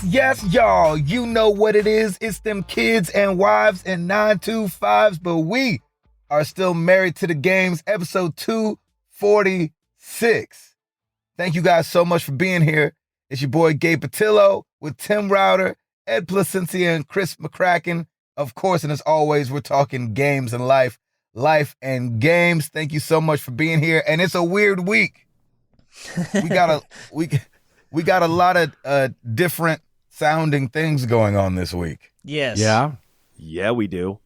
Yes, y'all. You know what it is. It's them kids and wives and 925s, but we are still married to the games, episode 246. Thank you guys so much for being here. It's your boy Gabe Patillo with Tim Router, Ed Placencia, and Chris McCracken. Of course, and as always, we're talking games and life and games. Thank you so much for being here. And it's a weird week. We got a lot of different sounding things going on this week. Yes. Yeah, we do.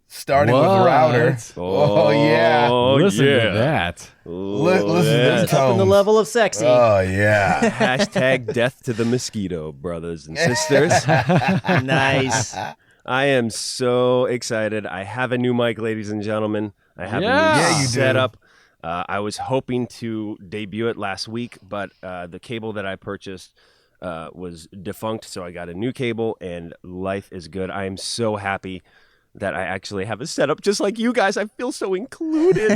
Starting with Router. Oh yeah. Listen to that. Listen to them Up in the tones. level of sexy. Oh, yeah. Hashtag death to the mosquito, brothers and sisters. Nice. I am so excited. I have a new mic, ladies and gentlemen. I have a Yeah, new you do. setup. I was hoping to debut it last week, but the cable that I purchased was defunct, so I got a new cable, and life is good. I am so happy that I actually have a setup just like you guys. I feel so included.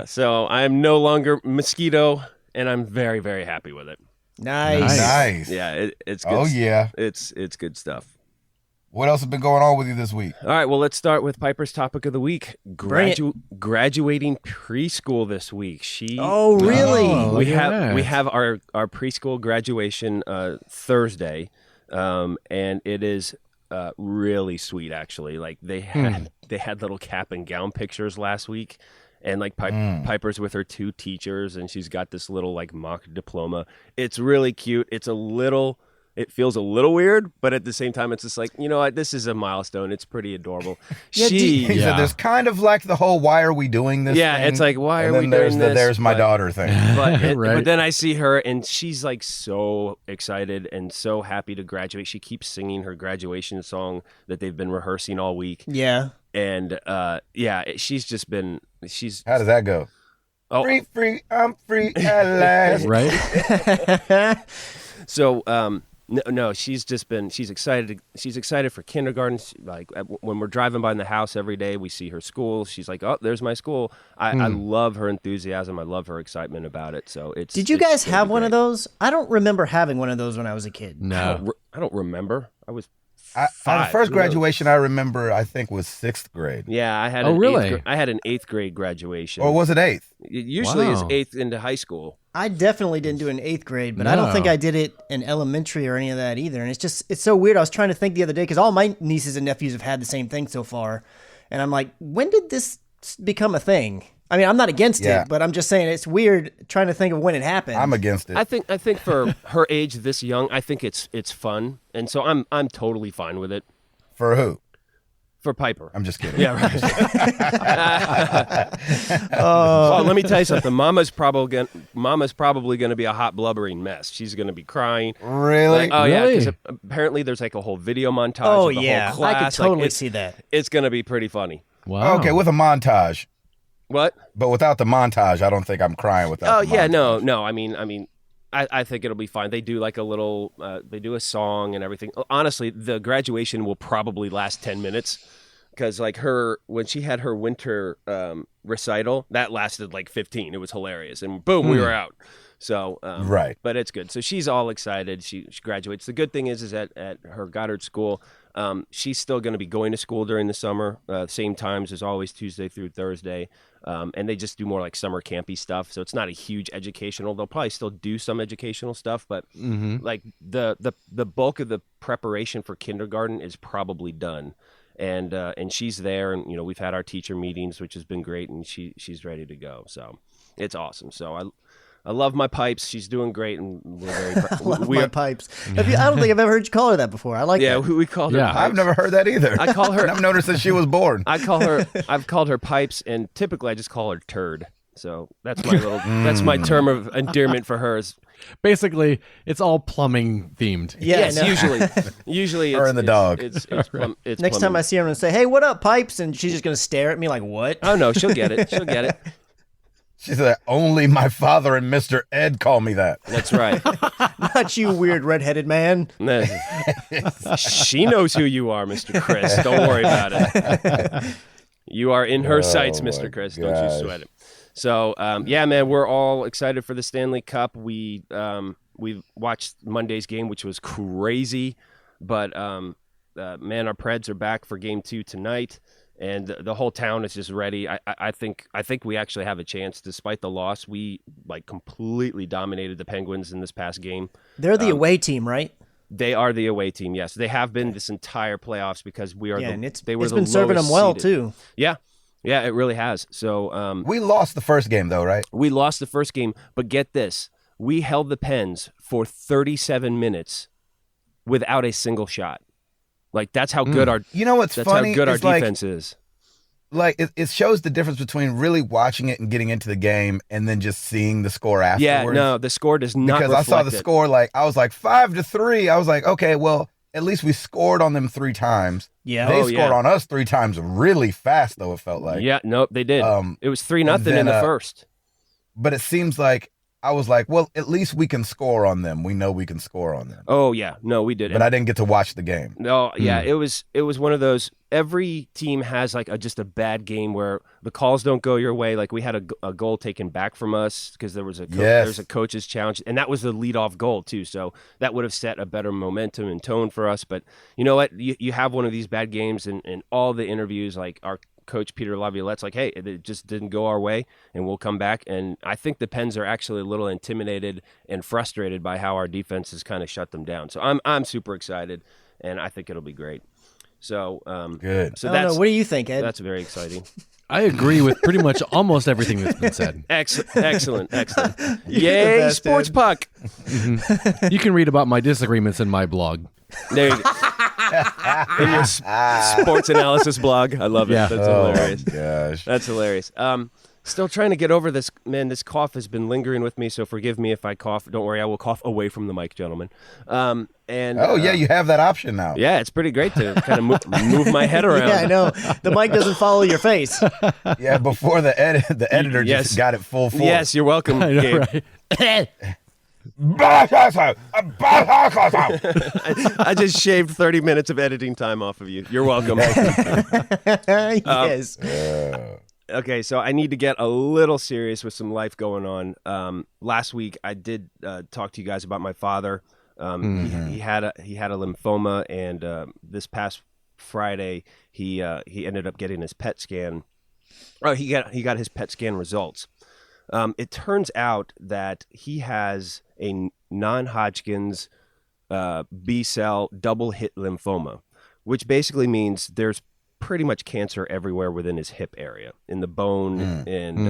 So I'm no longer mosquito, and I'm very, very happy with it. Nice. Yeah, it's good. Oh, yeah. It's good stuff. What else has been going on with you this week? All right, well, let's start with Piper's topic of the week. Bring it. Graduating preschool this week. Oh, really? Oh, we look at that. have our preschool graduation Thursday, and it is really sweet, actually. Like they had little cap and gown pictures last week, and like Piper's with her two teachers, and she's got this little like mock diploma. It's really cute. It feels a little weird, but at the same time, it's just like, you know what? This is a milestone. It's pretty adorable. So there's kind of like the whole "why are we doing this?" Yeah, thing, it's like, why and are then we doing this? There's my daughter thing. But Right. then I see her, and she's like so excited and so happy to graduate. She keeps singing her graduation song that they've been rehearsing all week. Yeah. And she's How does that go? Oh. Free, I'm free at last. Right? So no, she's excited. She's excited for kindergarten. Like when we're driving by in the house every day, we see her school. She's like, "Oh, there's my school." I love her enthusiasm. I love her excitement about it. So it's. Did you guys have one of great. those? I don't remember having one of those when I was a kid. No. I don't remember. I was The five. first Who knows? graduation I remember, I think, was 6th grade. Yeah, I had. Oh, really? I had an 8th grade graduation. Or was it 8th? It usually is Wow. 8th into high school. I definitely didn't do it in 8th grade, but I don't think No. I did it in elementary or any of that either. And it's so weird. I was trying to think the other day because all my nieces and nephews have had the same thing so far. And I'm like, when did this become a thing? I mean, I'm not against Yeah. it, but I'm just saying it's weird trying to think of when it happened. I'm against it. I think for her age this young, I think it's fun, and so I'm totally fine with it. For who? For Piper. I'm just kidding. Yeah, right. Well, let me tell you something. Mama's probably going to be a hot blubbering mess. She's going to be crying. Really? Like, oh yeah, Really? because apparently there's like a whole video montage. Oh of the yeah, whole class. I could totally Like, see that. it's going to be pretty funny. Wow. Okay, with a montage. What? But without the montage, I don't think I'm crying without the yeah, montage. no. I mean, I think it'll be fine. They do like a little, they do a song and everything. Honestly, the graduation will probably last 10 minutes because like when she had her winter recital, that lasted like 15. It was hilarious. And boom, we were out. So, Right. But it's good. So she's all excited. She graduates. The good thing is at her Goddard school, she's still going to be going to school during the summer, same times as always, Tuesday through Thursday. And they just do more like summer campy stuff. So it's not a huge educational. They'll probably still do some educational stuff, but like the bulk of the preparation for kindergarten is probably done. And she's there, and you know we've had our teacher meetings, which has been great, and she's ready to go. So it's awesome. So I love my pipes. She's doing great, and we're very Love my pipes. I don't think I've ever heard you call her that before. I like yeah. that. We called her. Yeah. Pipes. I've never heard that either. I call her. And I've noticed since she was born. I've called her pipes, and typically I just call her turd. So that's my little. That's my term of endearment for her. Is, Basically, it's all plumbing themed. Yeah, yes, no. usually Her and the dog. It's Next time I see her, I'm gonna say, "Hey, what up, pipes?" And she's just gonna stare at me like, "What?" Oh no, she'll get it. She'll get it. She said, only my father and Mr. Ed call me that. That's right. Not you, weird redheaded man. She knows who you are, Mr. Chris. Don't worry about it. You are in her sights, my Mr. Chris. Don't you gosh. sweat it. So, yeah, man, we're all excited for the Stanley Cup. We we've watched Monday's game, which was crazy, but man, our Preds are back for Game 2 tonight, and the whole town is just ready. I think we actually have a chance, despite the loss. We completely dominated the Penguins in this past game. They're the away team, right? They are the away team. Yes, they have been this entire playoffs because we are. Yeah, and it's the been serving them well seeded. too. Yeah, it really has. So we lost the first game though, right? we lost the first game, but get this: we held the Pens for 37 minutes without a single shot. Like that's how good our You know what's that's funny? how good our It's like- defense is. Like it shows the difference between really watching it and getting into the game and then just seeing the score afterwards. Yeah, no, the score does not Because I saw the reflect it. score, like I was like 5-3. I was like, okay, well, at least we scored on them 3 times. Yeah. They Oh, scored yeah. on us 3 times really fast, though, it felt like. Yeah, nope, they did. It was 3-0 then, in the first. But it seems like I was like, well, at least we can score on them. We know we can score on them. Oh yeah, no, we did. But I didn't get to watch the game. No, yeah, it was one of those. Every team has like just a bad game where the calls don't go your way. Like we had a goal taken back from us because there was there's a coach's challenge, and that was the leadoff goal too. So that would have set a better momentum and tone for us. But you know what? You have one of these bad games, and all the interviews, like our coach Peter Laviolette's like, hey, it just didn't go our way, and we'll come back. And I think the Pens are actually a little intimidated and frustrated by how our defense has kind of shut them down. So I'm super excited, and I think it'll be great. So Good. So I don't that's know. What do you think, Ed? that's very exciting. I agree with pretty much almost everything that's been said. Excellent. the Yay, best, sports Ed. puck. You can read about my disagreements in my blog. There you go. In your sports analysis blog. I love it. Yeah. That's Oh, hilarious. my gosh. That's hilarious. Still trying to get over this, man. This cough has been lingering with me, so forgive me if I cough. Don't worry, I will cough away from the mic, gentlemen. Yeah, you have that option now. Yeah, it's pretty great to kind of move my head around. Yeah, I know. The mic doesn't follow your face. Yeah, before the editor Yes. just got it full force. Yes, you're welcome, I know, Gabe. right? I just shaved 30 minutes of editing time off of you. You're welcome. Yes. Okay, so I need to get a little serious with some life going on. Last week, I did talk to you guys about my father. He had a lymphoma, and this past Friday, he ended up getting his PET scan. Oh, he got his PET scan results. It turns out that he has a non-Hodgkin's B-cell double hit lymphoma, which basically means there's pretty much cancer everywhere within his hip area, in the bone and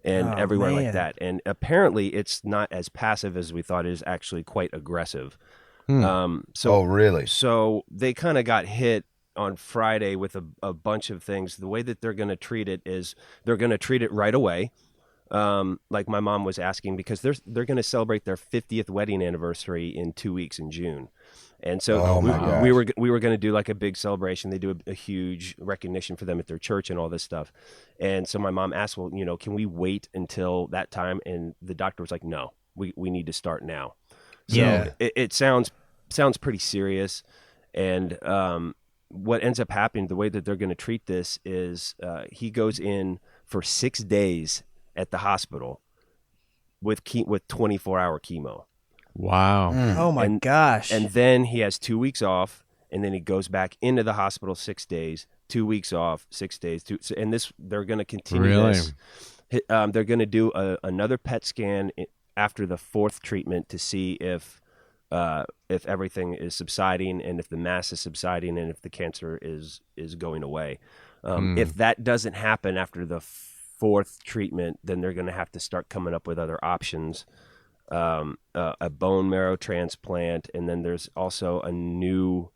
everywhere like man. that. And apparently it's not as passive as we thought. It is actually quite aggressive. So Really? so they kind of got hit on Friday with a bunch of things. The way that they're going to treat it is they're going to treat it right away. Like my mom was asking, because they're going to celebrate their 50th wedding anniversary in 2 weeks in June. And so we were going to do like a big celebration. They do a huge recognition for them at their church and all this stuff. And so my mom asked, well, can we wait until that time? And the doctor was like, no, we need to start now. So Yeah. it sounds pretty serious. And what ends up happening, the way that they're going to treat this is he goes in for 6 days at the hospital with 24-hour chemo. Wow. Oh my gosh. And then he has 2 weeks off, and then he goes back into the hospital 6 days, 2 weeks off, 6 days. And they're going to continue Really? this. They're going to do another PET scan after the 4th treatment to see if everything is subsiding and if the mass is subsiding and if the cancer is going away. If that doesn't happen after the 4th treatment, then they're going to have to start coming up with other options. A bone marrow transplant, and then there's also a new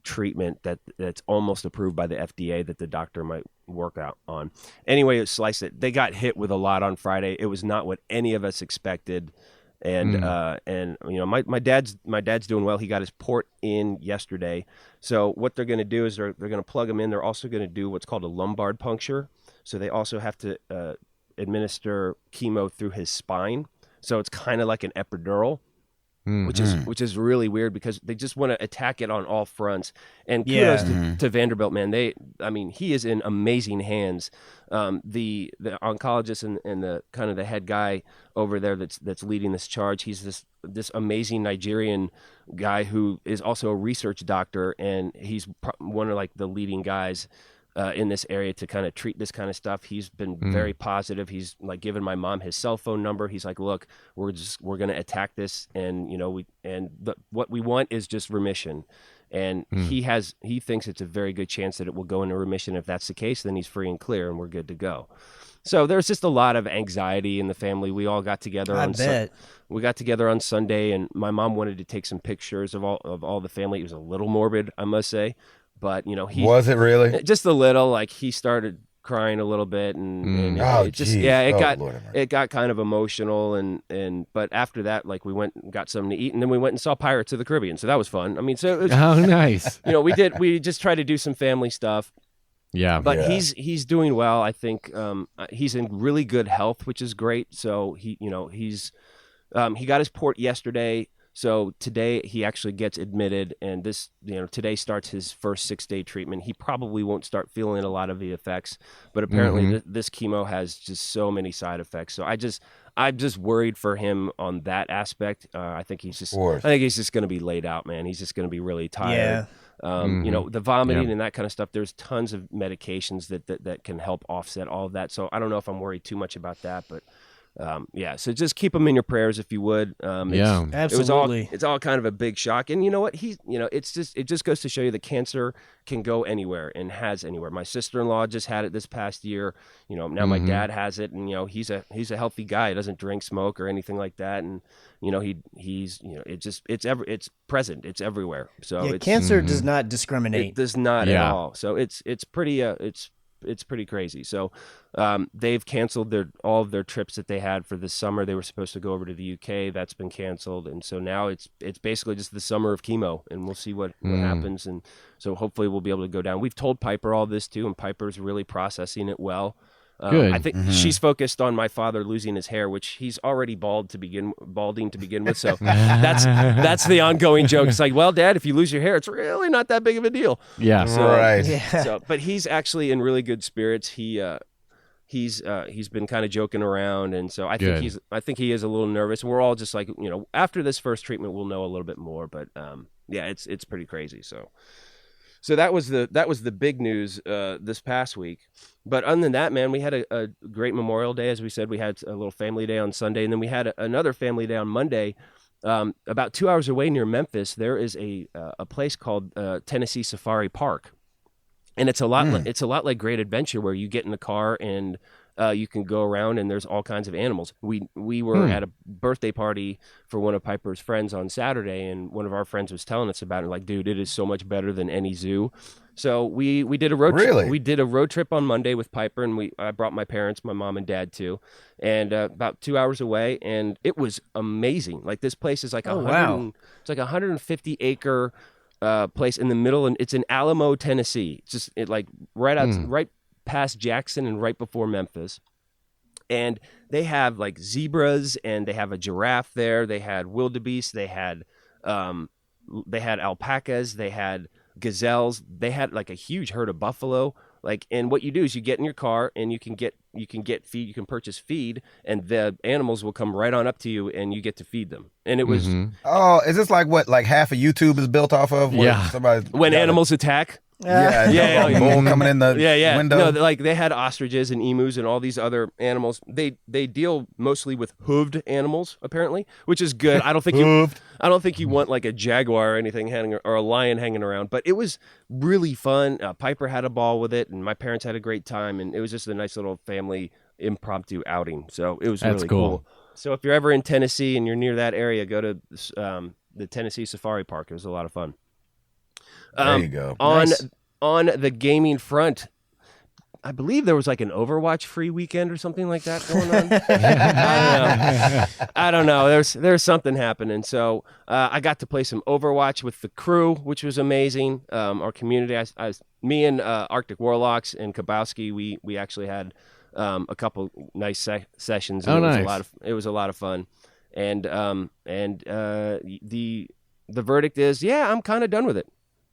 treatment that's almost approved by the FDA that the doctor might work out on. Anyway, slice it. They got hit with a lot on Friday. It was not what any of us expected, and my dad's doing well. He got his port in yesterday. So what they're going to do is they're going to plug him in. They're also going to do what's called a lumbar puncture. So they also have to administer chemo through his spine. So it's kind of like an epidural. which is really weird because they just want to attack it on all fronts. And kudos to Vanderbilt, man. He is in amazing hands. The oncologist and the kind of the head guy over there that's leading this charge. He's this amazing Nigerian guy who is also a research doctor, and he's one of like the leading guys in this area to kind of treat this kind of stuff. He's been very positive. He's like given my mom his cell phone number. He's like, look, we're going to attack this. And, what we want is just remission. And he thinks it's a very good chance that it will go into remission. If that's the case, then he's free and clear and we're good to go. So there's just a lot of anxiety in the family. We all got together we got together on Sunday, and my mom wanted to take some pictures of all the family. It was a little morbid, I must say. But was it really just a little? Like he started crying a little bit, and it got kind of emotional, and but after that, like we went and got something to eat, and then we went and saw Pirates of the Caribbean, so that was fun. I mean, so it was, nice. We just tried to do some family stuff. Yeah, but he's doing well. I think he's in really good health, which is great. So he got his port yesterday. So today he actually gets admitted, and today starts his first 6-day treatment. He probably won't start feeling a lot of the effects, but apparently this chemo has just so many side effects. So I'm just worried for him on that aspect. I think he's just going to be laid out, man. He's just going to be really tired. Yeah. The vomiting and that kind of stuff. There's tons of medications that can help offset all of that. So I don't know if I'm worried too much about that, but. So just keep him in your prayers if you would. Absolutely. It's all kind of a big shock, and you know what? It just goes to show you that cancer can go anywhere and has anywhere. My sister-in-law just had it this past year. Now my dad has it, and he's a healthy guy. He doesn't drink, smoke, or anything like that, and it's present. It's everywhere. So cancer does not discriminate. It does not at all. So it's pretty crazy. So they've canceled all of their trips that they had for this summer. They were supposed to go over to the UK. That's been canceled, and so now it's basically just the summer of chemo, and we'll see what happens. And so hopefully we'll be able to go down. We've told Piper all this too, and Piper's really processing it well. Good. I think she's focused on my father losing his hair, which he's already balding to begin with. So that's the ongoing joke. It's like, well, Dad, if you lose your hair, it's really not that big of a deal. Yeah. So, right. So, but he's actually in really good spirits. He's been kind of joking around, and so I think he is a little nervous. And we're all just like, after this first treatment, we'll know a little bit more. But it's pretty crazy. So that was the big news this past week. But other than that, man, we had a great Memorial Day. As we said, we had a little family day on Sunday, and then we had another family day on Monday. About 2 hours away near Memphis, there is a place called Tennessee Safari Park, and it's a lot like Great Adventure, where you get in the car and you can go around, and there's all kinds of animals. We were at a birthday party for one of Piper's friends on Saturday, and one of our friends was telling us about it. Like, dude, it is so much better than any zoo. So we did a road trip. We did a road trip on Monday with Piper, and I brought my parents, my mom and dad too, and about 2 hours away, and it was amazing. Like, this place is like it's like 150 acre place in the middle, and it's in Alamo, Tennessee. It's just right past Jackson and right before Memphis. And they have like zebras, and they have a giraffe there. They had wildebeest. They had alpacas. They had gazelles. They had like a huge herd of buffalo. Like, and what you do is you get in your car, and you can get feed. You can purchase feed, and the animals will come right on up to you, and you get to feed them. And it was is this like half of YouTube is built off of? When animals attack. Bull coming in the window. No, like they had ostriches and emus and all these other animals. They deal mostly with hooved animals, apparently, which is good. I don't think you want like a jaguar or anything or a lion hanging around. But it was really fun. Piper had a ball with it, and my parents had a great time, and it was just a nice little family impromptu outing. So it was really cool. So if you're ever in Tennessee and you're near that area, go to the Tennessee Safari Park. It was a lot of fun. There you go. On the gaming front, I believe there was like an Overwatch free weekend or something like that going on. I don't know. There's something happening. So I got to play some Overwatch with the crew, which was amazing. Our community, me and Arctic Warlocks and Kabowski, we actually had a couple nice sessions. And it was a lot of fun. the verdict is, yeah, I'm kind of done with it.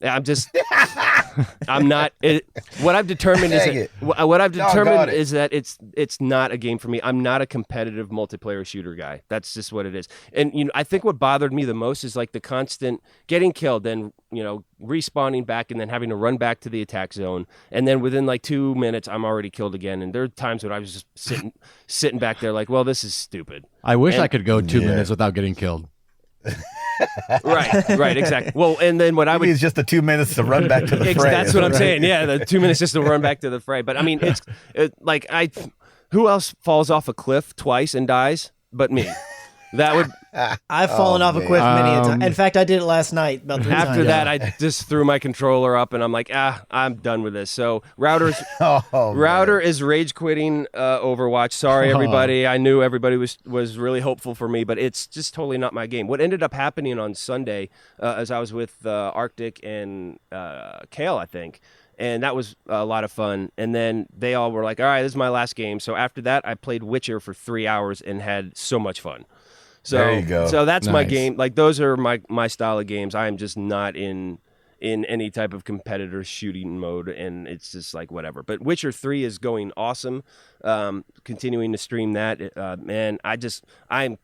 I'm just, I'm not. What I've determined is that it's not a game for me. I'm not a competitive multiplayer shooter guy. That's just what it is. And I think what bothered me the most is like the constant getting killed, then respawning back, and then having to run back to the attack zone, and then within like 2 minutes, I'm already killed again. And there are times when I was just sitting back there like, well, this is stupid. I wish I could go 2 minutes without getting killed. Right, exactly. Well, and then what I would Maybe it's just the 2 minutes to run back to the fray. That's what I'm saying. Yeah, the 2 minutes just to run back to the fray. But I mean, who else falls off a cliff twice and dies but me? That would. I've fallen off a cliff many a time. In fact, I did it last night about 3 times. After that, I just threw my controller up, and I'm like, I'm done with this. So Router is rage quitting Overwatch. Sorry, everybody. I knew everybody was really hopeful for me, but it's just totally not my game. What ended up happening on Sunday, as I was with Arctic and Kale, I think. And that was a lot of fun. And then they all were like, all right, this is my last game. So after that, I played Witcher for 3 hours and had so much fun. So, there you go. So that's my game. Like, those are my style of games. I am just not in any type of competitor shooting mode, and it's just like whatever. But Witcher 3 is going awesome. Continuing to stream that. Man, I'm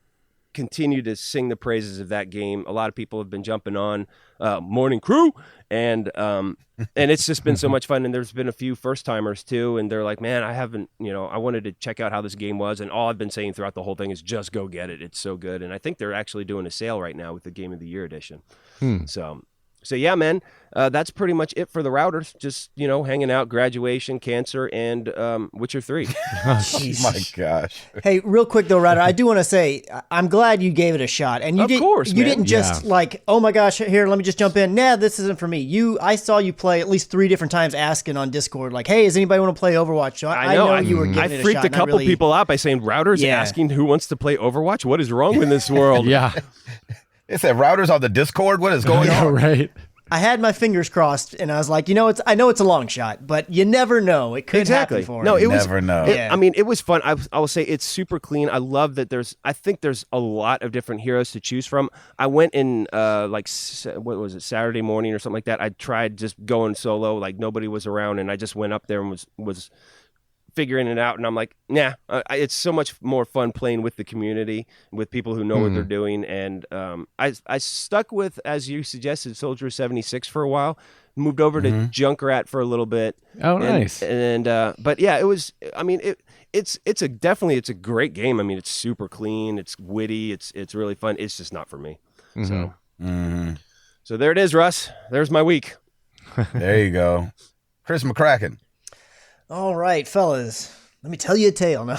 continue to sing the praises of that game. A lot of people have been jumping on Morning Crew, and it's just been so much fun. And there's been a few first timers too, and they're like, man, I haven't, I wanted to check out how this game was, and all I've been saying throughout the whole thing is just go get it. It's so good. And I think they're actually doing a sale right now with the Game of the Year edition. So yeah, man, that's pretty much it for the Routers. Just, hanging out, graduation, cancer, and Witcher 3. Oh my gosh. Hey, real quick though, Router, I do want to say I'm glad you gave it a shot, and you didn't just like, oh my gosh, here, let me just jump in. Nah, this isn't for me. I saw you play at least 3 different times, asking on Discord, like, hey, does anybody want to play Overwatch? So I know you were giving it a shot. I freaked a couple people out by saying Routers asking who wants to play Overwatch. What is wrong in this world? Yeah. They said Routers on the Discord. What is going on? Right. I had my fingers crossed, and I was like, I know it's a long shot, but you never know. It could happen for No, him. it was never know. I mean, it was fun. I will say it's super clean. I love that I think there's a lot of different heroes to choose from. I went in what was it, Saturday morning or something like that. I tried just going solo, like nobody was around, and I just went up there and was figuring it out, and I'm like, nah, it's so much more fun playing with the community, with people who know what they're doing. And I stuck with, as you suggested, Soldier 76 for a while, moved over to Junkrat for a little bit. Oh, nice. But yeah, it was, I mean, it's a great game. I mean, it's super clean, it's witty, it's really fun. It's just not for me. So there it is, Russ. There's my week. There you go. Chris McCracken. All right, fellas. Let me tell you a tale now.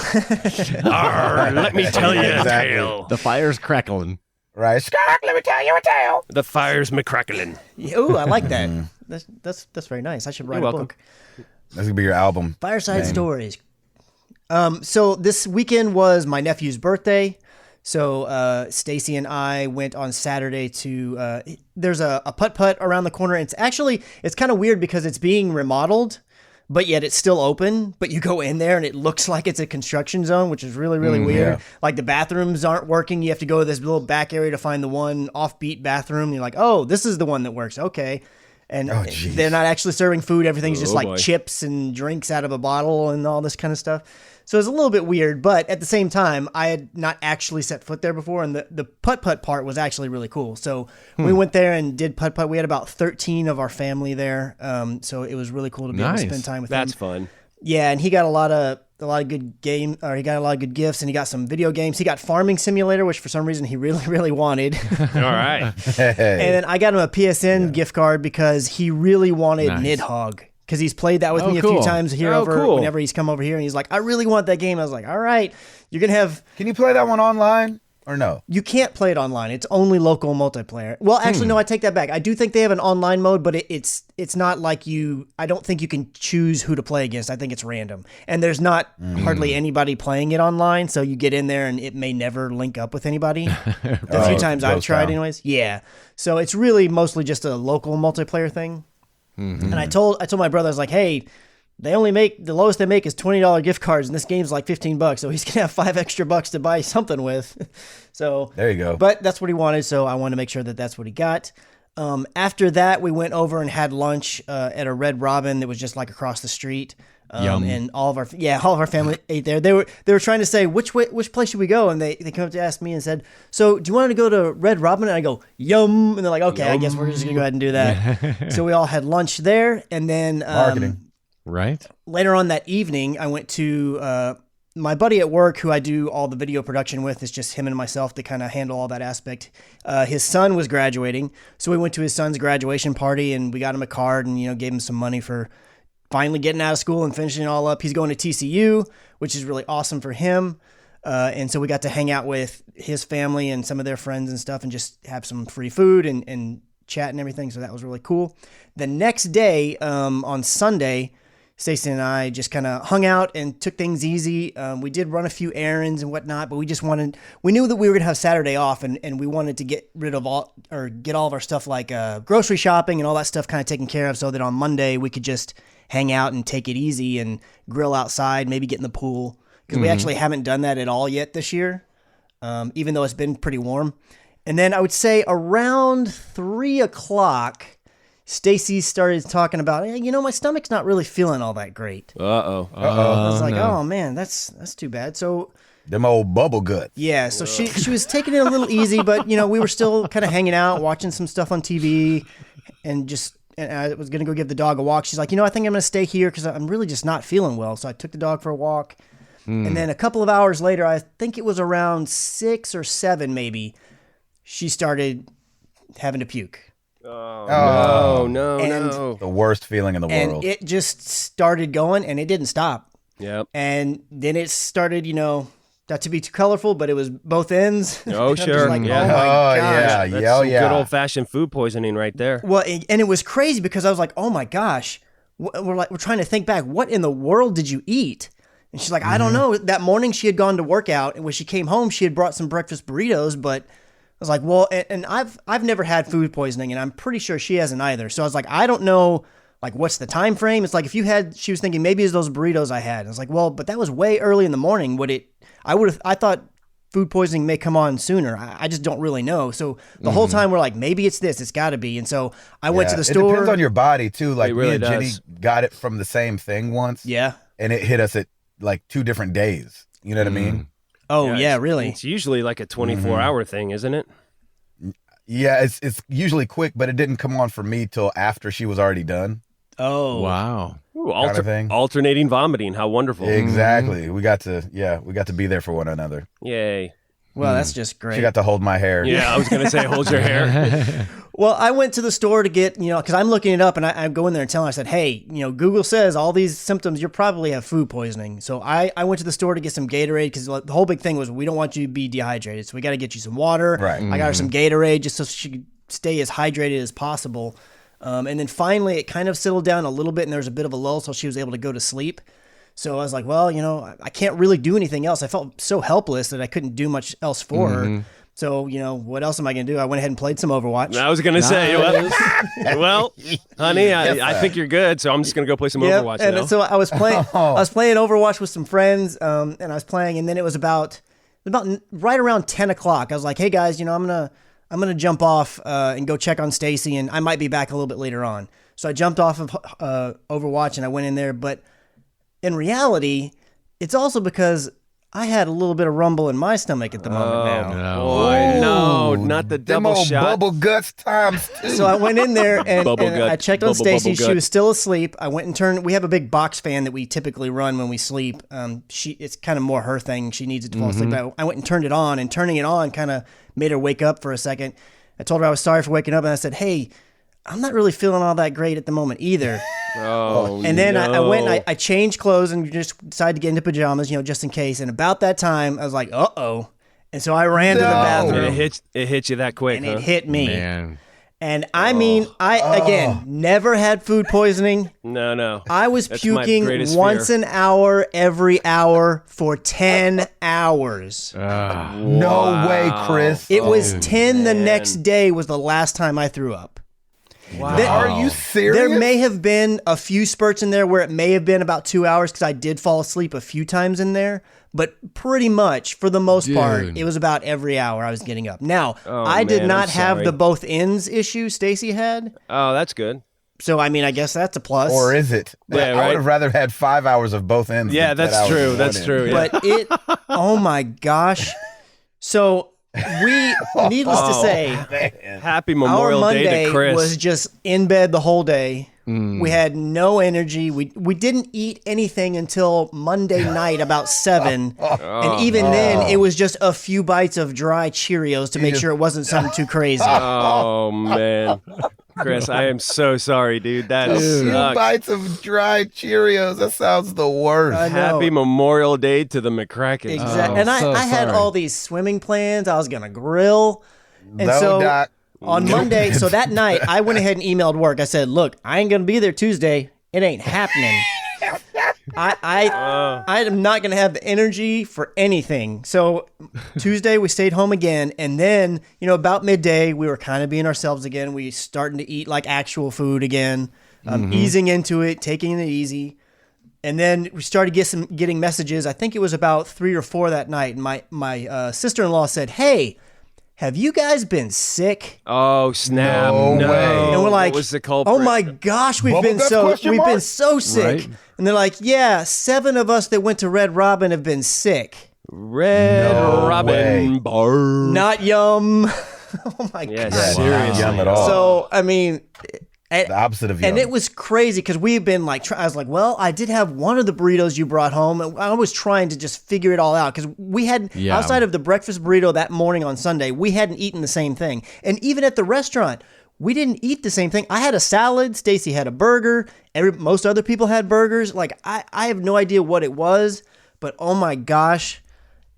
Let me tell you a tale. The fire's crackling. Right. Scott, let me tell you a tale. The fire's McCrackling. Ooh, I like that. That's very nice. I should write a book. That's going to be your album. Fireside Stories. So this weekend was my nephew's birthday. So Stacy and I went on Saturday to, there's a putt-putt around the corner. It's kind of weird because it's being remodeled, but yet it's still open. But you go in there and it looks like it's a construction zone, which is really, really weird. Yeah. Like the bathrooms aren't working. You have to go to this little back area to find the one offbeat bathroom. You're like, oh, this is the one that works. Okay. And they're not actually serving food. Everything's just like chips and drinks out of a bottle and all this kind of stuff. So it's a little bit weird, but at the same time, I had not actually set foot there before, and the putt-putt part was actually really cool. So we went there and did putt-putt. We had about 13 of our family there, so it was really cool to be able to spend time with him. That's fun. Yeah, and he got a lot of good he got a lot of good gifts, and he got some video games. He got Farming Simulator, which for some reason he really, really wanted. All right. And then I got him a PSN gift card because he really wanted Nidhogg. Because he's played that with me a few times here whenever he's come over here, and he's like, I really want that game. I was like, all right, you're going to have... Can you play that one online or no? You can't play it online. It's only local multiplayer. Well, actually, no, I take that back. I do think they have an online mode, but it's not like I don't think you can choose who to play against. I think it's random. And there's not hardly anybody playing it online, so you get in there and it may never link up with anybody. The few times I've tried anyways. Yeah. So it's really mostly just a local multiplayer thing. And I told my brother, I was like, hey, they only make the lowest they make is $20 gift cards, and this game's like $15, so he's gonna have $5 extra to buy something with. So there you go. But that's what he wanted, so I wanted to make sure that that's what he got. After that, we went over and had lunch at a Red Robin that was just like across the street. Yum. And all of our family ate there. They were trying to say which place should we go, and they came up to ask me and said, "So do you want to go to Red Robin?" And I go, "Yum," and they're like, "Okay, I guess we're just gonna go ahead and do that." So we all had lunch there, and then Marketing. Right. later on that evening, I went to my buddy at work, who I do all the video production with. It's just him and myself to kind of handle all that aspect. His son was graduating, so we went to his son's graduation party, and we got him a card, and gave him some money for finally getting out of school and finishing it all up. He's going to TCU, which is really awesome for him. And so we got to hang out with his family and some of their friends and stuff, and just have some free food and chat and everything. So that was really cool. The next day, on Sunday, Stacey and I just kind of hung out and took things easy. We did run a few errands and whatnot, but we knew that we were going to have Saturday off, and we wanted to get all of our stuff, like grocery shopping and all that stuff, kind of taken care of, so that on Monday we could just hang out and take it easy and grill outside, maybe get in the pool, because we actually haven't done that at all yet this year, even though it's been pretty warm. And then I would say around 3 o'clock, Stacy started talking about, hey, my stomach's not really feeling all that great. Uh-oh. I was like, oh man, that's too bad. So Them old bubble guts. yeah, so she was taking it a little easy, but we were still kind of hanging out, watching some stuff on TV, and I was going to go give the dog a walk. She's like, I think I'm going to stay here because I'm really just not feeling well. So I took the dog for a walk. And then a couple of hours later, I think it was around 6 or 7 maybe, she started having to puke. Oh, no. The worst feeling in the And world. it just started going, and it didn't stop. Yep. And then it started, not to be too colorful, but it was both ends. Oh, I'm just sure. like, Yeah. oh my gosh. That's yeah, some yeah. good old-fashioned food poisoning right there. Well, and it was crazy because I was like, oh my gosh, we're trying to think back. What in the world did you eat? And she's like, I don't know. That morning she had gone to work out, and when she came home, she had brought some breakfast burritos, but I was like, well, and I've never had food poisoning, and I'm pretty sure she hasn't either. So I was like, I don't know, like, what's the time frame? It's like, she was thinking maybe it's those burritos I had. And I was like, well, but that was way early in the morning. I thought food poisoning may come on sooner. I just don't really know. So the whole time we're like, maybe it's this, it's got to be. And so I went to the store. It depends on your body too. Like It really me and Jenny does. got it from the same thing once. Yeah. And it hit us at like 2 different days. You know what I mean? Oh, yeah, it's- really? It's usually like a 24-hour thing, isn't it? Yeah, it's usually quick, but it didn't come on for me till after she was already done. Oh. Wow. Ooh, Kind of thing. Alternating vomiting. How wonderful. Exactly. We got to be there for one another. Yay. Well, that's just great. She got to hold my hair. Yeah, I was going to say, hold your hair. Well, I went to the store to get, because I'm looking it up, and I go in there and tell her, I said, hey, Google says all these symptoms, you probably have food poisoning. So I went to the store to get some Gatorade, because the whole big thing was we don't want you to be dehydrated. So we got to get you some water. Right. I got her some Gatorade just so she could stay as hydrated as possible. And then finally it kind of settled down a little bit, and there was a bit of a lull, so she was able to go to sleep. So I was like, well, I can't really do anything else. I felt so helpless that I couldn't do much else for her. So, what else am I going to do? I went ahead and played some Overwatch. I was going to say, well, honey, I think you're good, so I'm just going to go play some Overwatch and now. so I was playing Overwatch with some friends, and I was playing, and then it was about right around 10 o'clock. I was like, hey guys, I'm gonna jump off and go check on Stacy, and I might be back a little bit later on. So I jumped off of Overwatch and I went in there, but in reality, it's also because I had a little bit of rumble in my stomach at the moment now. No. Boy, no, not the Them double old shot. bubble guts times 2. So I went in there and Bubble gut, I checked on bubble Stacy. She gut. was still asleep. I went and turned. We have a big box fan that we typically run when we sleep. It's kind of more her thing. She needs it to fall asleep. But I went and turned it on, and turning it on kind of made her wake up for a second. I told her I was sorry for waking up, and I said, hey, I'm not really feeling all that great at the moment either. Oh, And then I went and no. I changed clothes and just decided to get into pajamas, just in case. And about that time, I was like, uh-oh. And so I ran to the No. bathroom, And it hit you that quick, and huh? it hit me. Man. And I mean, again, never had food poisoning. No. I was That's my puking greatest once fear. an hour, every hour for 10 hours. No way, Chris. It was Oh, 10 the man. next day was the last time I threw up. Wow. Are you serious? There may have been a few spurts in there where it may have been about 2 hours because I did fall asleep a few times in there. But pretty much, for the most part, it was about every hour I was getting up. Now, I did not have the both ends issue Stacy had. Oh, that's good. So, I mean, I guess that's a plus. Or is it? Yeah, I would have rather had 5 hours of both ends. Yeah, than 10 that's hours true. of That's one true. end. Yeah. But it, oh my gosh. So, needless to say, Happy our Memorial Day Monday to Chris. was just in bed the whole day. We had no energy. We didn't eat anything until Monday night about 7. And even then, it was just a few bites of dry Cheerios to make sure it wasn't something too crazy. Oh, man. Chris, I am so sorry, dude. That A few sucks. bites of dry Cheerios. That sounds the worst. I know. Happy Memorial Day to the McCrackens. Exactly. And so I had sorry. all these swimming plans. I was going to grill. And No, so Doc. on Monday, so that night, I went ahead and emailed work. I said, look, I ain't going to be there Tuesday. It ain't happening. I am not going to have the energy for anything. So Tuesday, we stayed home again. And then, about midday, we were kind of being ourselves again. We starting to eat like actual food again, easing into it, taking it easy. And then we started getting messages. I think it was about 3 or 4 that night. And my sister-in-law said, hey, have you guys been sick? Oh, snap. No No. way. And we're like, what was the culprit? oh my gosh, we've Bubble been guts, question mark? so sick. Right. And they're like, yeah, 7 of us that went to Red Robin have been sick. Red No Robin way. Bar. Not yum. Oh my Yeah, god. Not seriously. yum at all. So I mean, the opposite of yum. and it was crazy because we've been like, I was like, well, I did have one of the burritos you brought home. And I was trying to just figure it all out because we had, outside of the breakfast burrito that morning on Sunday, we hadn't eaten the same thing. And even at the restaurant, we didn't eat the same thing. I had a salad. Stacy had a burger. Most other people had burgers. Like, I have no idea what it was, but oh my gosh.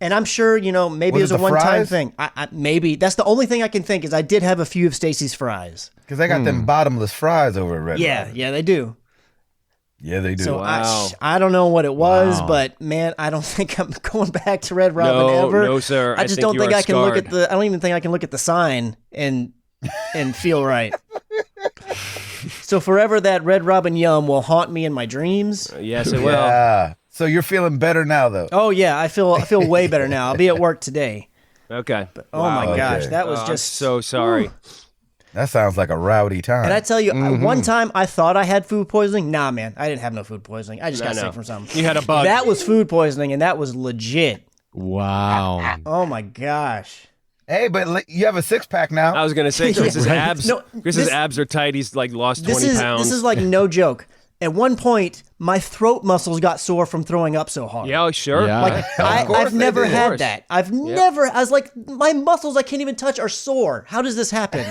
And I'm sure, maybe it was Was it a the one-time fries? thing. Maybe. That's the only thing I can think is I did have a few of Stacy's fries. Because they got them bottomless fries over at Red Yeah, Robin. yeah, they do. Yeah, they do. So Wow. I don't know what it was, Wow. but man, I don't think I'm going back to Red Robin No, ever. no, sir. I I just think don't you think are I can look at scarred. I don't even think I can look at the sign and feel right. So forever that Red Robin yum will haunt me in my dreams. Yes, it will. Yeah. So you're feeling better now, though. Oh yeah, I feel way better now. I'll be at work today. Okay. Oh my Wow. gosh, Okay. that was I'm just so sorry. That sounds like a rowdy time. And I tell you, one time I thought I had food poisoning. Nah, man, I didn't have no food poisoning. I just got No. sick from something. You had a bug. That was food poisoning, and that was legit. Wow. Oh my gosh. Hey, but you have a 6-pack now. I was gonna say Chris's Right. abs. No, Chris's this- abs are tight. He's like lost 20 pounds. This is like no joke. At one point, my throat muscles got sore from throwing up so hard. yeah, sure. Yeah. Like course I've they never did. Of had course. that. I was like, my muscles I can't even touch are sore. How does this happen?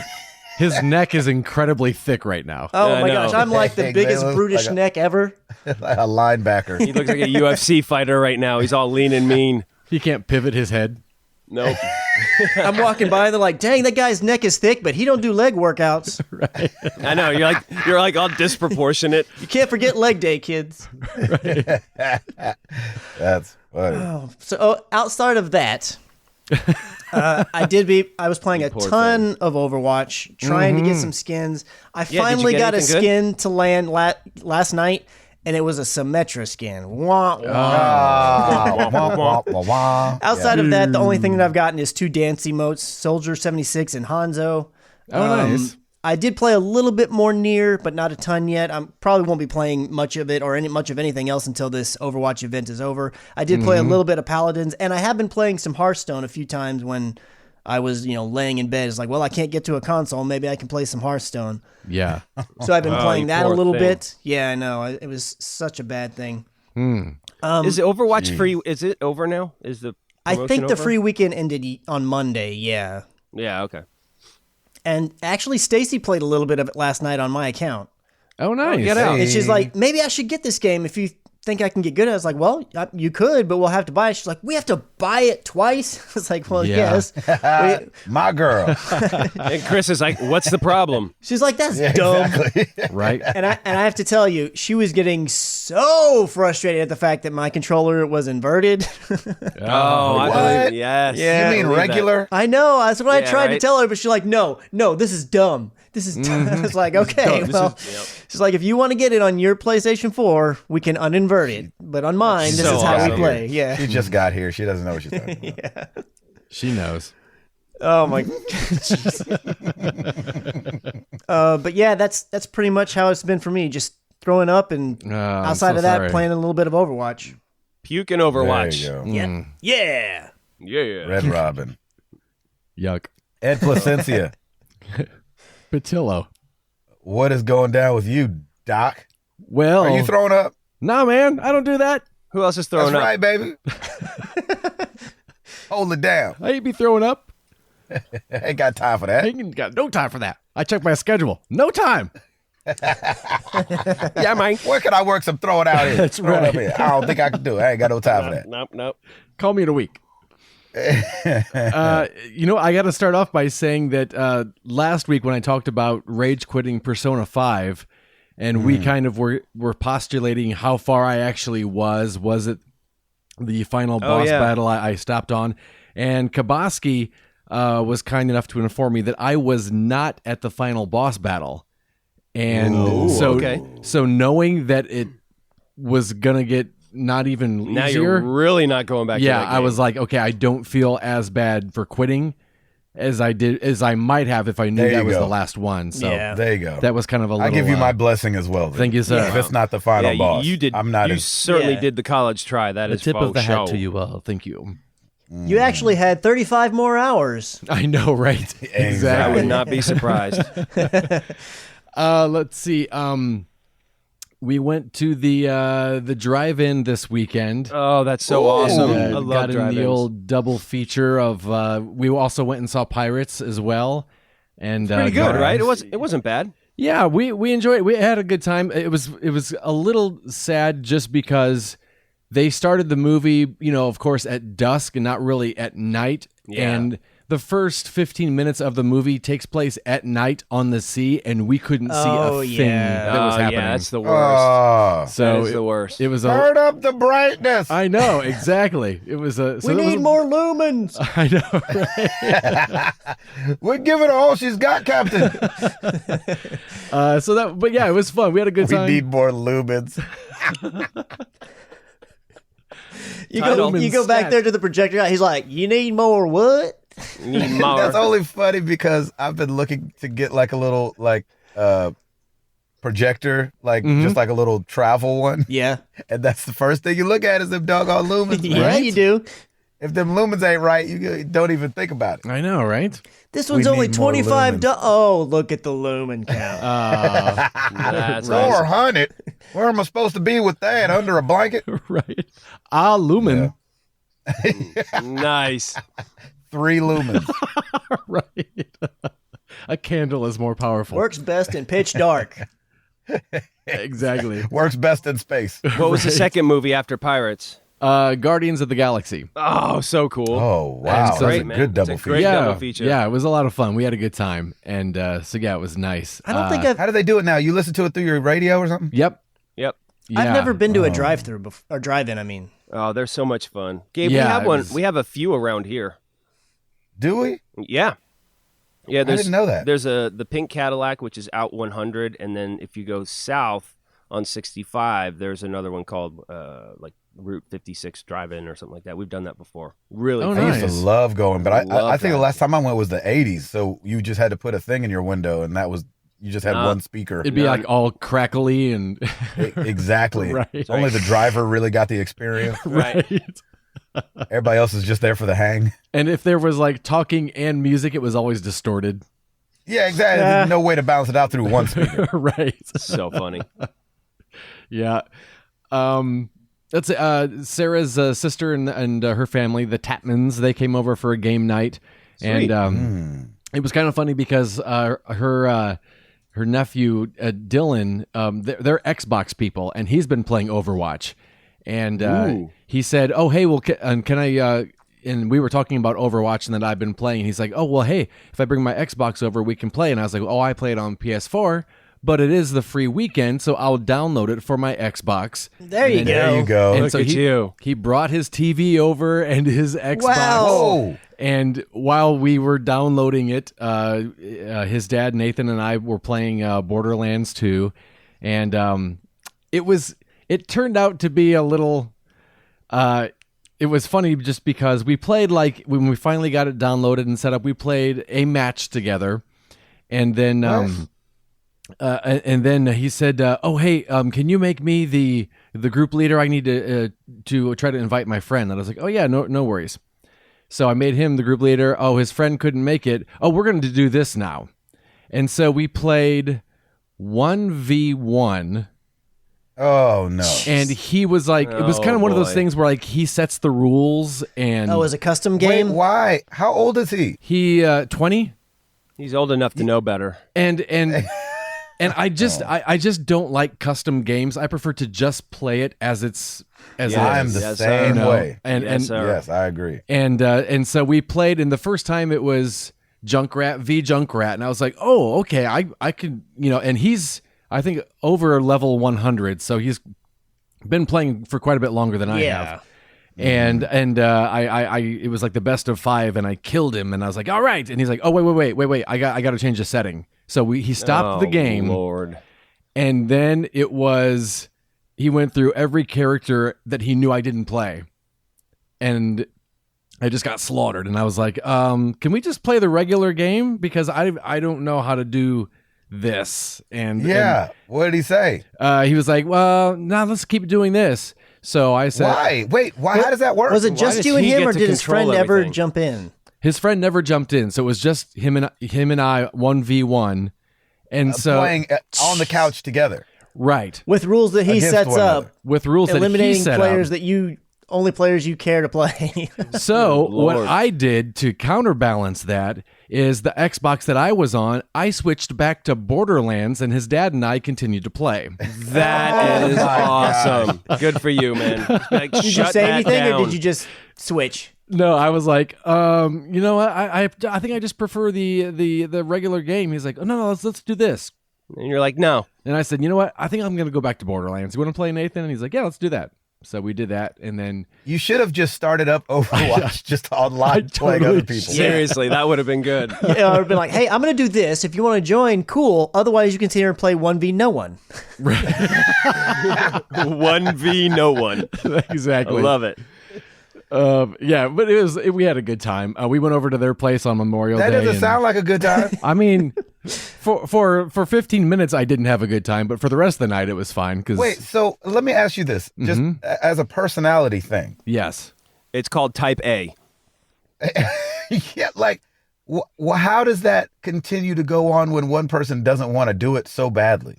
His neck is incredibly thick right now. Oh I my know. gosh, I'm like the Hey, biggest Galen, brutish like a- neck ever. Like a linebacker. He looks like a UFC fighter right now. He's all lean and mean. He can't pivot his head. Nope. I'm walking by and they're like, dang, that guy's neck is thick, but he don't do leg workouts. I know. You're like all disproportionate. You can't forget leg day, kids. That's funny. So outside of that, I was playing a Poor ton of Overwatch, trying to get some skins. I did you finally get got a anything good? skin to land last night, and it was a Symmetra skin. Wah, wah. Ah, wah, wah, wah, wah. Outside of that, the only thing that I've gotten is 2 dance emotes, Soldier 76 and Hanzo. Oh, nice. I did play a little bit more Nier, but not a ton yet. I probably won't be playing much of it or much of anything else until this Overwatch event is over. I did play a little bit of Paladins, and I have been playing some Hearthstone a few times when I was, laying in bed. It's like, well, I can't get to a console. Maybe I can play some Hearthstone. Yeah. So I've been playing you that a poor little thing. bit. Yeah, I know. It was such a bad thing. Is it Overwatch free? Is it over now? Is the I promotion think the over? free weekend ended on Monday, yeah. Yeah. Okay. And actually, Stacy played a little bit of it last night on my account. Oh, nice. get out. And she's like, maybe I should get this game if you think I can get good at it. I was like, well, you could, but we'll have to buy it. She's like, we have to buy it twice? I was like, well, Yeah. yes. My girl. And Chris is like, "What's the problem?" She's like, that's Yeah, dumb. exactly. Right? And I have to tell you, she was getting so frustrated at the fact that my controller was inverted. Oh, I What? believe. Yes. Yeah. You mean I believe that. regular? I know. That's what I Yeah, tried to right? tell her, but she's like, no, this is dumb. This is dumb. I was like, okay, This well, is- yep. she's like, if you want to get it on your PlayStation 4, we can uninvert it. But on mine, this So is how we awesome. play. Yeah. She just got here. She doesn't know what she's talking about. She knows. Oh my. But yeah, that's pretty much how it's been for me. Just throwing up and I'm outside so of that, sorry. playing a little bit of Overwatch. Puke and There Overwatch. you go. Yeah. Yeah. Yeah. Red Robin. Yuck. Ed Placencia. Patillo. What is going down with you, Doc? Well, Are you throwing up? nah, man, I don't do that. Who else is That's throwing up? right, baby. Hold it down. I ain't be throwing up. Ain't got time for I that. ain't got no time for that. I checked my schedule. No time. Yeah, man. Where can I work some throwing out here? That's Throw it up right. here. I don't think I can do it. I ain't got no time for that. Nope. Call me in a week. I got to start off by saying that last week when I talked about rage quitting Persona 5, and we kind of were postulating how far I actually was it the final boss yeah. battle I stopped on, and Kaboski was kind enough to inform me that I was not at the final boss battle, and okay. so knowing that it was gonna get not even Now easier. you're really not going back. Yeah, to that I was like, okay, I don't feel as bad for quitting as I might have if I knew There you that was go. the last one. So Yeah. There you go. that was kind of a little. I give you my blessing as well. Then. thank you, sir. If it's not the final yeah, boss, you did. I'm not. You in- certainly Yeah. did the college try. That The is tip of faux the hat show. to you. Thank you. You actually had 35 more hours. I know, right? I Exactly. would not be surprised. Let's see. We went to the drive-in this weekend. Oh, that's so Ooh. awesome! And, I love got in drive-ins. the old double feature of. We also went and saw Pirates as well, and Pretty good, nice. right? It wasn't bad. Yeah, we enjoyed it. We had a good time. It was a little sad just because they started the movie, of course, at dusk and not really at night. Yeah. And the first 15 minutes of the movie takes place at night on the sea, and we couldn't see Oh, a thing yeah. that was Oh, happening. yeah, that's the worst. Oh, so that is it, the worst. it was turn up the brightness. I know exactly. It was a. So We it was need more lumens. I know. Right? We're giving her all she's got, Captain. But yeah, it was fun. We had a good We time. need more lumens. You Title. go back there to the projector guy. He's like, you need more what? You need more. That's only funny because I've been looking to get like a little projector, just like a little travel one, Yeah. and that's the first thing you look at is them doggone lumens. Yeah, right? you do. If them lumens ain't right, you don't even think about it. I know, right? This one's We only need more $25. lumens. Oh, look at the lumen count. That's nice. 400. Where am I supposed to be with that? Under a blanket? Right. Lumen. Nice. 3 lumens. Right. A candle is more powerful. Works best in pitch dark. Exactly. Works best in space. What was the second movie after Pirates? Guardians of the Galaxy. Oh, so cool. Oh, wow. so That's great, a man. good It's double a feature. great Yeah, double feature. yeah, it was a lot of fun. We had a good time, and it was nice. I don't think I've How do they do it now? You listen to it through your radio or something? Yep. Yep. I've never been to a Oh. drive-through or drive-in. I mean, Oh, they're so much fun. Gabe, Yeah, we have it one. was- We have a few around here. Do we? Yeah. Yeah, I there's, didn't know that. There's the pink Cadillac, which is out 100, and then if you go south on 65, there's another one called like Route 56 Drive-In or something like that. We've done that before. Really Oh, fun. I used nice. to love going, but I Love think the that. last time I went was the 80s. So you just had to put a thing in your window, and that was, you just had one speaker. It'd be No, like all crackly and Exactly. Right. Only the driver really got the experience. Right. Everybody else is just there for the hang. And if there was like talking and music, it was always distorted. Yeah, exactly. Yeah. There's no way to balance it out through one speaker. Right. So funny. Yeah. That's Sarah's sister and her family, the Tatmans. They came over for a game night, Sweet. and it was kind of funny because her nephew Dylan, they're Xbox people, and he's been playing Overwatch, and Ooh. he said, "Oh, hey, well, can I?" and we were talking about Overwatch and that I've been playing. He's like, oh, well, hey, if I bring my Xbox over, we can play. And I was like, oh, I play it on PS4, but it is the free weekend, so I'll download it for my Xbox. There you go. There you go. And Look so at you. he brought his TV over and his Xbox. Wow. Whoa. And while we were downloading it, his dad, Nathan, and I were playing Borderlands 2. And it turned out to be a little... it was funny just because we played, like, when we finally got it downloaded and set up, we played a match together. And then... Nice. And then he said, "Oh, hey, can you make me the group leader? I need to try to invite my friend." And I was like, "Oh yeah, no worries." So I made him the group leader. Oh, his friend couldn't make it. Oh, we're going to do this now. And so we played 1v1. Oh no. And he was like, it was kind of one of those things where like he sets the rules and Oh, it was a custom Wait, game? why? How old is he? he 20 He's old enough to know better. and I just don't like custom games. I prefer to just play it as it's as Yeah, it I'm is. the yes, same you know? way. And Yes, sir. Yes, I agree. and so we played, and the first time it was Junkrat v Junkrat, and I was like, oh, okay, I could, and he's I think over level 100, so he's been playing for quite a bit longer than I have. And I it was like the best of 5, and I killed him, and I was like, all right, and he's like, oh wait, I got to change the setting. So he stopped the game, Lord. and then he went through every character that he knew I didn't play, and I just got slaughtered. And I was like, can we just play the regular game, because I don't know how to do this. And What did he say? he was like, well, now let's keep doing this. So I said, Why? Wait, why? How does that work? Was it Why just does you and he him, get or to did his control friend ever everything? jump in? his friend never jumped in, so it was just him and I 1v1, and so playing on the couch together? right With rules that he Against sets one up, another. with rules that he eliminating set players up. that only players you care to play. So Good what Lord. I did to counterbalance that is the Xbox that I was on, I switched back to Borderlands, and his dad and I continued to play. That is my awesome. Good for you, man. Like, Did you shut say that anything, down. or did you just switch? No, I was like, you know what? I think I just prefer the regular game. He's like, oh no, let's do this. And you're like, no. And I said, you know what? I think I'm gonna go back to Borderlands. You want to play, Nathan? And he's like, yeah, let's do that. So we did that, and then You should have just started up Overwatch just online playing totally other people. Seriously, that would have been good. Yeah, or been like, hey, I'm going to do this. If you want to join, cool. Otherwise, you can sit here and play 1v no one. 1v no one. I exactly. love it. Yeah, but we had a good time. We went over to their place on Memorial That Day. doesn't and- sound like a good time. I mean, for 15 minutes I didn't have a good time, but for the rest of the night it was fine. Cause Wait, so let me ask you this, just as a personality thing. yes, It's called Type A. Yeah, like, how does that continue to go on when one person doesn't want to do it so badly?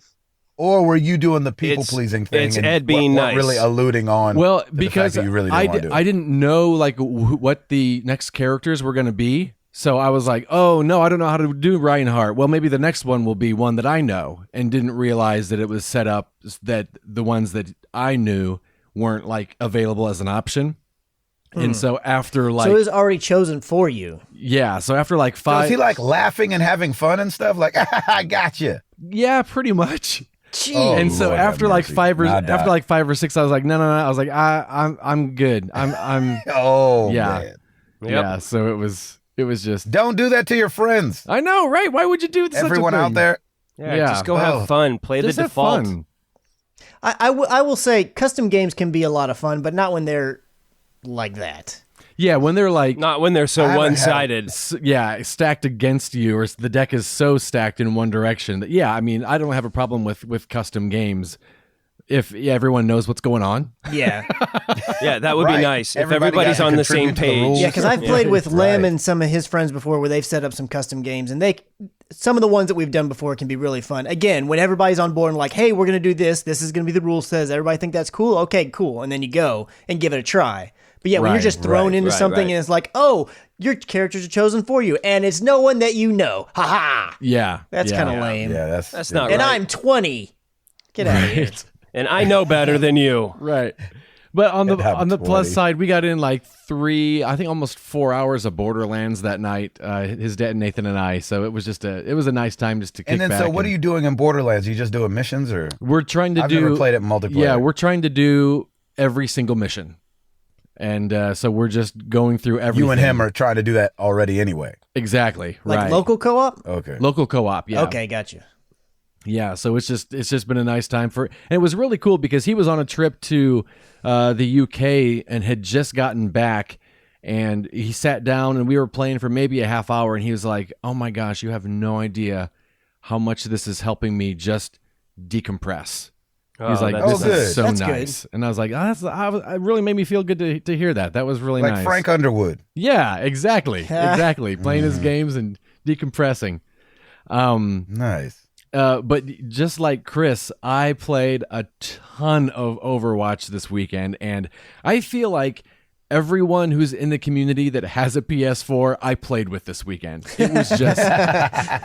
Or were you doing the people pleasing thing? it's and Ed being weren't nice. really alluding on? well, to the because fact that you really didn't want to do it? I didn't know like what the next characters were going to be, so I was like, oh no, I don't know how to do Reinhardt. Well, maybe the next one will be one that I know, and didn't realize that it was set up that the ones that I knew weren't like available as an option. And so after like So it was already chosen for you. so after like So 5 is he like laughing and having fun and stuff? Like, I got you. yeah, pretty much. Jeez. Oh, And so Lord have after like mercy. 5 or Nah, Doc. after like 5 or 6, I was like, no. I was like, I'm good. I'm Oh, Yeah. man. Yep. yeah. So it was just. Don't do that to your friends. I know, right? Why would you do such a Everyone out thing? there. Yeah, Yeah. just go Oh. have fun. Play Just the have default. fun. I will say custom games can be a lot of fun, but not when they're like that. Yeah, when they're like, Not when they're so I haven't had- one-sided. stacked against you, or the deck is so stacked in one direction that, yeah, I mean, I don't have a problem with custom games if everyone knows what's going on. Yeah. Yeah, that would Right. be nice. If Everybody everybody's got to on the same contribute to the page. rules. Yeah, because I've played with Lem Right. and some of his friends before where they've set up some custom games, and some of the ones that we've done before can be really fun. Again, when everybody's on board and like, hey, we're going to do this. This is going to be the rule says. Everybody think that's cool? Okay, cool. And then you go and give it a try. But yeah, when you're Right, just thrown right, into right, something right. and it's like, oh, your characters are chosen for you, and it's no one that you know. Ha ha. Yeah. That's yeah. kind of lame. Yeah, That's not And right. I'm 20. Get out of here. And I know better than you. Right. But on the I'm 20. plus side, we got in like 3, I think almost 4 hours of Borderlands that night. His dad, Nathan, and I. So it was a nice time just to kick And then, back. so what are you doing in Borderlands? You just doing missions, or We're trying to I've do. never played it multiplayer. Yeah, we're trying to do every single mission, and so we're just going through everything. You and him are trying to do that already anyway. Exactly Like right. local co-op? Okay. Local co-op. Yeah. Okay, gotcha. Yeah, so it's just been a nice time and it was really cool because he was on a trip to the UK and had just gotten back, and he sat down and we were playing for maybe a half hour, and he was like, "Oh my gosh, you have no idea how much this is helping me just decompress." He's like, that's "This good. is so That's nice," and I was like, "It really made me feel good to hear that. That was really Like nice." Frank Underwood. Yeah, exactly, playing his games and decompressing. Nice. But just like Chris, I played a ton of Overwatch this weekend, and I feel like everyone who's in the community that has a PS4, I played with this weekend. It was just,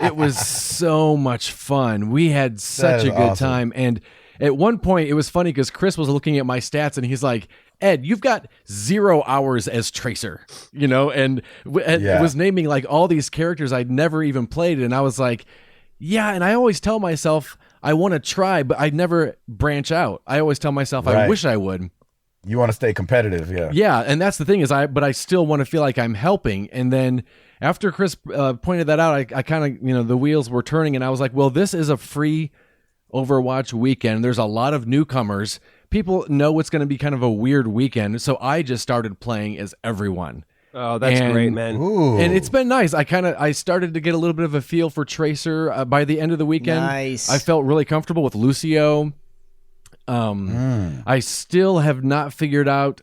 it was so much fun. We had such a good awesome. time, and at one point, it was funny because Chris was looking at my stats, and he's like, "Ed, you've got 0 hours as Tracer," and Yeah. was naming like all these characters I'd never even played, and I was like, yeah, and I always tell myself I want to try, but I never branch out. I always tell myself I Right. wish I would. You want to stay competitive, yeah. Yeah, and that's the thing is but I still want to feel like I'm helping. And then after Chris pointed that out, I kind of, the wheels were turning, and I was like, well, this is a free Overwatch weekend. There's a lot of newcomers. People know it's going to be kind of a weird weekend, so I just started playing as everyone. Oh, that's And- great, man. Ooh. And it's been nice. I started to get a little bit of a feel for Tracer by the end of the weekend. Nice. I felt really comfortable with Lucio. I still have not figured out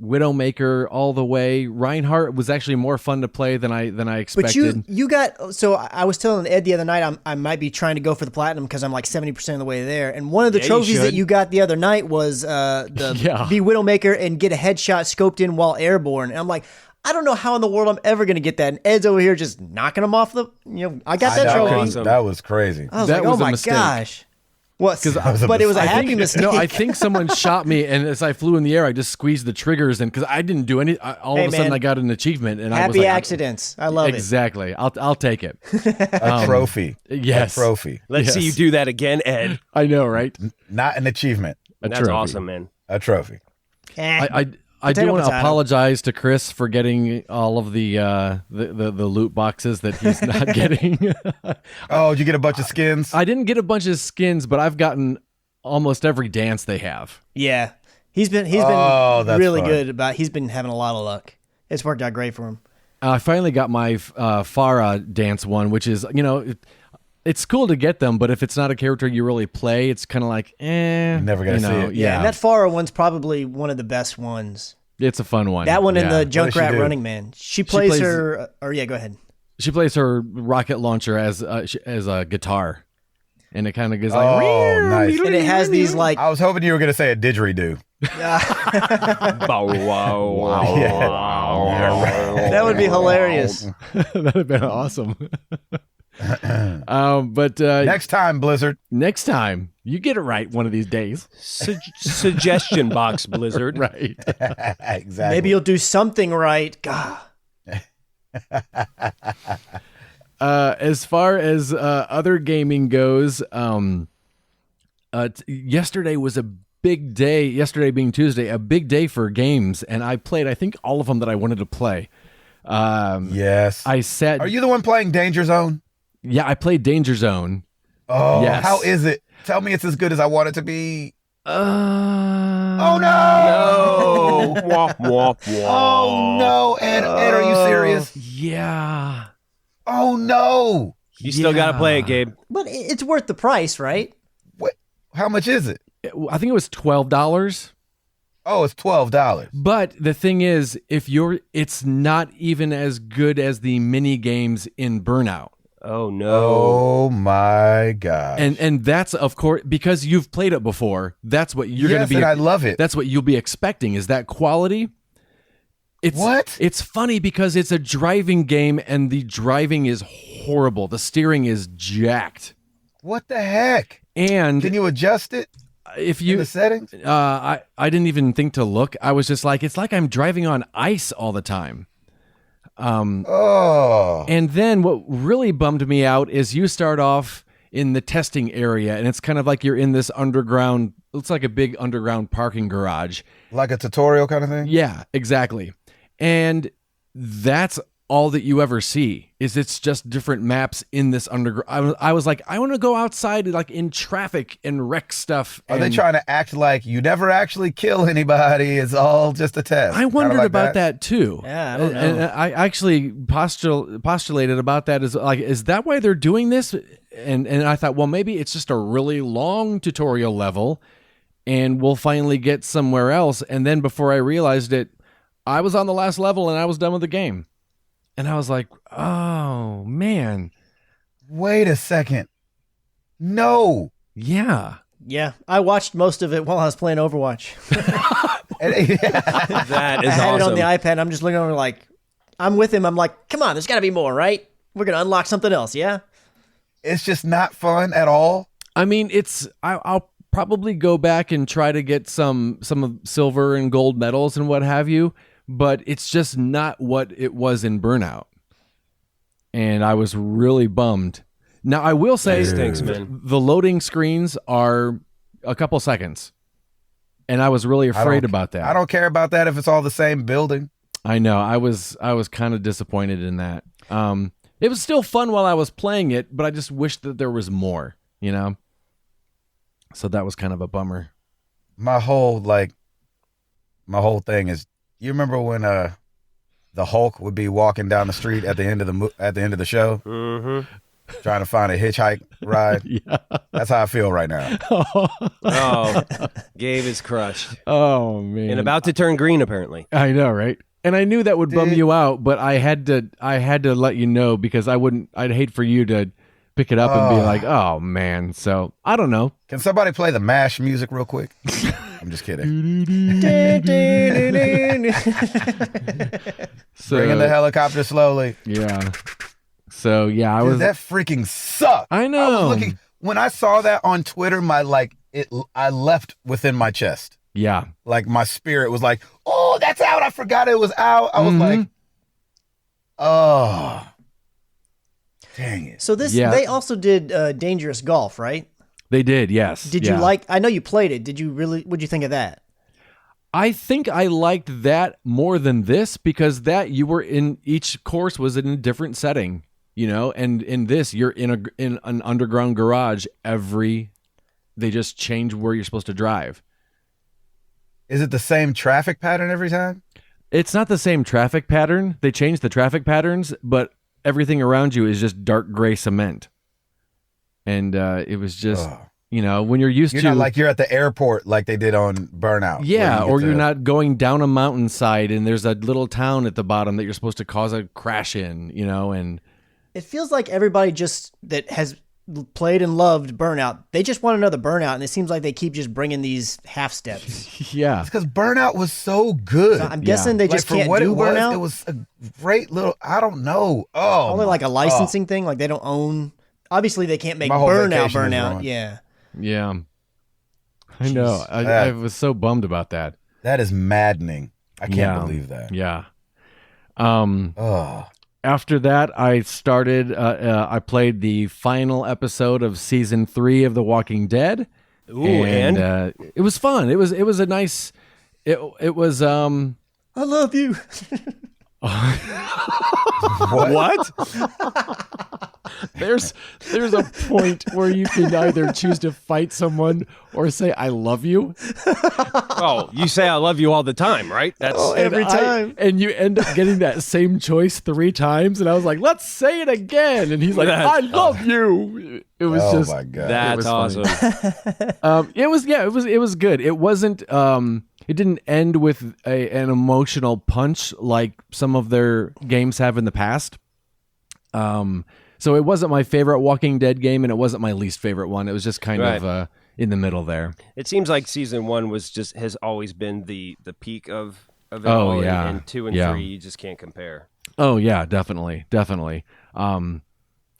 Widowmaker all the way. Reinhardt was actually more fun to play than I But expected. you got, so I was telling Ed the other night I might be trying to go for the platinum because I'm like 70% of the way there. And one of the Yeah, you trophies that should. you got the other night was the Yeah. be Widowmaker and get a headshot scoped in while airborne. And I'm like, I don't know how in the world I'm ever going to get that. And Ed's over here just knocking them off I got that I know, trophy. Awesome. that was crazy. I was That like, oh was a my mistake. gosh. What? was a But it was a mistake. happy mistake. No, I think someone shot me, and as I flew in the air, I just squeezed the triggers, and because I didn't do any, all Hey, of a sudden man. I got an achievement, and I was Happy like, accidents. I love it. exactly. I'll take it. A trophy. Yes. A trophy. Let's see Yes. you do that again, Ed. I know, right? Not an achievement. A That's trophy. awesome, man. A trophy. Eh. I do Potato, want to potato. apologize to Chris for getting all of the loot boxes that he's not getting. Oh, did you get a bunch of skins? I didn't get a bunch of skins, but I've gotten almost every dance they have. Yeah. He's been Oh, that's really fun. good he's been having a lot of luck. It's worked out great for him. I finally got my Farah dance one, which is, it's cool to get them, but if it's not a character you really play, it's kind of like, You're never gonna see it. Yeah, Yeah, and that Farah one's probably one of the best ones. it's a fun one. That one yeah. and the does she Junkrat do? Running Man. She plays plays- her or yeah, go ahead. She plays her rocket launcher as a guitar, and it kind of goes like, Oh, nice. And it has these like I was hoping you were going to say a didgeridoo. Bow, wow, wow, Yeah. wow. that would be hilarious. that'd have been awesome. But Next time, Blizzard. next time you get it right one of these days, Suggestion box, Blizzard. right? Exactly. Maybe you'll do something right. God. As far as other gaming goes, yesterday was a big day. Yesterday being Tuesday, a big day for games, and I played, I think, all of them that I wanted to play. Yes. I sat. Are you the one playing Danger Zone? Yeah, I played Danger Zone. Oh, Yes. how is it? Tell me it's as good as I want it to be. Oh Oh, no. No. Wah, wah, wah. Oh, no. Ed, are you serious? Yeah. Oh, no. You still got to play it, Gabe. But it's worth the price, right? What? How much is it? I think it was $12. Oh, it's $12. But the thing is, it's not even as good as the mini games in Burnout. Oh, no. Oh, my God. And that's, of course, because you've played it before, that's what you're going Yes, to be. and I love it. That's what you'll be expecting, is that quality. What? It's funny because it's a driving game and the driving is horrible. The steering is jacked. What the heck? And Can you adjust it? if in you the settings? I didn't even think to look. I was just like, it's like I'm driving on ice all the time. Oh. And then what really bummed me out is you start off in the testing area, and it's kind of like you're in this underground. It's like a big underground parking garage. Like a tutorial kind of thing? Yeah, exactly. And that's all that you ever see. Is it's just different maps in this underground. I was like, I want to go outside, like in traffic and wreck stuff. Are they trying to act like you never actually kill anybody? It's all just a test. I wondered like about that too. Yeah, I don't know. And I actually postulated about that as like, is that why they're doing this? And I thought, well, maybe it's just a really long tutorial level, and we'll finally get somewhere else. And then before I realized it, I was on the last level and I was done with the game. And I was like, oh man, Wait a second. No. yeah. Yeah, I watched most of it while I was playing Overwatch. That is I had it on awesome. the iPad. I'm just looking over like, I'm with him. I'm like, come on, there's got to be more, right? We're going to unlock something else, yeah? It's just not fun at all. I mean, I'll probably go back and try to get some of silver and gold medals and what have you, but it's just not what it was in Burnout. And I was really bummed. Now, I will say Stinks, man. the loading screens are a couple seconds. And I was really afraid about that. I don't care about that if it's all the same building. I know. I was kind of disappointed in that. It was still fun while I was playing it, but I just wished that there was more, you know? So that was kind of a bummer. My whole thing is, you remember when the Hulk would be walking down the street at the end of the show, trying to find a hitchhike ride? Yeah. That's how I feel right now. Oh, Gabe is crushed Oh, man. and about to turn green. Apparently, I know, right? And I knew that would bum you out, but I had to let you know because I'd hate for you to pick it up and be like, oh man. So I don't know. Can somebody play the MASH music real quick? I'm just kidding. So, Bring in the helicopter slowly. Yeah. So yeah, I Dude, was. that freaking sucked. I know. When I saw that on Twitter, I left within my chest. Yeah. Like my spirit was like, oh, that's out. I forgot it was out. I was like, oh, dang it. So they also did Dangerous Golf, right? They did, yes. Did you like, I know you played it. What'd you think of that? I think I liked that more than this because that you were in each course was in a different setting, you know, and in this you're in an underground garage they just change where you're supposed to drive. Is it the same traffic pattern every time? It's not the same traffic pattern. They changed the traffic patterns, but everything around you is just dark gray cement. And it was just, you know, when you're You're not like you're at the airport like they did on Burnout. yeah, or you're not going down a mountainside and there's a little town at the bottom that you're supposed to cause a crash in, you know, and It feels like everybody just that has played and loved Burnout, they just want another Burnout, and it seems like they keep just bringing these half steps. yeah. It's because Burnout was so good. So I'm guessing they just for can't what do Burnout. It was a great little, I don't know. Oh, Probably like a licensing thing, like they don't own. Obviously, they can't make My whole Burnout. vacation is Burnout, ruined. yeah. Yeah. I know. I was so bummed about that. That is maddening. I can't believe that. Yeah. Oh, After that, I started. I played the final episode of season 3 of The Walking Dead. Ooh, and it was fun. It was a nice. It was. I love you. what? There's a point where you can either choose to fight someone or say I love you. Oh, you say I love you all the time, right? That's Every time. And you end up getting that same choice 3 times. And I was like, let's say it again. And he's like, I love you. It was oh just my God. that's awesome. it was good. It wasn't it didn't end with an emotional punch like some of their games have in the past. So it wasn't my favorite Walking Dead game, and it wasn't my least favorite one. It was just kind of in the middle there. It seems like season 1 has always been the peak of it Oh, all, yeah. and 2 and Yeah. 3 you just can't compare. Oh yeah, definitely.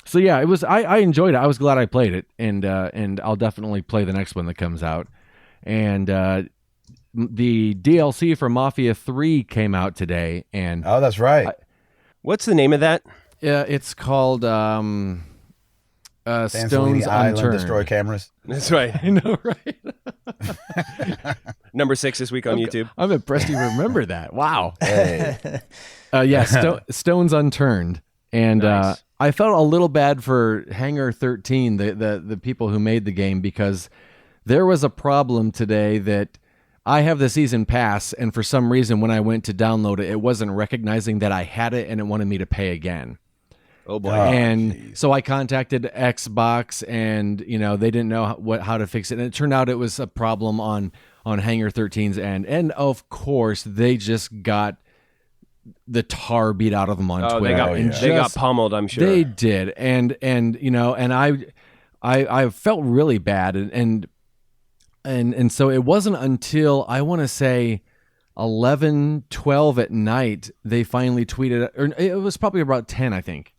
So yeah, it was. I enjoyed it. I was glad I played it, and I'll definitely play the next one that comes out. and the DLC for Mafia 3 came out today, and Oh, that's right. What's the name of that? it's called Dance Stones Island, Unturned. Destroy cameras. That's right. I know, right? Number 6 this week on YouTube. I'm impressed you remember that. Wow. Hey. Stones Unturned. And Nice. I felt a little bad for Hangar 13, the people who made the game, because there was a problem today that I have the season pass, and for some reason when I went to download it, it wasn't recognizing that I had it, and it wanted me to pay again. Oh boy. And so I contacted Xbox, and they didn't know how to fix it. And it turned out it was a problem on Hangar 13's end. And of course, they just got the tar beat out of them on Twitter. They got pummeled, I'm sure. They did, and I felt really bad, and so it wasn't until I want to say 11, 12 at night they finally tweeted, or it was probably about 10, I think.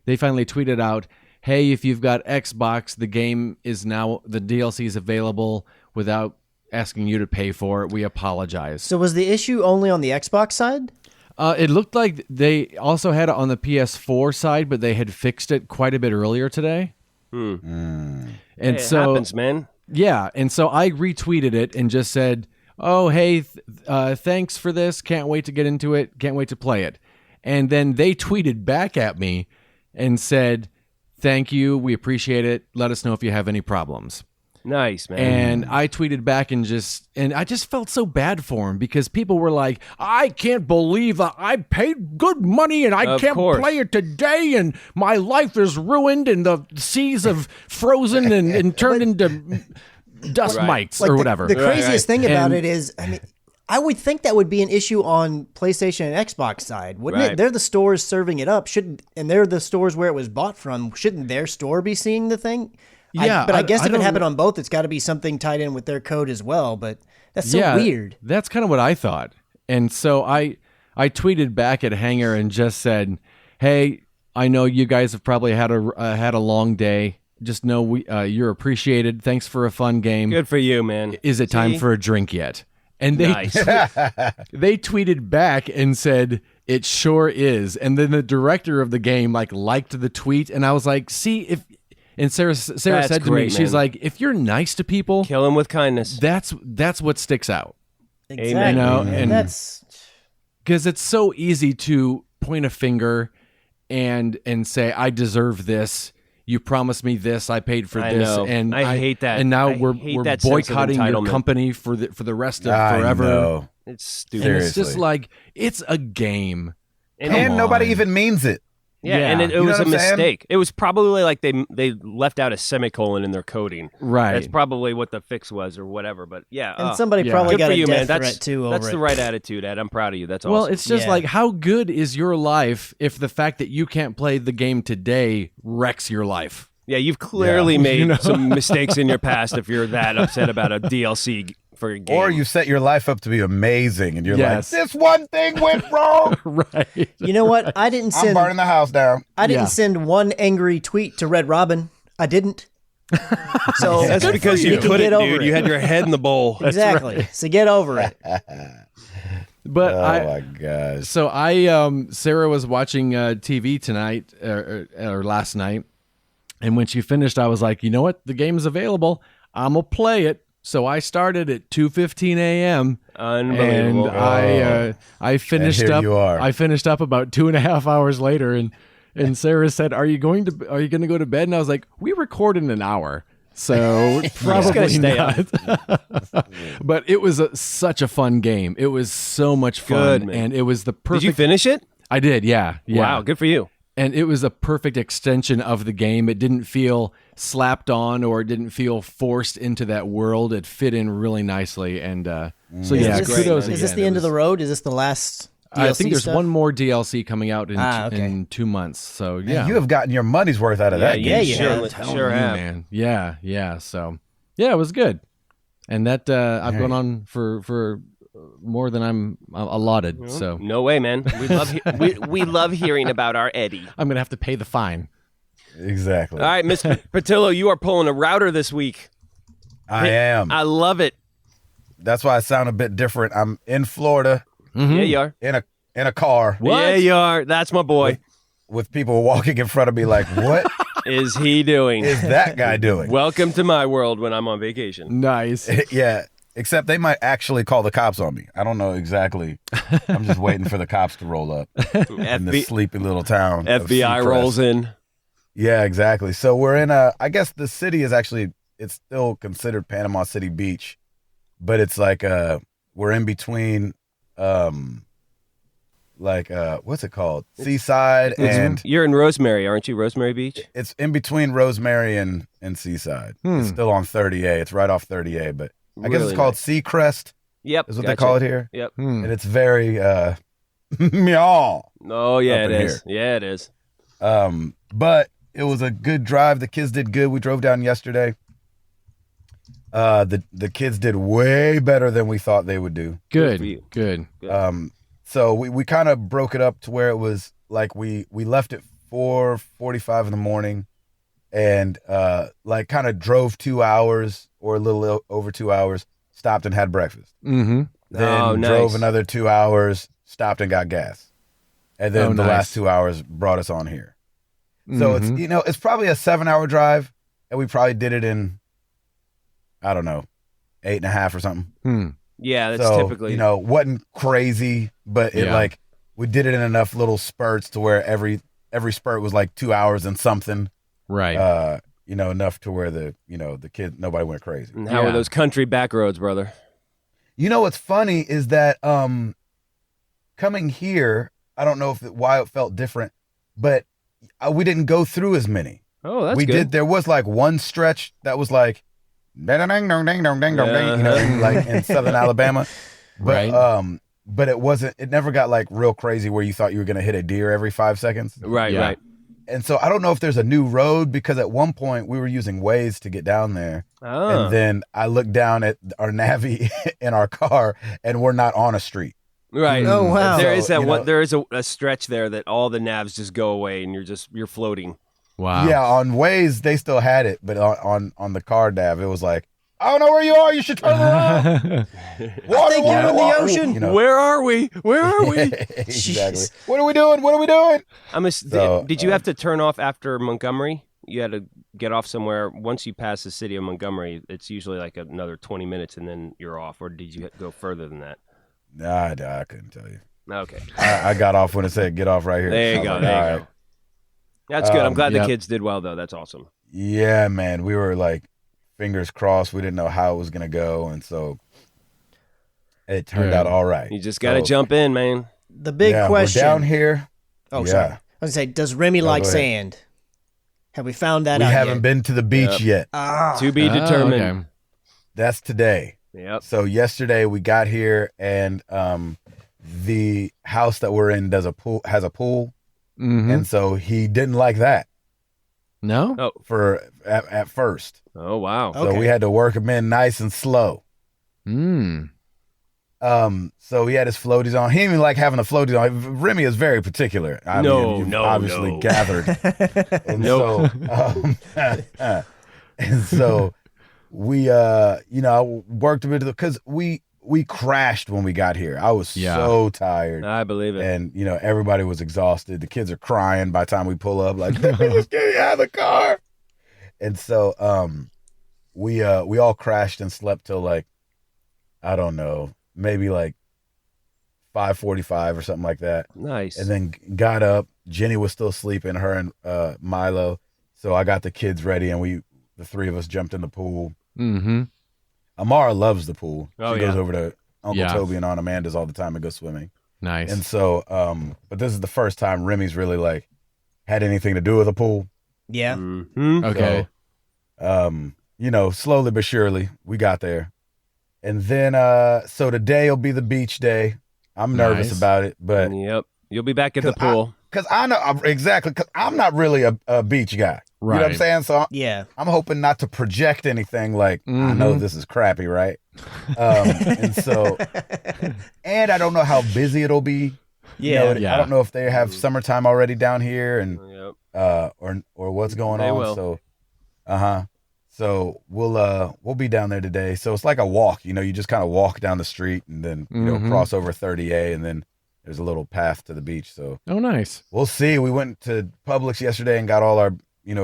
They finally tweeted out, "Hey, if you've got Xbox, the game is now, the DLC is available without asking you to pay for it. We apologize." So was the issue only on the Xbox side? It looked like they also had it on the PS4 side, but they had fixed it quite a bit earlier today. And Hey, so it happens, man. yeah, and so I retweeted it and just said, "Oh, hey, thanks for this. Can't wait to get into it. Can't wait to play it." And then they tweeted back at me and said, "Thank you. We appreciate it. Let us know if you have any problems." Nice, man. And I tweeted back and I just felt so bad for him, because people were like, "I can't believe I paid good money and I Of can't course. play it today, and my life is ruined, and the seas have frozen and turned into dust Right. mites Like or the- whatever." The craziest thing about And- it is, I mean, I would think that would be an issue on PlayStation and Xbox side, wouldn't Right. it? They're the stores serving it up, and they're the stores where it was bought from. Shouldn't their store be seeing the thing? Yeah, but I guess I if it don't happened kn- on both, it's got to be something tied in with their code as well. But that's so yeah, weird. That's kind of what I thought. And so I tweeted back at Hanger and just said, "Hey, I know you guys have probably had a long day. Just know you're appreciated. Thanks for a fun game. Good for you, man. Is it time See? for a drink yet?" And they Nice. they tweeted back and said, "It sure is." And then the director of the game liked the tweet, and I was like, "See if." And Sarah That's said to me, great, she's man. like, "If you're nice to people, Kill him with kindness. that's what sticks out." Exactly. You know, and and- that's Because it's so easy to point a finger and say, "I deserve this. You promised me this. I paid for I this." know. And I hate that. And now I we're hate that sense of boycotting your entitlement. company for the rest of I forever. know. It's stupid. And it's Seriously. just like, it's a game. And Come nobody on. even means it. Yeah, Yeah. and it You know was a what I'm saying? mistake. It was probably like they left out a semicolon in their coding. Right. That's probably what the fix was or whatever. But yeah, and somebody yeah. probably good got for a you, man. death That's threat too. that's over the it. right attitude, Ed. I'm proud of you. That's awesome. Well, it's just Yeah. like, how good is your life if the fact that you can't play the game today wrecks your life? yeah, you've clearly Yeah. made some mistakes in your past if you're that upset about a DLC for a game. Or you set your life up to be amazing, and you're Yes. like, this one thing went wrong. Right. You know what? I didn't I'm send. burning the house down. I didn't Yeah. send one angry tweet to Red Robin. I didn't. So That's good because for you can couldn't, get over dude. it. You had your head in the bowl. Exactly. So get over it. But Oh my gosh. So Sarah was watching TV tonight or last night, and when she finished, I was like, "You know what? The game's available. I'm gonna play it." So I started at 2:15 a.m. and Unbelievable. I finished here up. you are. I finished up about 2.5 hours later, and Sarah said, "Are you going to go to bed?" And I was like, "We record in an hour." So probably stay not. But it was such a fun game. It was so much fun, Good, man. and it was the perfect. Did you finish it? I did, yeah. Wow, good for you. And it was a perfect extension of the game. It didn't feel slapped on, or it didn't feel forced into that world. It fit in really nicely, and so yeah, Is this, kudos. is this again. the It end of was- the road? Is this the last DLC I think there's stuff? one more DLC coming out in, okay. in 2 months. So Man, yeah, you have gotten your money's worth out of Yeah, that you game. you sure, have. sure have. man. Yeah. So yeah, it was good, and that I've gone on for more than I'm allotted. So No way, man. We love hearing about our Eddie. I'm gonna have to pay the fine. Exactly. All right, Mr. Patillo, you are pulling a router this week. I am. I love it. that's why I sound a bit different. I'm in Florida Yeah, you are. in a car Yeah, you are. That's my boy. with people walking in front of me like, what Is he doing? is that guy doing? Welcome to my world when I'm on vacation. Nice. Yeah, except they might actually call the cops on me. I don't know exactly. I'm just waiting for the cops to roll up in this sleepy little town. of FBI Seacrest. rolls in. Yeah, exactly. So we're in I guess the city is actually, it's still considered Panama City Beach, but it's like, we're in between, what's it called? Seaside and You're in Rosemary, aren't you? Rosemary Beach? it's in between Rosemary and Seaside. It's still on 30A. It's right off 30A, but I guess Really it's called nice. Seacrest Yep. is what they call it here. Yep. And it's very, meow. Oh, yeah, Up it in is. Yeah, it is. But it was a good drive. The kids did good. We drove down yesterday. The kids did way better than we thought they would do. Good for you. Good. So we kind of broke it up to where it was like we left at 4:45 in the morning and like kind of drove 2 hours or a little over 2 hours, stopped and had breakfast. Mm-hmm. Then nice. drove another 2 hours, stopped and got gas. And then the nice. last 2 hours brought us on here. So Mhm. it's, it's probably a 7-hour drive and we probably did it in, I don't know, 8.5 or something. Yeah, that's So, typically. wasn't crazy, but it Yeah. we did it in enough little spurts to where every spurt was like 2 hours and something. Right. Enough to where the kid, nobody went crazy. And how Yeah. are those country back roads, brother? What's funny is that coming here, I don't know why it felt different, but we didn't go through as many. Oh, that's we good. did. There was like one stretch that was like, ding ding dong ding dong ding dong ding, like in southern Alabama. But, Right. but it wasn't. It never got like real crazy where you thought you were gonna hit a deer every 5 seconds. Right, Yeah. right. And so I don't know if there's a new road because at one point we were using Waze to get down there, Oh. and then I looked down at our Navi in our car, and we're not on a street. Right. Oh, wow. There So, is that you one. know- There is a stretch there that all the navs just go away and you're floating. Wow. Yeah, on Waze they still had it, but on the car nav it was like, I don't know where you are. You should turn around. Water, think you're in the ocean. Where are we? Where are we? Exactly. Jeez. What are we doing? What are we doing? So, did you have to turn off after Montgomery? You had to get off somewhere. Once you pass the city of Montgomery, it's usually like another 20 minutes and then you're off. Or did you go further than that? Nah, I couldn't tell you. Okay. I got off when it said get off right here. There So you I go. was like, There you all go. That's good. I'm glad yep. the kids did well, though. That's awesome. Yeah, man. We were like fingers crossed. We didn't know how it was gonna go, and so it turned Yeah. out all right. You just got to So, jump in, man. The big yeah, question. We're down here. Oh, Yeah. sorry. I was gonna say, does Remy like go ahead. sand? Have we found that We out haven't yet? been to the beach yet. To be determined. Okay. That's today. Yep. So yesterday we got here, and the house that we're in has a pool, Mhm. and so he didn't like that No? Oh. at first. Oh, wow. Oh. Okay. So we had to work him in nice and slow. Mm. So he had his floaties on. He didn't even like having the floaties on. Remy is very particular. I mean, you've obviously gathered. And Nope. and so we, I worked a bit because we crashed when we got here. I was Yeah. so tired. I believe it. And everybody was exhausted. The kids are crying by the time we pull up, like, just get out of the car. And so we all crashed and slept till like, I don't know, maybe like 5:45 or something like that. Nice. And then got up. Jenny was still sleeping, her and Milo. So I got the kids ready, and the three of us jumped in the pool. Mm-hmm. Amara loves the pool. Oh, She goes yeah. over to Uncle Yeah. Toby and Aunt Amanda's all the time and go swimming. Nice. And so, but this is the first time Remy's really like had anything to do with a pool. Yeah. Mhm. Okay. So, slowly but surely we got there. And then, so today will be the beach day. I'm nervous Nice. about it, but Yep. You'll be back at the 'Cause I- pool. because I know exactly, because I'm not really a beach guy. You know what I'm Right. saying? So Yeah. I'm hoping not to project anything like, I know Mhm. this is crappy, right? And so, and I don't know how busy it'll be. Yeah. Yeah. I don't know if they have summertime already down here and Yep. or what's going They on. will. So So we'll be down there today. So it's like a walk, you just kind of walk down the street and then cross over 30A, and then there's a little path to the beach. So Oh, nice. we'll see. We went to Publix yesterday and got all our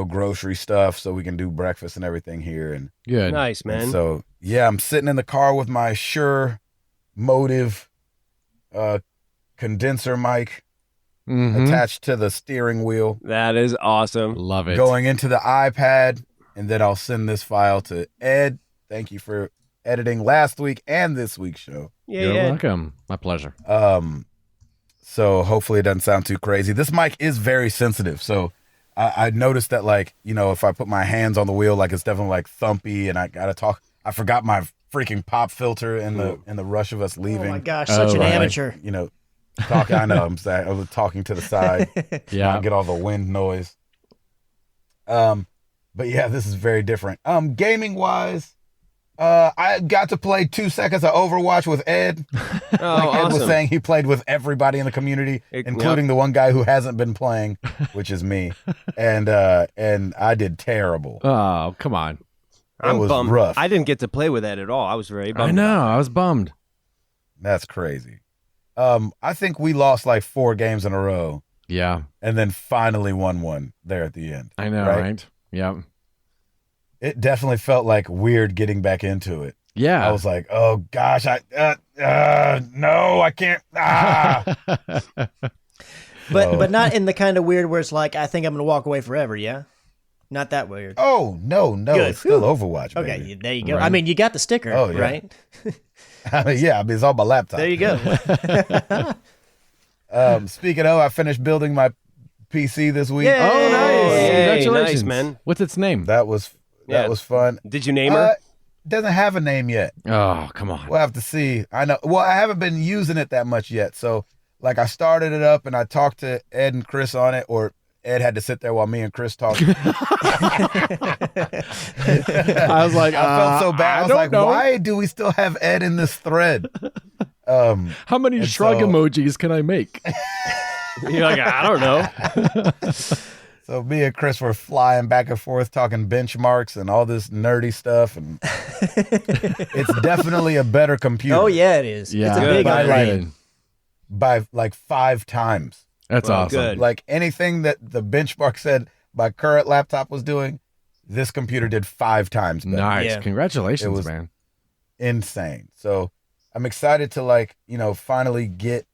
grocery stuff so we can do breakfast and everything here. And Good. Nice, man. so yeah, I'm sitting in the car with my Shure Motive condenser mic Mhm. attached to the steering wheel, That is awesome. Love it. going into the iPad, and then I'll send this file to Ed. Thank you for editing last week and this week's show. Yeah, You're yeah. welcome. My pleasure. So hopefully it doesn't sound too crazy. This mic is very sensitive, so I noticed that, like, if I put my hands on the wheel, like, it's definitely like thumpy, and I gotta talk. I forgot my freaking pop filter in the rush of us leaving. Oh my gosh, such an right. amateur. Talking. I know. I was talking to the side. Yeah. Get all the wind noise. But yeah, this is very different. Gaming wise, I got to play 2 seconds of Overwatch with Ed. Oh, Ed was awesome. saying he played with everybody in the community, including the one guy who hasn't been playing, which is me. And I did terrible. Oh, come on. I'm was bummed. rough. I didn't get to play with that at all. I was very bummed. I know. I was bummed. That's crazy. I think we lost like 4 games in a row, Yeah. and then finally won one there at the end. I know, right? Yeah. It definitely felt like weird getting back into it. Yeah. I was like, oh gosh, no, I can't. But not in the kind of weird where it's like, I think I'm going to walk away forever, yeah? Not that weird. Oh, no, Good. it's still Overwatch, Okay, baby. there you go. Right. I mean, you got the sticker, Oh, yeah. right? Yeah, it's on my laptop. There you go. Speaking of, I finished building my PC this week. Yay! Oh, nice. Yay, Congratulations. nice, man. What's its name? That was fun. Did you name her? Doesn't have a name yet. Oh, come on. We'll have to see. I know. Well, I haven't been using it that much yet. So, like, I started it up and I talked to Ed and Chris on it, or Ed had to sit there while me and Chris talked. I was like, I felt so bad. I was don't like, know. why do we still have Ed in this thread? How many And shrug so- emojis can I make? You're like, I don't know. So me and Chris were flying back and forth talking benchmarks and all this nerdy stuff, and it's definitely a better computer. Oh, yeah, it is. Yeah. It's a Good. big By upgrade. Good. by like 5 times. That's Well, awesome. good. Like anything that the benchmark said my current laptop was doing, this computer did 5 times better. Nice. Yeah. Congratulations, It was- man. Insane. So I'm excited to, like, finally get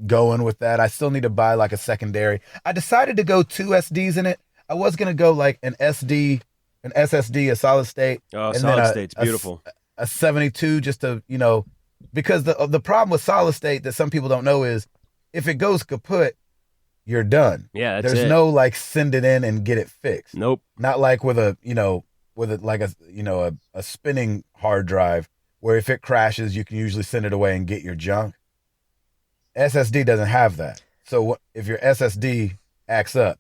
going with that. I still need to buy like a secondary. I decided to go 2 SDs in it. I was gonna go like an SSD, a solid state, Oh, and solid then state's beautiful. a 72, just to because the problem with solid state that some people don't know is if it goes kaput, you're done. Yeah, that's There's it. no like send it in and get it fixed. Nope. Not like with a a spinning hard drive where if it crashes, you can usually send it away and get your junk. SSD doesn't have that. So if your SSD acts up,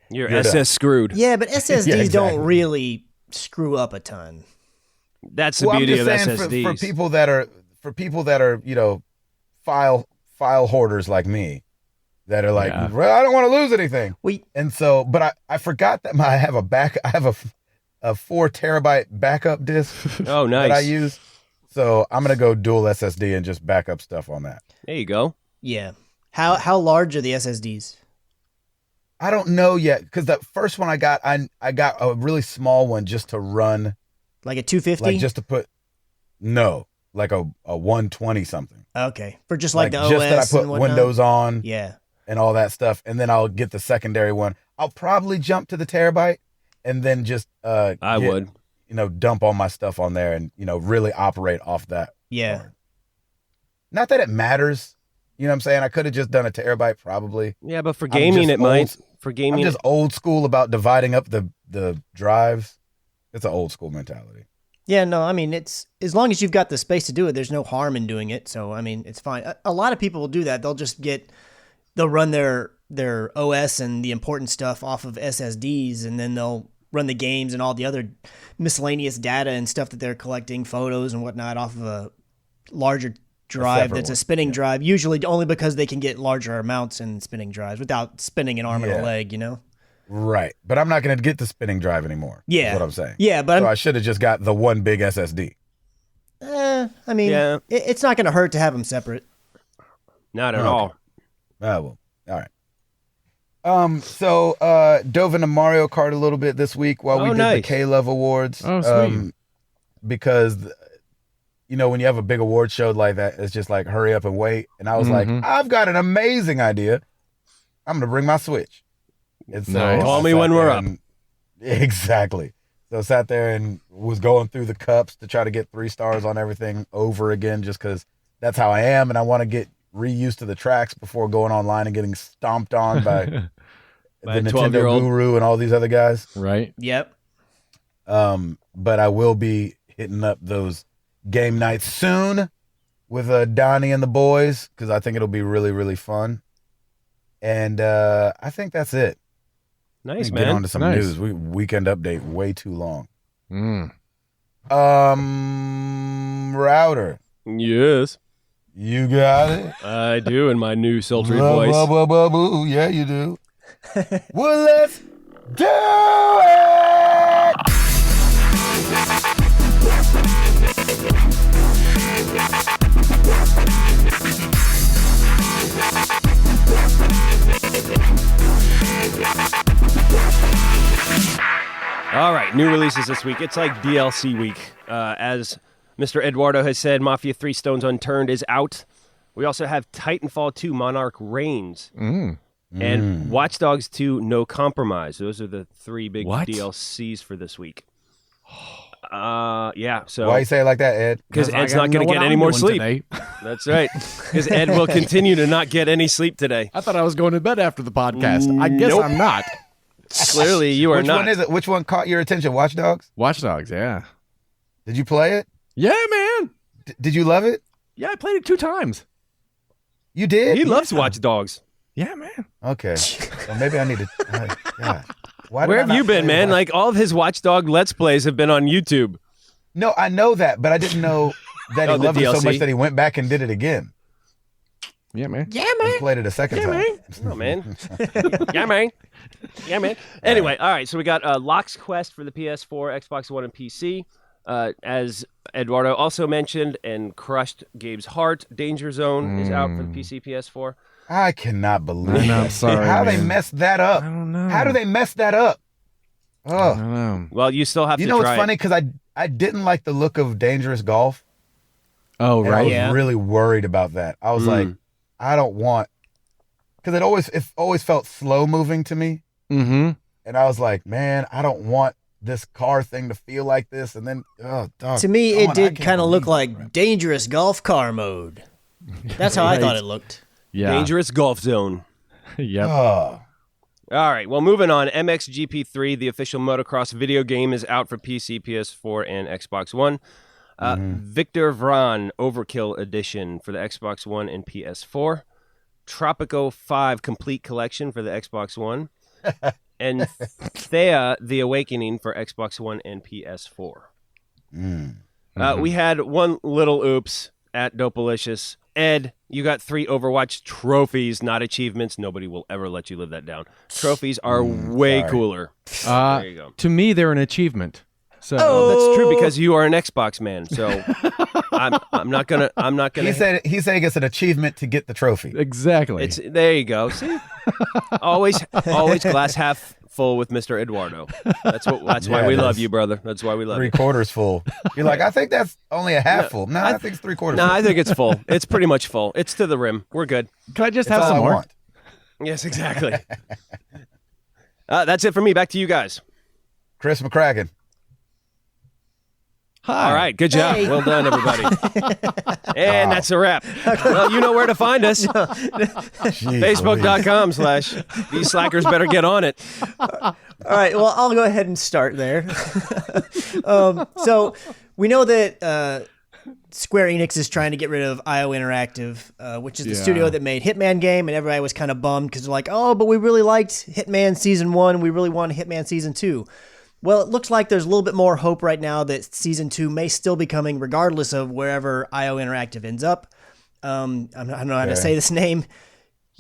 You're You're SS done. screwed. Yeah, but SSDs Yeah, exactly. don't really screw up a ton. That's the well, I'm beauty just of saying SSDs. for people that are file hoarders like me, that are like, Yeah. well, I don't want to lose anything. We And so, but I forgot that I have a 4 terabyte backup disk Oh, nice. that I use. So I'm gonna go dual SSD and just back up stuff on that. There you go. yeah. How large are the SSDs? I don't know yet because the first one I got a really small one just to run, Like a 250? like just to put like a 120 something. Okay. For just like the just OS that I put and whatnot? Windows on Yeah. and all that stuff, and then I'll get the secondary one. I'll probably jump to the terabyte and then just I would. dump all my stuff on there and really operate off that. Yeah. card. Not that it matters. You know what I'm saying? I could have just done a terabyte probably. Yeah, but for I'm gaming, just it might. old- For I'm gaming, just old school about dividing up the drives. It's an old school mentality. Yeah, no, I mean, it's as long as you've got the space to do it, there's no harm in doing it. So, I mean, it's fine. A lot of people will do that. They'll run their OS and the important stuff off of SSDs, and then they'll run the games and all the other miscellaneous data and stuff that they're collecting, photos and whatnot, off of a larger drive separate that's a one, spinning yeah. drive, usually only because they can get larger amounts in spinning drives without spinning an arm and Yeah. a leg, Right. But I'm not going to get the spinning drive anymore. Yeah. Is what I'm saying. Yeah, but So I should have just got the one big SSD. I mean, Yeah. it's not going to hurt to have them separate. Not at Okay. all. Well, all right. So dove into Mario Kart a little bit this week while we did the nice. K-Love Awards. Oh, sweet. Because, when you have a big award show like that, it's just like, hurry up and wait. And I was like, I've got an amazing idea. I'm going to bring my Switch. And so Nice. Call I me sat when we're there up. Exactly. So I sat there and was going through the cups to try to get 3 stars on everything over again, just because that's how I am. And I want to get reused to the tracks before going online and getting stomped on by the By a Nintendo 12-year-old. guru and all these other guys. Right. Yep. But I will be hitting up those game nights soon with Donnie and the boys, because I think it'll be really, really fun. And I think that's it. Nice, Get man. on to some Nice. news. Weekend update way too long. Router, Yes, you got it. I do in my new sultry Blah, voice. blah, blah, blah, blah. Yeah, you do. Well, let's do it. All right, new releases this week. It's like DLC week. As Mr. Eduardo has said, Mafia 3 Stones Unturned is out. We also have Titanfall 2 Monarch Reigns and Watch Dogs 2 No Compromise. Those are the 3 big What? DLCs for this week. Yeah, so Why you say it like that, Ed? because I Ed's gotta not going know to what get I'm any more doing sleep. today. That's right. Because Ed will continue to not get any sleep today. I thought I was going to bed after the podcast. I guess Nope. I'm not. Clearly, you are Which not. one is it? Which one caught your attention? Watch Dogs? Watch Dogs, yeah. Did you play it? Yeah, man. Did you love it? Yeah, I played it 2 times. You did? He loves Watch Dogs. Yeah, man. Okay. Well, maybe I need to. God. Why did Where I have not you been, play man? Watch- Like all of his Watch Dog Let's Plays have been on YouTube. No, I know that, but I didn't know that he Oh, the loved it so DLC? much that he went back and did it again. Yeah, man. Yeah, He played it a second time. Oh, man. Yeah, man. Yeah, man. Anyway, all right. So we got Lock's Quest for the PS4, Xbox One, and PC. As Eduardo also mentioned and crushed Gabe's heart, Danger Zone is out for the PC, PS4. I cannot believe I know, that. sorry, How they man. messed that up? I don't know. How do they mess that up? I Oh, don't know. Well, you still have you to know what's try funny? Because I didn't like the look of Dangerous Golf. Oh, And I right. was Yeah. really worried about that. I was like, I don't want, because it always felt slow moving to me. Mm-hmm. And I was like, man, I don't want this car thing to feel like this. And then, oh, dog. To me, Dawn, it I did can't kind of look believe like dangerous golf car mode. That's how I thought it looked. Yeah. Dangerous Golf Zone. Yep. Oh, All right. Well, moving on. MXGP3, the official motocross video game, is out for PC, PS4, and Xbox One. Victor Vran Overkill Edition for the Xbox One and PS4. Tropico 5 Complete Collection for the Xbox One. And Thea The Awakening for Xbox One and PS4. We had one little oops at Dopalicious. Ed, you got 3 Overwatch trophies, not achievements. Nobody will ever let you live that down. Trophies are way sorry. cooler. There you go. To me, they're an achievement. So That's true because you are an Xbox man. So I'm not gonna. he said it's an achievement to get the trophy. exactly. It's there. You go. See, always glass half full with Mr. Eduardo. That's why Yeah, we it love is. you, brother. That's why we love 3/4 full. You're like, I think that's only a half full. No, I think it's 3/4 you. No, full. I think it's full. It's pretty much full. It's to the rim. We're good. Can I just That's have all some I more? want. Yes, exactly. That's it for me. Back to you guys. Chris McCracken. Hi. All right, good job. Hey. Well done, everybody. And that's a wrap. Well, you know where to find us. Jeez, Facebook.com/these slackers better get on it. All right, well, I'll go ahead and start there. So we know that Square Enix is trying to get rid of IO Interactive, which is the Yeah. studio that made Hitman game, and everybody was kind of bummed because they're like, oh, but we really liked Hitman Season 1, we really want Hitman Season 2. Well, it looks like there's a little bit more hope right now that Season 2 may still be coming regardless of wherever IO Interactive ends up. I don't know how to say this name.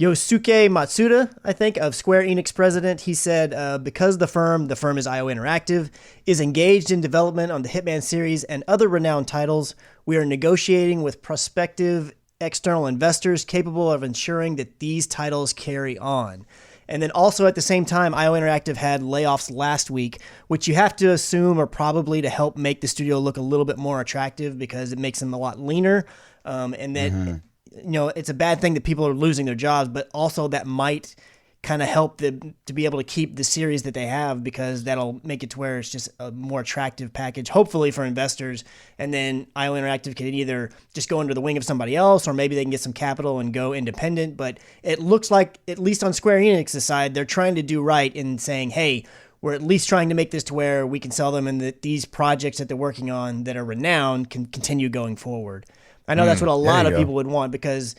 Yosuke Matsuda, I think, of Square Enix president, he said, because the firm is IO Interactive, is engaged in development on the Hitman series and other renowned titles, we are negotiating with prospective external investors capable of ensuring that these titles carry on. And then also at the same time, IO Interactive had layoffs last week, which you have to assume are probably to help make the studio look a little bit more attractive because it makes them a lot leaner. And then, it's a bad thing that people are losing their jobs, but also that might kind of help them to be able to keep the series that they have because that'll make it to where it's just a more attractive package, hopefully for investors. And then IO Interactive can either just go under the wing of somebody else or maybe they can get some capital and go independent. But it looks like, at least on Square Enix's side, they're trying to do right in saying, hey, we're at least trying to make this to where we can sell them and that these projects that they're working on that are renowned can continue going forward. I know that's what a lot of people would want because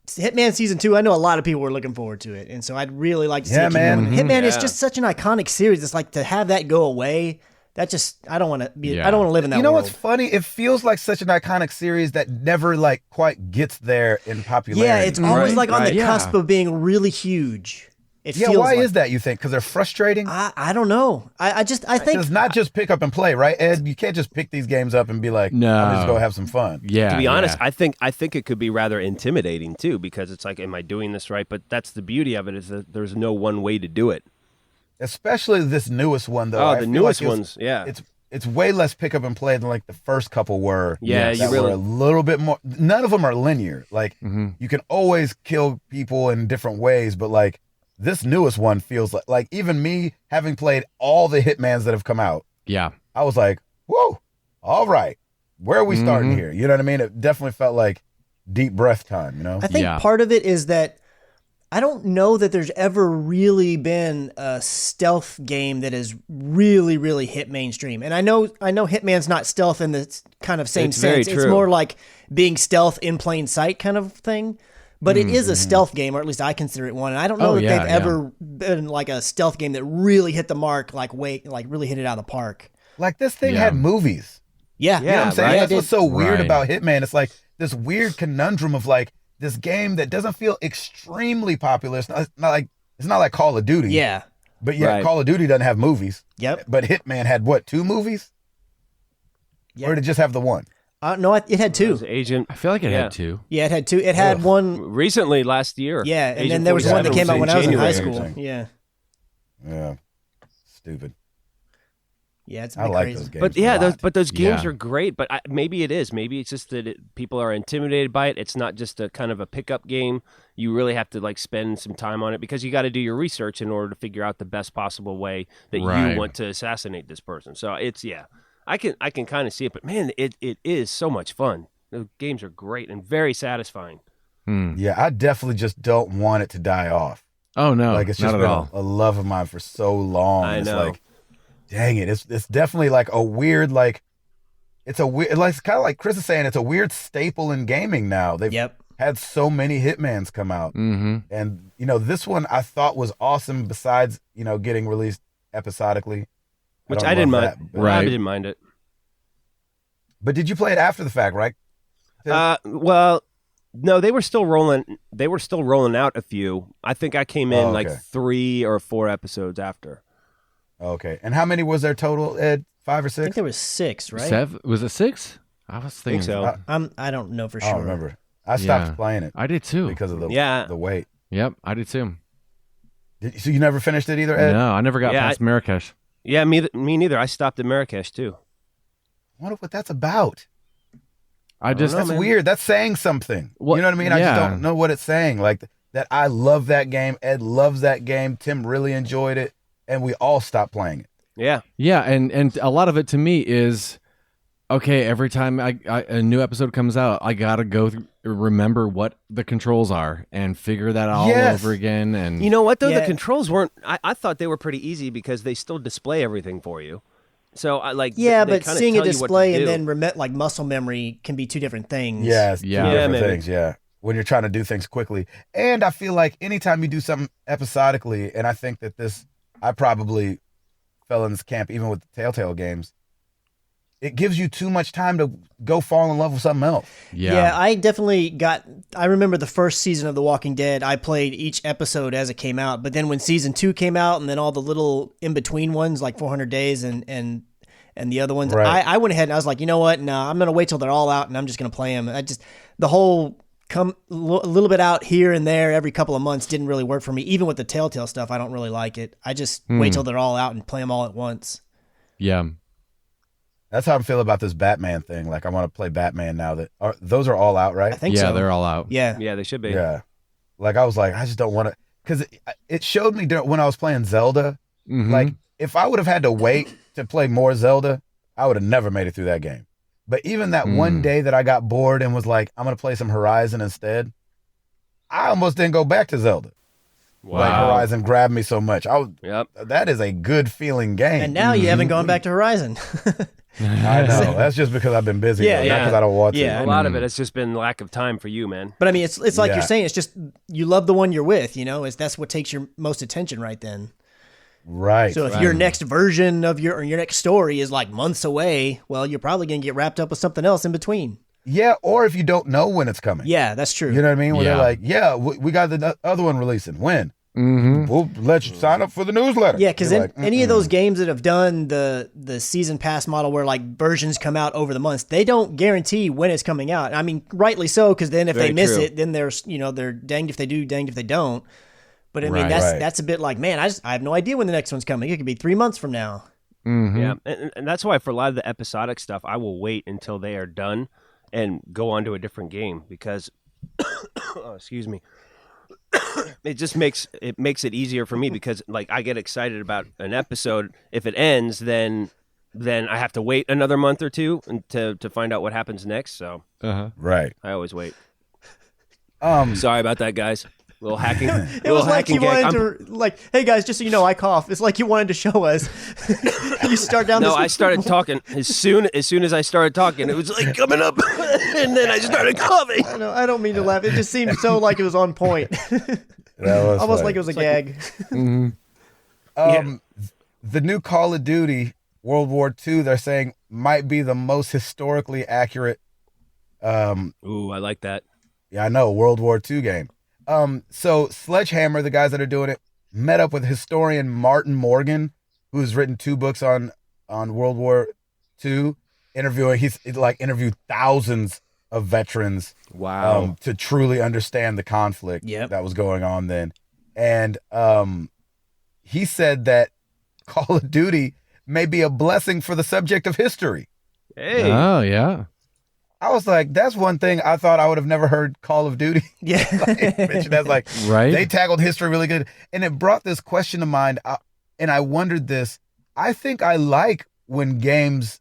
Hitman Season 2, I know a lot of people were looking forward to it. And so I'd really like to see it keep going. Hitman is just such an iconic series. It's like to have that go away, that just, I don't want to be, I don't want to live in that world. You know what's funny? It feels like such an iconic series that never like quite gets there in popularity. Yeah, it's always like on the cusp of being really huge. It feels why like. is that, you think? Because they're frustrating? I don't know. I think it's not just pick up and play, right, Ed? You can't just pick these games up and be like, no, I'm just going to have some fun. Yeah. To be honest, I think it could be rather intimidating too, because it's like, am I doing this right? But that's the beauty of it, is that there's no one way to do it. Especially this newest one, though. Oh, the newest ones, yeah. It's way less pick up and play than like the first couple were. Yeah, you really were a little bit more. None of them are linear. Like you can always kill people in different ways, but like this newest one feels like even me having played all the Hitmans that have come out. Yeah, I was like, whoa, all right, where are we starting here? You know what I mean? It definitely felt like deep breath time. You know, I think part of it is that I don't know that there's ever really been a stealth game that has really, really hit mainstream. And I know Hitman's not stealth in the kind of same sense. It's more like being stealth in plain sight kind of thing. But it is a stealth game, or at least I consider it one. And I don't know that they've ever been like a stealth game that really hit the mark, like really hit it out of the park. Like this thing had movies. Yeah. You know what I'm saying? Right? That's what's so weird about Hitman. It's like this weird conundrum of like this game that doesn't feel extremely popular. It's not like Call of Duty. Yeah. But Call of Duty doesn't have movies. Yep. But Hitman had what, 2 movies? Yep. Or did it just have the one? No, it had 2. I feel like it had 2. Yeah, it had 2. It had one recently last year. Yeah, and then there was one that came out when I was in high school. Yeah. Yeah. Stupid. Yeah, it's I like those games. But those games are great. But maybe it is. Maybe it's just that people are intimidated by it. It's not just a kind of a pickup game. You really have to like spend some time on it because you got to do your research in order to figure out the best possible way that you want to assassinate this person. So it's I can kind of see it. But man, it is so much fun. The games are great and very satisfying. Yeah, I definitely just don't want it to die off. Oh no, like it's just been a love of mine for so long. I know. Like, dang it, it's definitely like a weird it's a weird like kind of like Chris is saying, it's a weird staple in gaming now. They've had so many Hitmans come out, and this one I thought was awesome. Besides getting released episodically, which I didn't mind. I didn't mind it. But did you play it after the fact, right? Well, no, they were still rolling. They were still rolling out a few. I think I came in like 3 or 4 episodes after. Okay, and how many was there total, Ed? 5 or 6? I think there was 6, right? 7? Was it 6? I was thinking so. I don't know for sure. I don't remember. I stopped playing it. I did too because of the wait. Yep, I did too. So you never finished it either, Ed? No, I never got past Marrakesh. Yeah, me neither. I stopped at Marrakesh too. I wonder what that's about. That's weird. That's saying something. You know what I mean? I just don't know what it's saying. Like that, I love that game. Ed loves that game. Tim really enjoyed it, and we all stopped playing it. Yeah, yeah, and a lot of it to me is okay. Every time a new episode comes out, I gotta go remember what the controls are and figure that all over again. And you know what though, the controls weren't. I thought they were pretty easy because they still display everything for you. So I like but seeing a display and then like muscle memory can be 2 different things. Yes, two different things. Yeah, when you're trying to do things quickly, and I feel like anytime you do something episodically, and I think that I probably fell in this camp even with the Telltale games. It gives you too much time to go fall in love with something else. Yeah, I definitely I remember the first season of The Walking Dead, I played each episode as it came out. But then when season 2 came out, and then all the little in between ones like 400 Days and the other ones, Right. I went ahead and I was like, you know what? No, I'm gonna wait till they're all out, and I'm just gonna play them. The whole come a little bit out here and there every couple of months didn't really work for me. Even with the Telltale stuff, I don't really like it. I just wait till they're all out and play them all at once. Yeah. That's how I feel about this Batman thing. Like, I want to play Batman now. Those are all out, right? I think Yeah, so. they're all out. Yeah. Yeah, they should be. Yeah. Like, I was like, I just don't want to, because it showed me when I was playing Zelda. Mhm. Like, if I would have had to wait to play more Zelda, I would have never made it through that game. But even that one day that I got bored and was like, I'm going to play some Horizon instead, I almost didn't go back to Zelda. Wow. Like, Horizon grabbed me so much. Yep. That is a good feeling game. And now you haven't gone back to Horizon. I know. That's just because I've been busy. Yeah, though, not yeah. because I don't want to. Yeah. A lot of it has just been lack of time for you, man. But I mean, it's like Yeah. you're saying, it's just you love the one you're with, you know, that's what takes your most attention right then. Right. So if your next version of your next story is like months away, well, you're probably going to get wrapped up with something else in between. Yeah, or if you don't know when it's coming. Yeah, that's true. You know what I mean? When Yeah. they're like, yeah, we got the other one releasing. When? Mhm. We'll let you sign up for the newsletter. Yeah, because You're like, any of those games that have done the season pass model where like versions come out over the months, they don't guarantee when it's coming out. I mean, rightly so, because then if Very they miss true. it, then they're danged if they do, danged if they don't. But I mean, Right. that's a bit like, man, I have no idea when the next one's coming. It could be 3 months from now. Mhm. Yeah, and that's why for a lot of the episodic stuff, I will wait until they are done and go on to a different game because, oh, excuse me, it just makes it easier for me because like I get excited about an episode. If it ends, then I have to wait another month or two to find out what happens next. So Uh-huh. right. I always wait. Um, Sorry about that, guys. Little hacking. It was like you wanted to, like, hey guys, just so you know, I cough. It's like you wanted to show us. You start down No, this. I started talking as soon as I started talking. It was like coming up, and then I started coughing. I don't mean to laugh. It just seemed so like it was on point. that was Almost funny. like it was a gag. The new Call of Duty World War II, they're saying might be the most historically accurate. Ooh, I like that. Yeah, I know, World War II game. So Sledgehammer, the guys that are doing it, met up with historian Martin Morgan, who's written 2 books on World War II, he's like interviewed thousands of veterans Wow. to truly understand the conflict Yep. that was going on then. And he said that Call of Duty may be a blessing for the subject of history. Hey. Oh, yeah. I was like, that's one thing I thought I would have never heard Call of Duty Yeah. mentioned as like, Right? they tackled history really good. And it brought this question to mind. And I wondered this. I think I like when games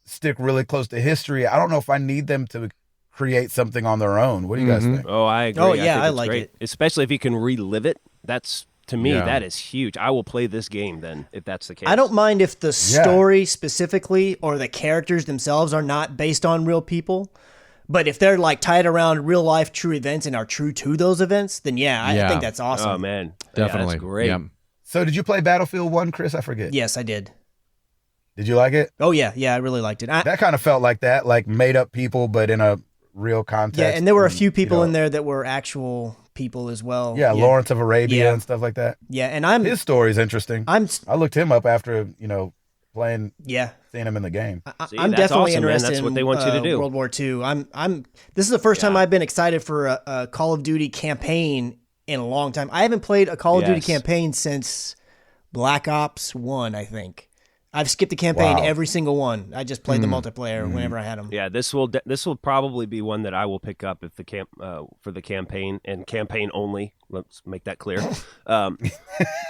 stick really close to history. I don't know if I need them to create something on their own. What do you guys think? Oh, I agree. Oh, yeah, think I it's like great. it. Especially if you can relive it. That's, to me, Yeah. that is huge. I will play this game then, if that's the case. I don't mind if the story specifically or the characters themselves are not based on real people. But if they're like tied around real life true events and are true to those events, then I Yeah. think that's awesome. Oh, man. Definitely. Yeah, that's great. Yeah. So did you play Battlefield 1, Chris? I forget. Yes, I did. Did you like it? Oh yeah, I really liked it. That kind of felt like that, like made up people, but in a real context. Yeah, and there were a few people you know, in there that were actual people as well. Yeah, Lawrence of Arabia Yeah. and stuff like that. Yeah, and His story's interesting. I looked him up after, playing, seeing him in the game. See, I'm that's definitely awesome, man. interested That's what in they want you to do. World War II. This is the first time I've been excited for a Call of Duty campaign in a long time. I haven't played a Call of Duty Yes. campaign since Black Ops 1, I think. I've skipped the campaign every single one. I just played the multiplayer whenever I had them. Yeah, this will probably be one that I will pick up if the for the campaign and campaign only. Let's make that clear.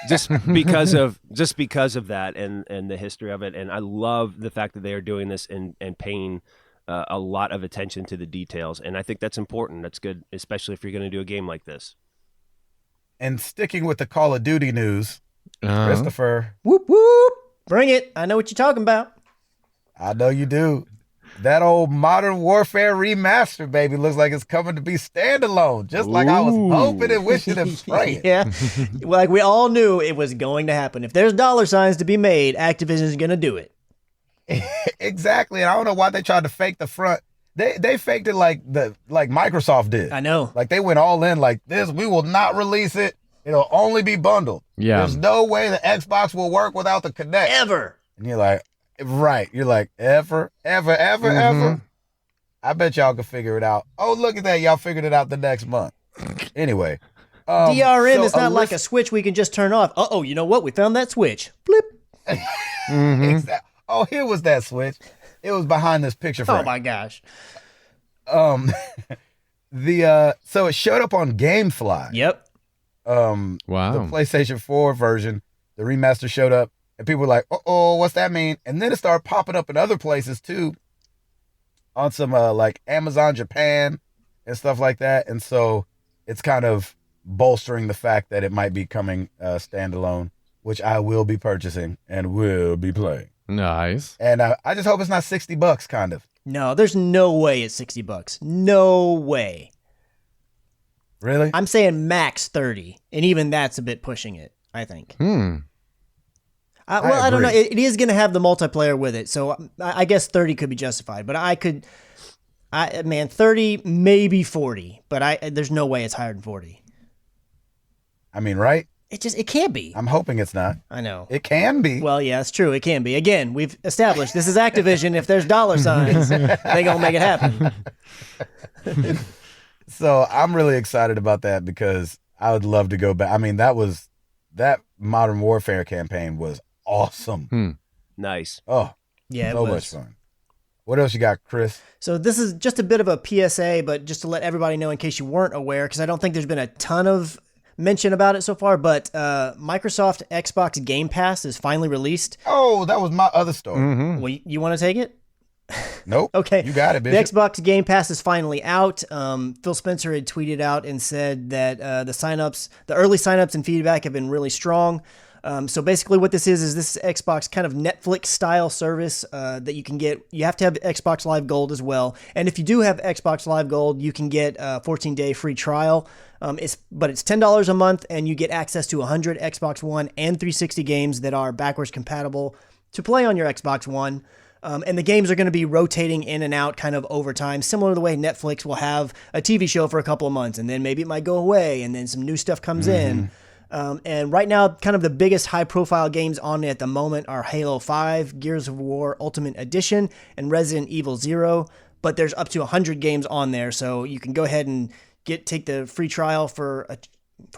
Just because of that and the history of it, and I love the fact that they are doing this and paying a lot of attention to the details, and I think that's important. That's good, especially if you're going to do a game like this. And sticking with the Call of Duty news, Christopher, Whoop, whoop. Bring it. I know what you're talking about. I know you do. That old Modern Warfare remaster, baby, looks like it's coming to be standalone, just like I was hoping and wishing and praying. Yeah. Like we all knew it was going to happen. If there's dollar signs to be made, Activision's going to do it. Exactly. And I don't know why they tried to fake the front. They faked it like Microsoft did. I know. Like they went all in like this. We will not release it. It'll only be bundled. Yeah. There's no way the Xbox will work without the Kinect. Ever. And you're like, right. You're like, ever. I bet y'all can figure it out. Oh, look at that. Y'all figured it out the next month. Anyway. DRM so is not like a switch we can just turn off. Uh-oh, you know what? We found that switch. Blip. Oh, here was that switch. It was behind this picture frame. Oh, my gosh. So it showed up on GameFly. Yep. The Wow. PlayStation 4 version, the remaster showed up, and people were like, "Oh, what's that mean?" And then it started popping up in other places too, on some like Amazon Japan and stuff like that. And so it's kind of bolstering the fact that it might be coming standalone, which I will be purchasing and will be playing. Nice. And I just hope it's not $60, kind of. No, there's no way it's $60. No way. Really? I'm saying max 30, and even that's a bit pushing it, I think. I don't know. agree. It is going to have the multiplayer with it, so I guess 30 could be justified. But 30, maybe 40. But there's no way it's higher than 40. I mean, right? It can't be. I'm hoping it's not. I know. It can be. Well, yeah, it's true. It can be. Again, we've established this is Activision. If there's dollar signs, they gonna make it happen. So I'm really excited about that because I would love to go back. I mean, that Modern Warfare campaign was awesome. Nice. Oh, Yeah, so it much was. fun. What else you got, Chris? So this is just a bit of a PSA, but just to let everybody know in case you weren't aware, because I don't think there's been a ton of mention about it so far, but Microsoft Xbox Game Pass is finally released. Oh, that was my other story. Well, you want to take it? Nope. Okay. You got it, The Bishop. Xbox Game Pass is finally out. Phil Spencer had tweeted out and said that the early signups and feedback have been really strong. So basically what this is this Xbox kind of Netflix style service that you can get. You have to have Xbox Live Gold as well. And if you do have Xbox Live Gold, you can get a 14-day free trial. It's $10 a month, and you get access to 100 Xbox One and 360 games that are backwards compatible to play on your Xbox One. And the games are going to be rotating in and out kind of over time, similar to the way Netflix will have a TV show for a couple of months, and then maybe it might go away, and then some new stuff comes in. And right now, kind of the biggest high-profile games on it at the moment are Halo 5, Gears of War Ultimate Edition, and Resident Evil 0. But there's up to 100 games on there, so you can go ahead and take the free trial for a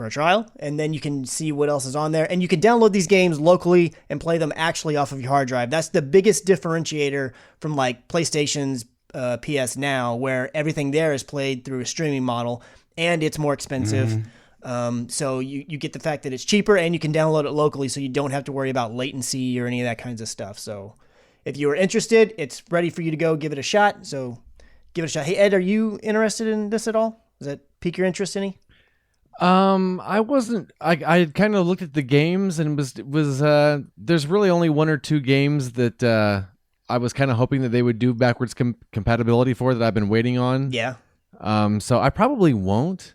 trial, and then you can see what else is on there. And you can download these games locally and play them actually off of your hard drive. That's the biggest differentiator from like PlayStation's PS Now, where everything there is played through a streaming model, and it's more expensive. So you get the fact that it's cheaper, and you can download it locally, so you don't have to worry about latency or any of that kinds of stuff. So if you are interested, it's ready for you to go give it a shot. So give it a shot. Hey, Ed, are you interested in this at all? Does that pique your interest any? I wasn't. I kind of looked at the games and was there's really only one or two games that I was kind of hoping that they would do backwards compatibility for that I've been waiting on. Yeah. So I probably won't.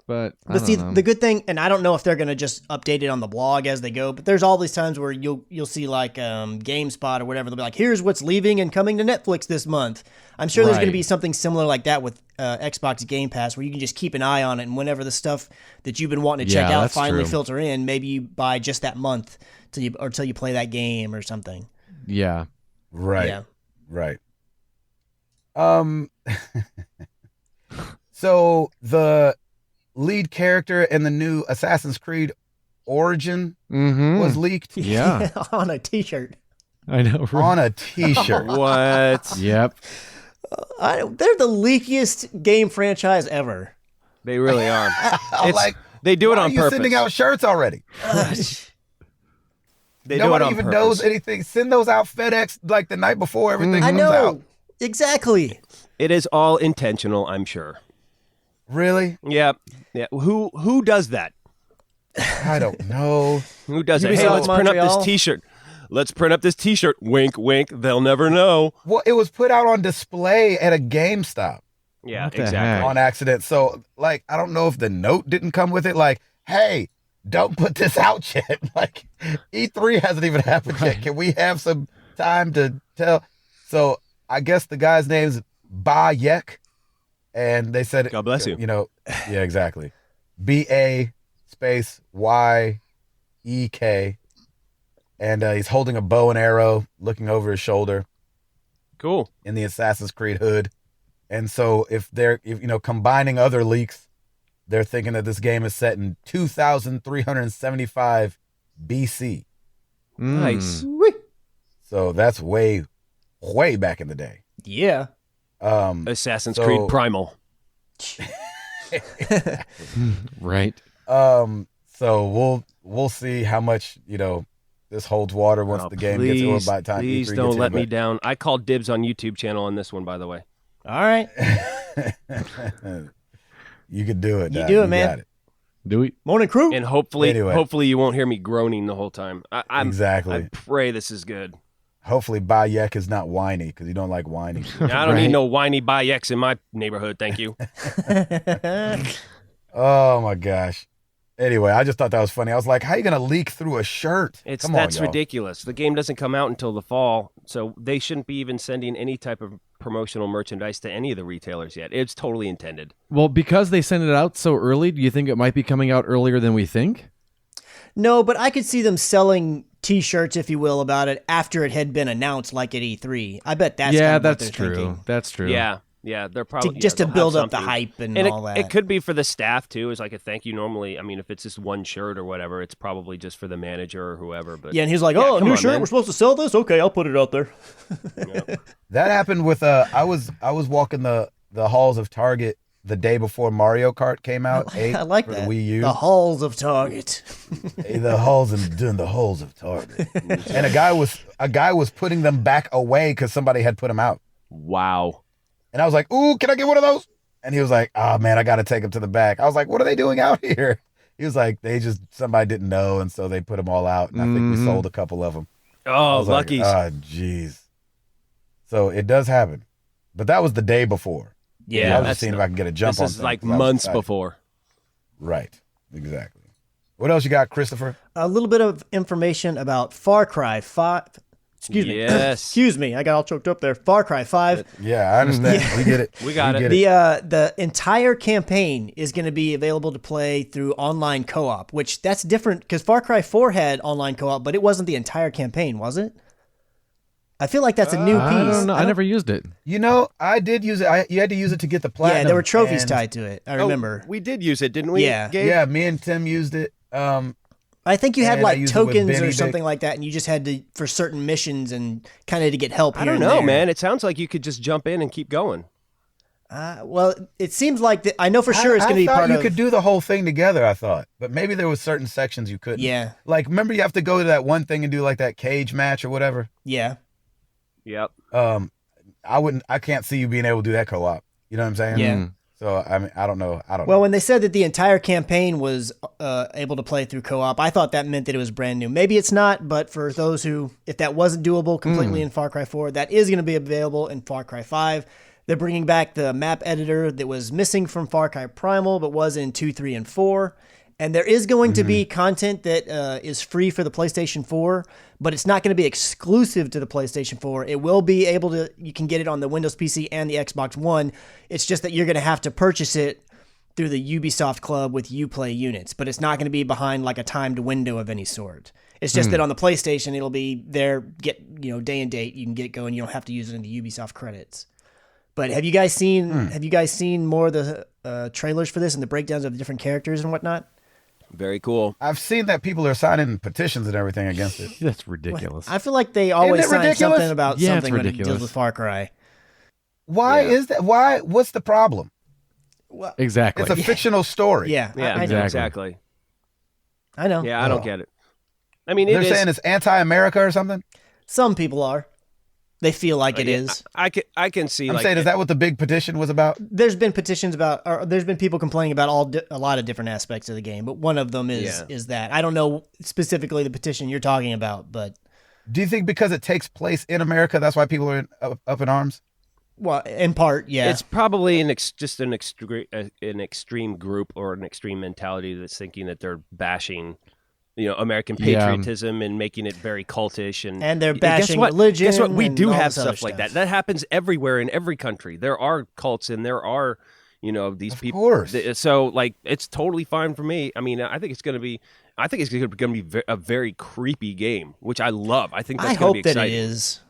But see, know. the good thing, and I don't know if they're going to just update it on the blog as they go, but there's all these times where you'll see like GameSpot or whatever. They'll be like, here's what's leaving and coming to Netflix this month. I'm sure there's going to be something similar like that with Xbox Game Pass, where you can just keep an eye on it, and whenever the stuff that you've been wanting to check out finally filter in, maybe you buy just that month till you play that game or something. Yeah. Right. Yeah. Right. So the lead character in the new Assassin's Creed Origin was leaked. Yeah. On a T-shirt. I know. Right? On a T-shirt. What? Yep. They're the leakiest game franchise ever. They really are. They do it why on are you purpose. sending out shirts already? They do it Nobody on even purpose. knows anything. Send those out FedEx like the night before everything I comes know. out. Exactly. It is all intentional, I'm sure. Really? Yeah. Yeah. Who does that? I don't know. Who does it? Ubisoft Hey, let's print up Montreal. this T-shirt. Let's print up this T-shirt. Wink, wink. They'll never know. Well, it was put out on display at a GameStop Yeah, What the exactly. heck? on accident. So, like, I don't know if the note didn't come with it. Like, hey, don't put this out yet. Like, E3 hasn't even happened yet. Can we have some time to tell? So, I guess the guy's name's Bayek, and they said, God bless you. You know, yeah, exactly. BA space YEK, and he's holding a bow and arrow, looking over his shoulder Cool. in the Assassin's Creed hood. And so if combining other leaks, they're thinking that this game is set in 2375 BC. Nice. So that's way, way back in the day. Yeah. Assassin's Creed Primal. Right. So we'll see how much, this holds water once the game gets over by the time Please E3 don't gets let here, me down. I called dibs on YouTube channel on this one, by the way. All right. You could do it. You Doc. do it, You man. got it. Do we? Morning crew. And hopefully Anyway. you won't hear me groaning the whole time. Exactly. I pray this is good. Hopefully Bayek is not whiny because you don't like whiny. I don't need no whiny Bayeks in my neighborhood, thank you. Oh my gosh. Anyway, I just thought that was funny. I was like, how are you going to leak through a shirt? Come on, That's y'all. ridiculous. The game doesn't come out until the fall, so they shouldn't be even sending any type of promotional merchandise to any of the retailers yet. It's totally intended. Well, because they sent it out so early, do you think it might be coming out earlier than we think? No, but I could see them selling T-shirts, if you will, about it after it had been announced, like at E3. I bet that's kind of what they're true. thinking. That's true. Yeah, they're probably Just to they'll have build up the something. hype and And all that. it could be for the staff too, as like a thank you. Normally, I mean, if it's just one shirt or whatever, it's probably just for the manager or whoever. But Yeah, and he's like, Yeah, "Oh, a come new on, shirt. man. We're supposed to sell this. Okay, I'll put it out there." That happened with I was walking the halls of Target the day before Mario Kart came out. 8 I like for that. The Wii U. The halls of Target. The halls and doing the halls of Target. And a guy was putting them back away because somebody had put them out. wow. And I was like, "Ooh, can I get one of those?" And he was like, "Oh man, I got to take them to the back." I was like, "What are they doing out here?" He was like, somebody didn't know, and so they put them all out. And I think we sold a couple of them. I Oh, was like, luckies. jeez. So it does happen, but that was the day before. Yeah, I was just seeing if I could get a jump this on. is things, like 'cause I was months excited. before. Right. Exactly. What else you got, Christopher? A little bit of information about Far Cry 5. Excuse me. Yes. Excuse me. I got all choked up there. Far Cry 5. Yeah, I understand. We get it. We got it. get The entire campaign is going to be available to play through online co-op, which that's different because Far Cry 4 had online co-op, but it wasn't the entire campaign, was it? I feel like that's a new piece. I don't know. I never used it. I did use it. You had to use it to get the platinum. Yeah, there were trophies and- tied to it. I remember. Oh, we did use it, didn't we? Yeah. Gabe? Yeah, me and Tim used it. I think you had And I like used it with tokens or Benedict. something like that, and you just had to for certain missions and kind of to get help. I here don't and know, there. man. It sounds like you could just jump in and keep going. Well, it seems like I know for sure it's going to be I thought part you of. could do the whole thing together. I thought, but maybe there was certain sections you couldn't. Yeah, Like, remember you have to go to that one thing and do like that cage match or whatever. yeah. Yep. I can't see you being able to do that co-op. You know what I'm saying? Yeah. So I mean, I don't know. Well, when they said that the entire campaign was able to play through co-op, I thought that meant that it was brand new. Maybe it's not, but for those who, if that wasn't doable completely in Far Cry 4, that is going to be available in Far Cry 5. They're bringing back the map editor that was missing from Far Cry Primal, but was in 2, 3, and 4. And there is going to be content that is free for the PlayStation 4, but it's not going to be exclusive to the PlayStation 4. It will be able to, you can get it on the Windows PC and the Xbox One. It's just that you're going to have to purchase it through the Ubisoft Club with Uplay units, but it's not going to be behind like a timed window of any sort. It's just that on the PlayStation, it'll be there, day and date. You can get it going. You don't have to use it in the Ubisoft credits. But have you guys seen more of the trailers for this and the breakdowns of the different characters and whatnot? Very cool. I've seen that people are signing petitions and everything against it. That's ridiculous. I feel like they always it sign ridiculous? something about Yeah, it's something when it ridiculous. deals with Far Cry. Why Yeah. is that? Why? What's the problem? Exactly. It's a fictional story. Yeah, Yeah, I, exactly. I know. Yeah, I don't Oh. get it. I mean, They're it is. saying it's anti-America or something. Some people are. They feel like it Yeah, is. I can see. I'm like, saying, is that what the big petition was about? There's been petitions about, or there's been people complaining about a lot of different aspects of the game, but one of them is that. I don't know specifically the petition you're talking about, but Do you think because it takes place in America, that's why people are up in arms? well, in part, yeah. It's probably just an extreme group or an extreme mentality that's thinking that they're bashing American patriotism and making it very cultish, and they're bashing guess what? religion. Guess what? We and do all have this other stuff like that. That happens everywhere in every country. There are cults, and there are these Of people. course. So like, it's totally fine for me. I mean, I think it's going to be a very creepy game, which I love. I think that's going to be exciting. I hope that it is.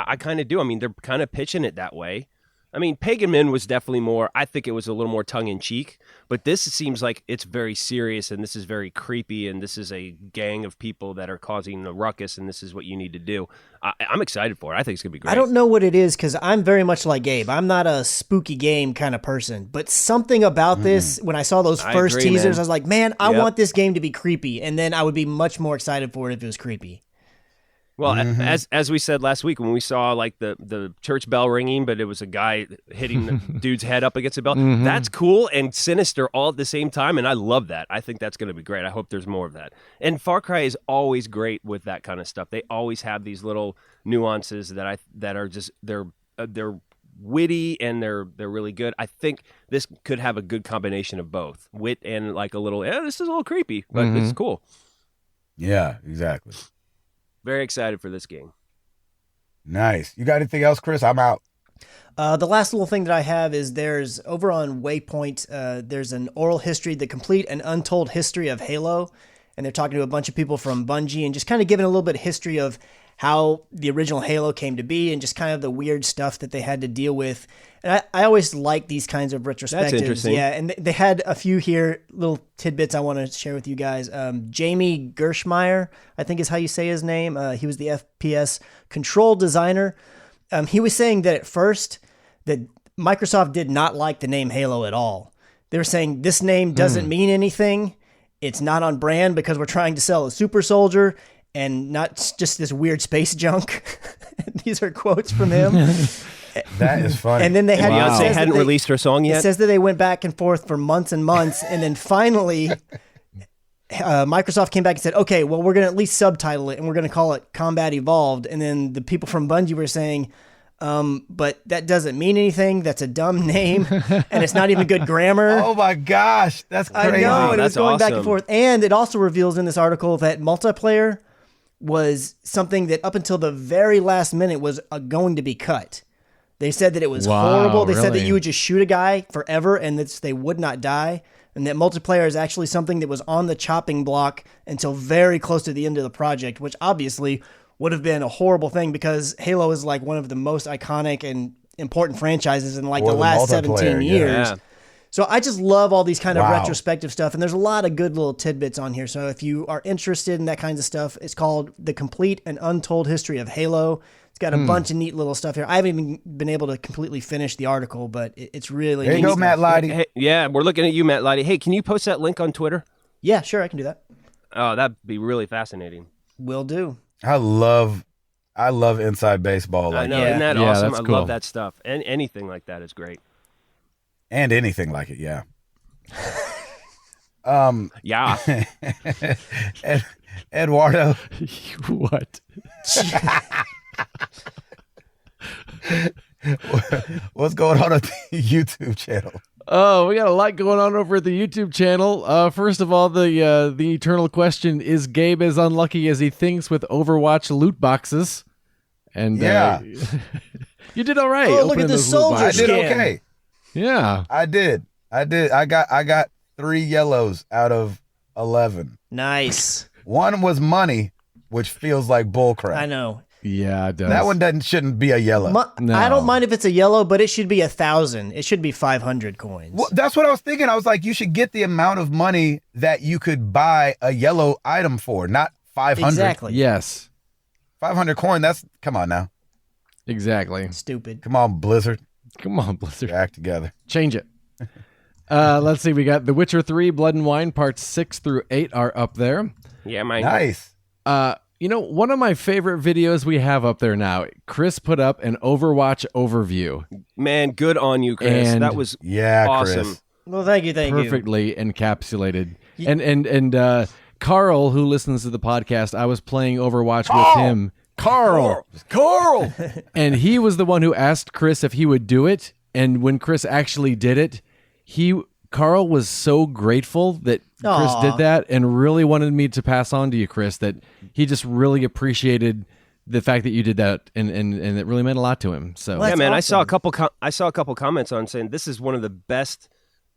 I kind of do. I mean, they're kind of pitching it that way. I mean, Pagan Min was definitely more, I think it was a little more tongue-in-cheek, but this seems like it's very serious, and this is very creepy, and this is a gang of people that are causing a ruckus, and this is what you need to do. I'm excited for it. I think it's going to be great. I don't know what it is, because I'm very much like Gabe. I'm not a spooky game kind of person, but something about this, when I saw those first teasers, I was like, man, I want this game to be creepy, and then I would be much more excited for it if it was creepy. Well, as we said last week, when we saw like the church bell ringing, but it was a guy hitting the dude's head up against a bell, that's cool and sinister all at the same time, and I love that. I think that's going to be great. I hope there's more of that. And Far Cry is always great with that kind of stuff. They always have these little nuances that are just they're witty and they're really good. I think this could have a good combination of both wit and like a little. This is a little creepy, but it's cool. Yeah, exactly. Very excited for this game. Nice. You got anything else, Chris? I'm out. The last little thing that I have is there's over on Waypoint, there's an oral history, the complete and untold history of Halo. And they're talking to a bunch of people from Bungie and just kind of giving a little bit of history of how the original Halo came to be and just kind of the weird stuff that they had to deal with. And I always like these kinds of retrospectives. That's interesting. Yeah, and they had a few here, little tidbits I want to share with you guys. Jamie Gershmeyer, I think is how you say his name. He was the FPS control designer. He was saying that at first that Microsoft did not like the name Halo at all. They were saying this name doesn't mean anything. It's not on brand because we're trying to sell a super soldier and not just this weird space junk. These are quotes from him. That is funny. And then they had Beyonce hadn't released her song yet. It says that they went back and forth for months and months, and then finally, Microsoft came back and said, "Okay, well, we're going to at least subtitle it, and we're going to call it Combat Evolved." And then the people from Bungie were saying, "But that doesn't mean anything. That's a dumb name, and it's not even good grammar." Oh my gosh, that's crazy. I know, and it was That's going back and awesome. forth. And it also reveals in this article that multiplayer was something that up until the very last minute was going to be cut. They said that it was horrible. They said that really? you would just shoot a guy forever and that they would not die. And that multiplayer is actually something that was on the chopping block until very close to the end of the project, which obviously would have been a horrible thing because Halo is like one of the most iconic and important franchises in like Or the the last multiplayer, 17 years. Yeah. So I just love all these kind of Wow. retrospective stuff, and there's a lot of good little tidbits on here. So if you are interested in that kinds of stuff, it's called The Complete and Untold History of Halo. It's got a bunch of neat little stuff here. I haven't even been able to completely finish the article, but it's really There you neat go, stuff. Matt Lottie. Hey, yeah, we're looking at you, Matt Lottie. Hey, can you post that link on Twitter? Yeah, sure, I can do that. Oh, that'd be really fascinating. Will do. I love inside baseball. I Like know, Yeah. isn't that Yeah, awesome? that's I cool. love that stuff. And anything like that is great. and anything like it, yeah. Yeah. Eduardo, What? what's going on the YouTube channel? Oh, we got a lot going on over at the YouTube channel. First of all, the eternal question: is Gabe as unlucky as he thinks with Overwatch loot boxes? And Yeah. you did all right. Oh, look opening at the those loot soldier I boxes. did skin. okay. Yeah. I did. I got 3 yellows out of 11. Nice. One was money, which feels like bullcrap. I know. Yeah, it does. That one shouldn't be a yellow. No. I don't mind if it's a yellow, but it should be 1,000. It should be 500 coins. Well, that's what I was thinking. I was like, you should get the amount of money that you could buy a yellow item for, not 500. Exactly. Yes. 500 coin, come on now. Exactly. Stupid. Come on, Blizzard. Come on, Blizzard. Act together. Change it. Let's see. We got The Witcher 3, Blood and Wine, parts 6 through 8 are up there. Yeah, man. Nice. One of my favorite videos we have up there now, Chris put up an Overwatch overview. Man, good on you, Chris. And- that was Yeah, awesome. Chris. Well, thank you. Perfectly encapsulated. And Carl, who listens to the podcast, I was playing Overwatch with him. Carl! And he was the one who asked Chris if he would do it. And when Chris actually did it, he Carl was so grateful that Chris Aw. did that and really wanted me to pass on to you, Chris, that he just really appreciated the fact that you did that, and it really meant a lot to him. So Well, Yeah, that's man, awesome. I saw a couple comments on saying this is one of the best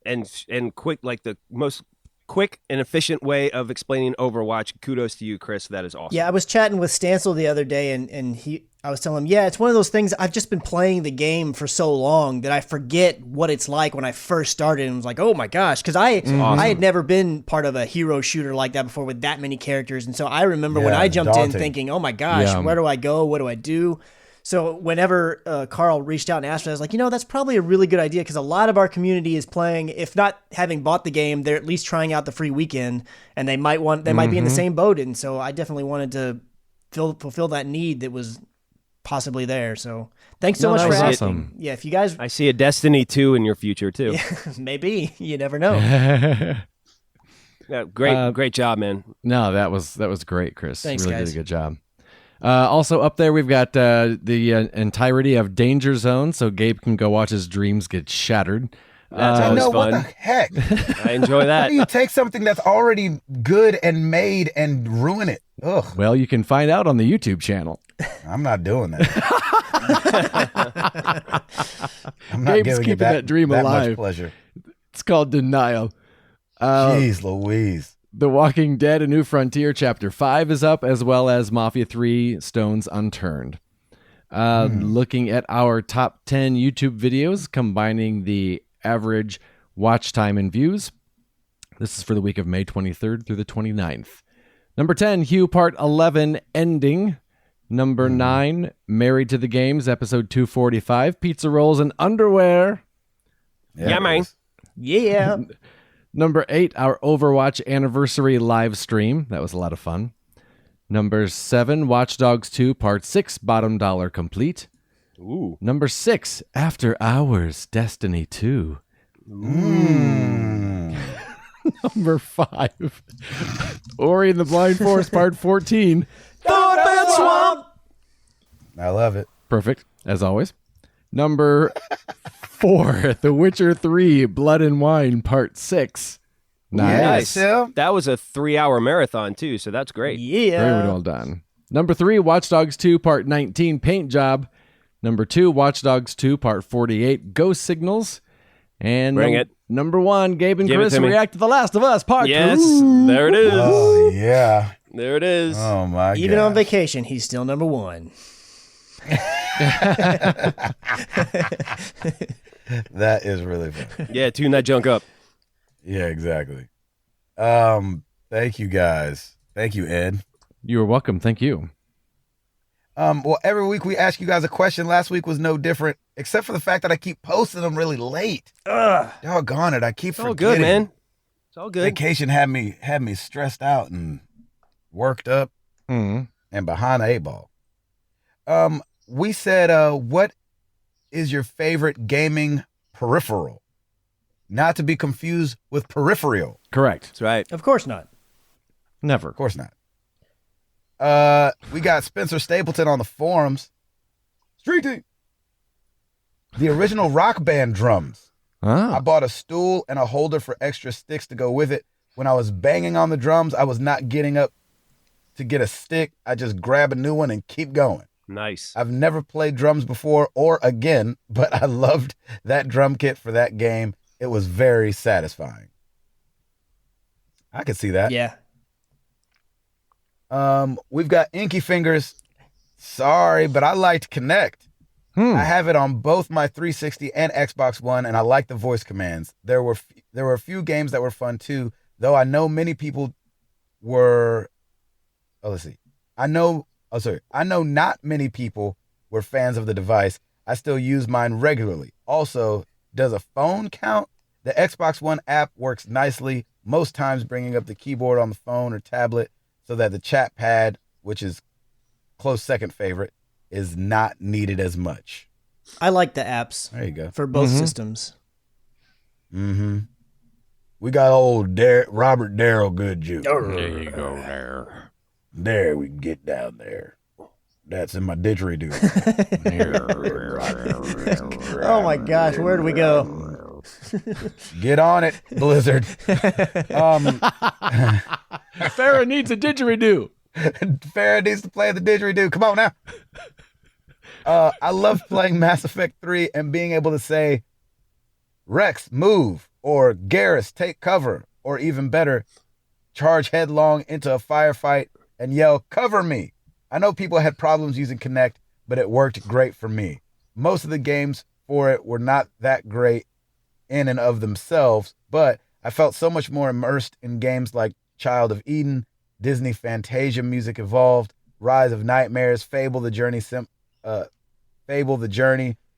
and quick, like the most quick and efficient way of explaining Overwatch. Kudos to you, Chris. That is awesome. Yeah, I was chatting with Stancil the other day, and I was telling him, yeah, it's one of those things. I've just been playing the game for so long that I forget what it's like when I first started, and was like, oh my gosh, because I had never been part of a hero shooter like that before with that many characters, and so I remember when Yeah, I jumped daunting. in thinking, oh my gosh, Yeah. where do I go? What do I do? So whenever Carl reached out and asked me, I was like, that's probably a really good idea because a lot of our community is playing. If not having bought the game, they're at least trying out the free weekend, and they might be in the same boat. And so I definitely wanted to fulfill that need that was possibly there. So thanks so No, much that for was asking. awesome. Yeah, if you guys I see a Destiny 2 in your future too. maybe you never know. Yeah, great job, man. No, that was great, Chris. Thanks, really guys. did a good job. Also up there, we've got the entirety of Danger Zone, so Gabe can go watch his dreams get shattered. That's I always know what fun. the heck. I enjoy How that. do you take something that's already good and made and ruin it? Ugh, Well, you can find out on the YouTube channel. I'm not doing that. I'm not Gabe's giving keeping it that dream that alive. much pleasure. It's called Denial. Jeez Louise. The Walking Dead: A New Frontier Chapter 5 is up, as well as Mafia 3 Stones Unturned. Looking at our top 10 YouTube videos, combining the average watch time and views. This is for the week of May 23rd through the 29th. Number 10, Hugh Part 11, Ending. Number 9, Married to the Games, episode 245, Pizza Rolls and Underwear. Yeah, man. it is. Yeah. Number 8, our Overwatch anniversary live stream. That was a lot of fun. Number 7, Watch Dogs 2 Part 6, Bottom Dollar Complete. Ooh. Number 6, After Hours, Destiny 2. Number 5, Ori and the Blind Forest Part 14. Swamp. I love it. Perfect, as always. Number 4, The Witcher 3, Blood and Wine Part 6. Nice. Yeah, Nice. Sil. That was a 3-hour marathon too, so that's great. Yeah. Very well done. Number 3, Watch Dogs 2 Part 19, Paint Job. Number 2, Watch Dogs 2 Part 48, Ghost Signals. And Bring it. Number 1, Gabe and Give it Chris to me. react to The Last of Us Part 2. Yes, there it is. Oh yeah. There it is. Oh my Even god. on vacation, he's still number one. That is really fun. Yeah, tune that junk up. Yeah, exactly. Thank you guys. Thank you, Ed. You are welcome. Thank you. Well, every week we ask you guys a question. Last week was no different, except for the fact that I keep posting them really late. Doggone it. I keep It's all forgetting. good, man. It's all good. Vacation had me stressed out and worked up Mhm. and behind the 8 ball. We said, what is your favorite gaming peripheral? Not to be confused with peripheral. Correct. That's right. Of course not. Never. Of course not. We got Spencer Stapleton on the forums. Street team. The original Rock Band drums. I Ah. bought a stool and a holder for extra sticks to go with it. When I was banging on the drums, I was not getting up to get a stick. I just grab a new one and keep going. Nice. I've never played drums before or again, but I loved that drum kit for that game. It was very satisfying. I could see that. Yeah. We've got Inky Fingers. Sorry, but I liked Connect. I have it on both my 360 and Xbox One, and I like the voice commands. There were a few games that were fun too, though I know many people were. Oh, let's see. I know not many people were fans of the device. I still use mine regularly. Also, does a phone count? The Xbox One app works nicely, most times bringing up the keyboard on the phone or tablet so that the chat pad, which is close second favorite, is not needed as much. I like the apps There you go. for both systems. Mm-hmm. We got old Robert Darrell good juice. There you go there. There, we can get down there. That's in my didgeridoo. Oh my gosh, where do we go? Get on it, Blizzard. Farrah needs a didgeridoo. Farrah needs to play the didgeridoo. Come on now. I love playing Mass Effect 3 and being able to say, Rex, move, or Garrus, take cover, or even better, charge headlong into a firefight and yell, cover me. I know people had problems using Kinect, but it worked great for me. Most of the games for it were not that great in and of themselves, but I felt so much more immersed in games like Child of Eden, Disney Fantasia Music Evolved, Rise of Nightmares, Fable the Journey,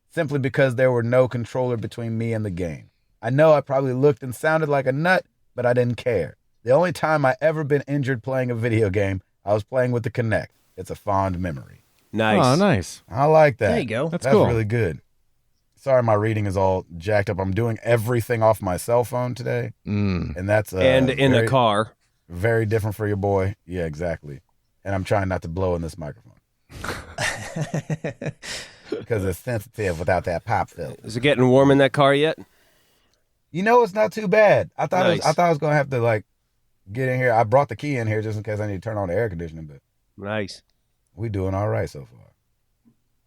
simply because there were no controller between me and the game. I know I probably looked and sounded like a nut, but I didn't care. The only time I ever been injured playing a video game, I was playing with the Kinect. It's a fond memory. Nice. Oh, nice. I like that. There you go. That's cool. really good. Sorry, my reading is all jacked up. I'm doing everything off my cell phone today, and that's And in a car. very different for your boy. Yeah, exactly. And I'm trying not to blow in this microphone because it's sensitive without that pop filter. Is it getting warm in that car yet? You know, it's not too bad. I thought Nice. I was gonna have to like get in here. I brought the key in here just in case I need to turn on the air conditioning, but Nice. we doing all right so far.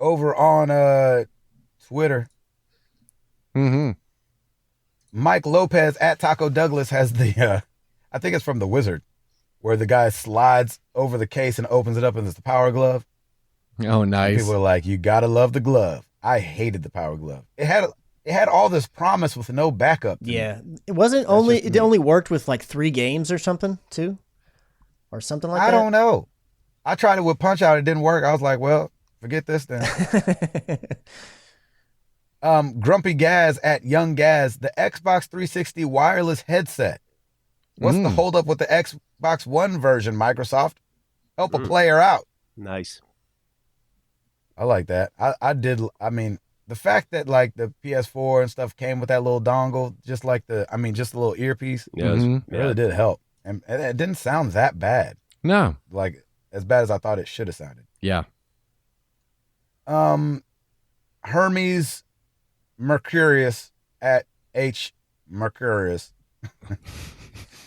Over on Twitter, Mm-hmm. Mike Lopez at Taco Douglas has the I think it's from The Wizard, where the guy slides over the case and opens it up and it's the power glove. Oh, And nice. people are like, you gotta love the glove. I hated the power glove. It had all this promise with no backup. to me. Yeah, it wasn't That's only. just It me. only worked with like 3 games or something too, or something like I that. don't know. I tried it with Punch Out. It didn't work. I was like, well, forget this then. Grumpy Gaz at Young Gaz, the Xbox 360 wireless headset. What's the holdup with the Xbox One version, Microsoft? Help a player out. Nice. I like that. I mean, the fact that like the PS4 and stuff came with that little dongle, just a little earpiece, Yes. Mhm. it really did help. And it didn't sound that bad. No. Like as bad as I thought it should have sounded. Yeah. Hermes Mercurius at H Mercurius.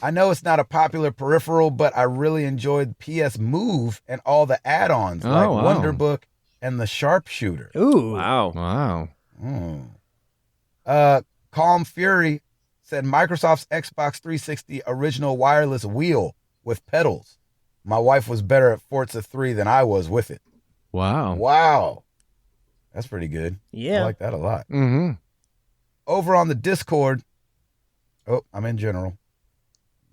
I know it's not a popular peripheral, but I really enjoyed PS Move and all the add-ons like wow. Wonderbook and the Sharpshooter. Ooh, Wow. Wow. Calm Fury said Microsoft's Xbox 360 original wireless wheel with pedals. My wife was better at Forza 3 than I was with it. Wow. Wow. That's pretty good. yeah. I like that a lot. Mm-hmm. Over on the Discord, I'm in general.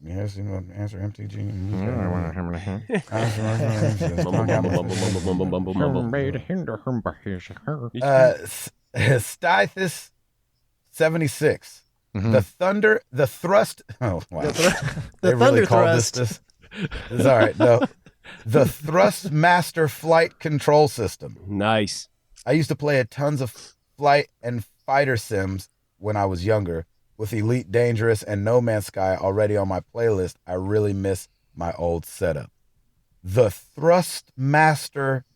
Yes, you know, answer MTG. Stythus 76. The thrust. Oh wow. They really Thunder called Thrust. this. It's all right. No, the Thrust Master Flight Control System. Nice. I used to play tons of flight and fighter sims when I was younger. With Elite Dangerous and No Man's Sky already on my playlist, I really miss my old setup. The Thrust Master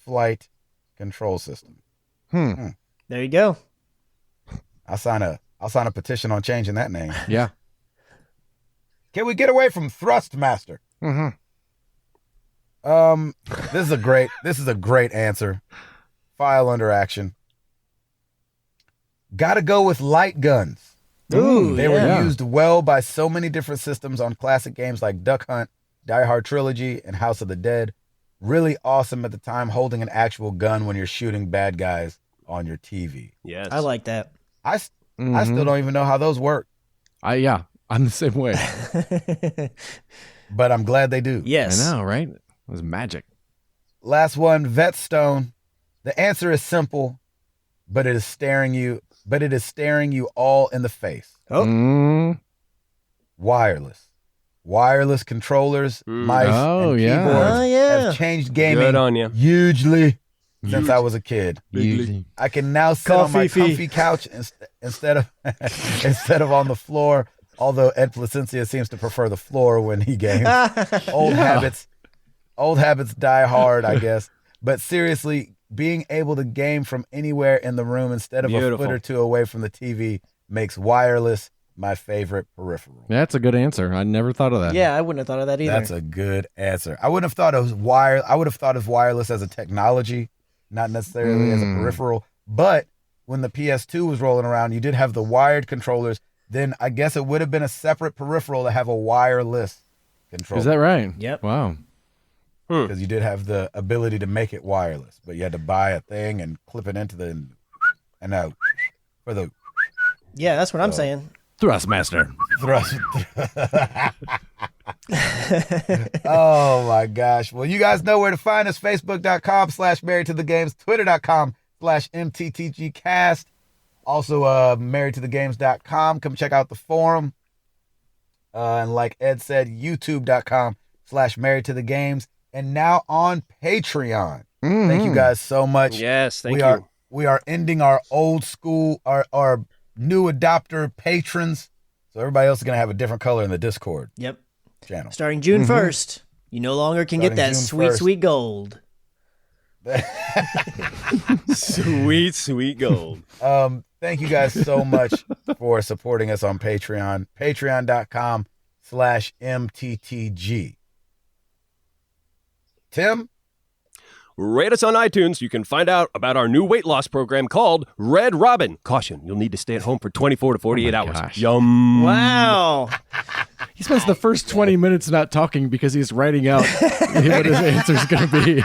Flight Control System. There you go. I'll sign a petition on changing that name. Yeah. Can we get away from Thrust Master? Mm-hmm. This is a great answer. File under action. Gotta go with light guns. Ooh, They yeah. were used well by so many different systems on classic games like Duck Hunt, Die Hard Trilogy, and House of the Dead. Really awesome at the time, holding an actual gun when you're shooting bad guys on your TV. Yes. I like that. I still don't even know how those work, Yeah. I'm the same way. but I'm glad they do. Yes. I know, right? It was magic. Last one, Vetstone. The answer is simple, but it is staring you all in the face. Oh, Mm. Wireless controllers, mice, Oh, and yeah. keyboards Oh, yeah. have changed Good gaming on you. hugely since I was a kid. Usually. I can now sit on my Coffee. comfy couch instead of on the floor. Although Ed Placencia seems to prefer the floor when he games. Old habits die hard, I guess. But seriously, being able to game from anywhere in the room instead of a Beautiful. foot or two away from the TV makes wireless my favorite peripheral. That's a good answer. I never thought of that. Yeah, I wouldn't have thought of that either. That's a good answer. I wouldn't have thought of I would have thought of wireless as a technology, not necessarily as a peripheral. But when the PS2 was rolling around, you did have the wired controllers. Then I guess it would have been a separate peripheral to have a wireless controller. Is that right? Yep. Wow. Because you did have the ability to make it wireless, but you had to buy a thing and clip it into the and now for the Yeah, that's what I'm saying. Thrustmaster. thrust. Oh my gosh. Well, you guys know where to find us. Facebook.com/married to the games, Twitter.com/MTTGcast. Also, marriedtothegames.com. Come check out the forum. And like Ed said, YouTube.com/married to the games. And now on Patreon. Thank you guys so much. Yes, thank you. We are ending our old school, our new adopter patrons. So everybody else is going to have a different color in the Discord Yep. channel. Starting June 1st, you no longer can get that Starting June 1st. sweet gold. Sweet, sweet gold. Thank you guys so much for supporting us on Patreon. Patreon.com/MTTG. Tim? Rate us on iTunes. You can find out about our new weight loss program called Red Robin. Caution, you'll need to stay at home for 24 to 48 hours. gosh. Yum. Wow. He spends the first 20 minutes not talking because he's writing out what his answer's going to be.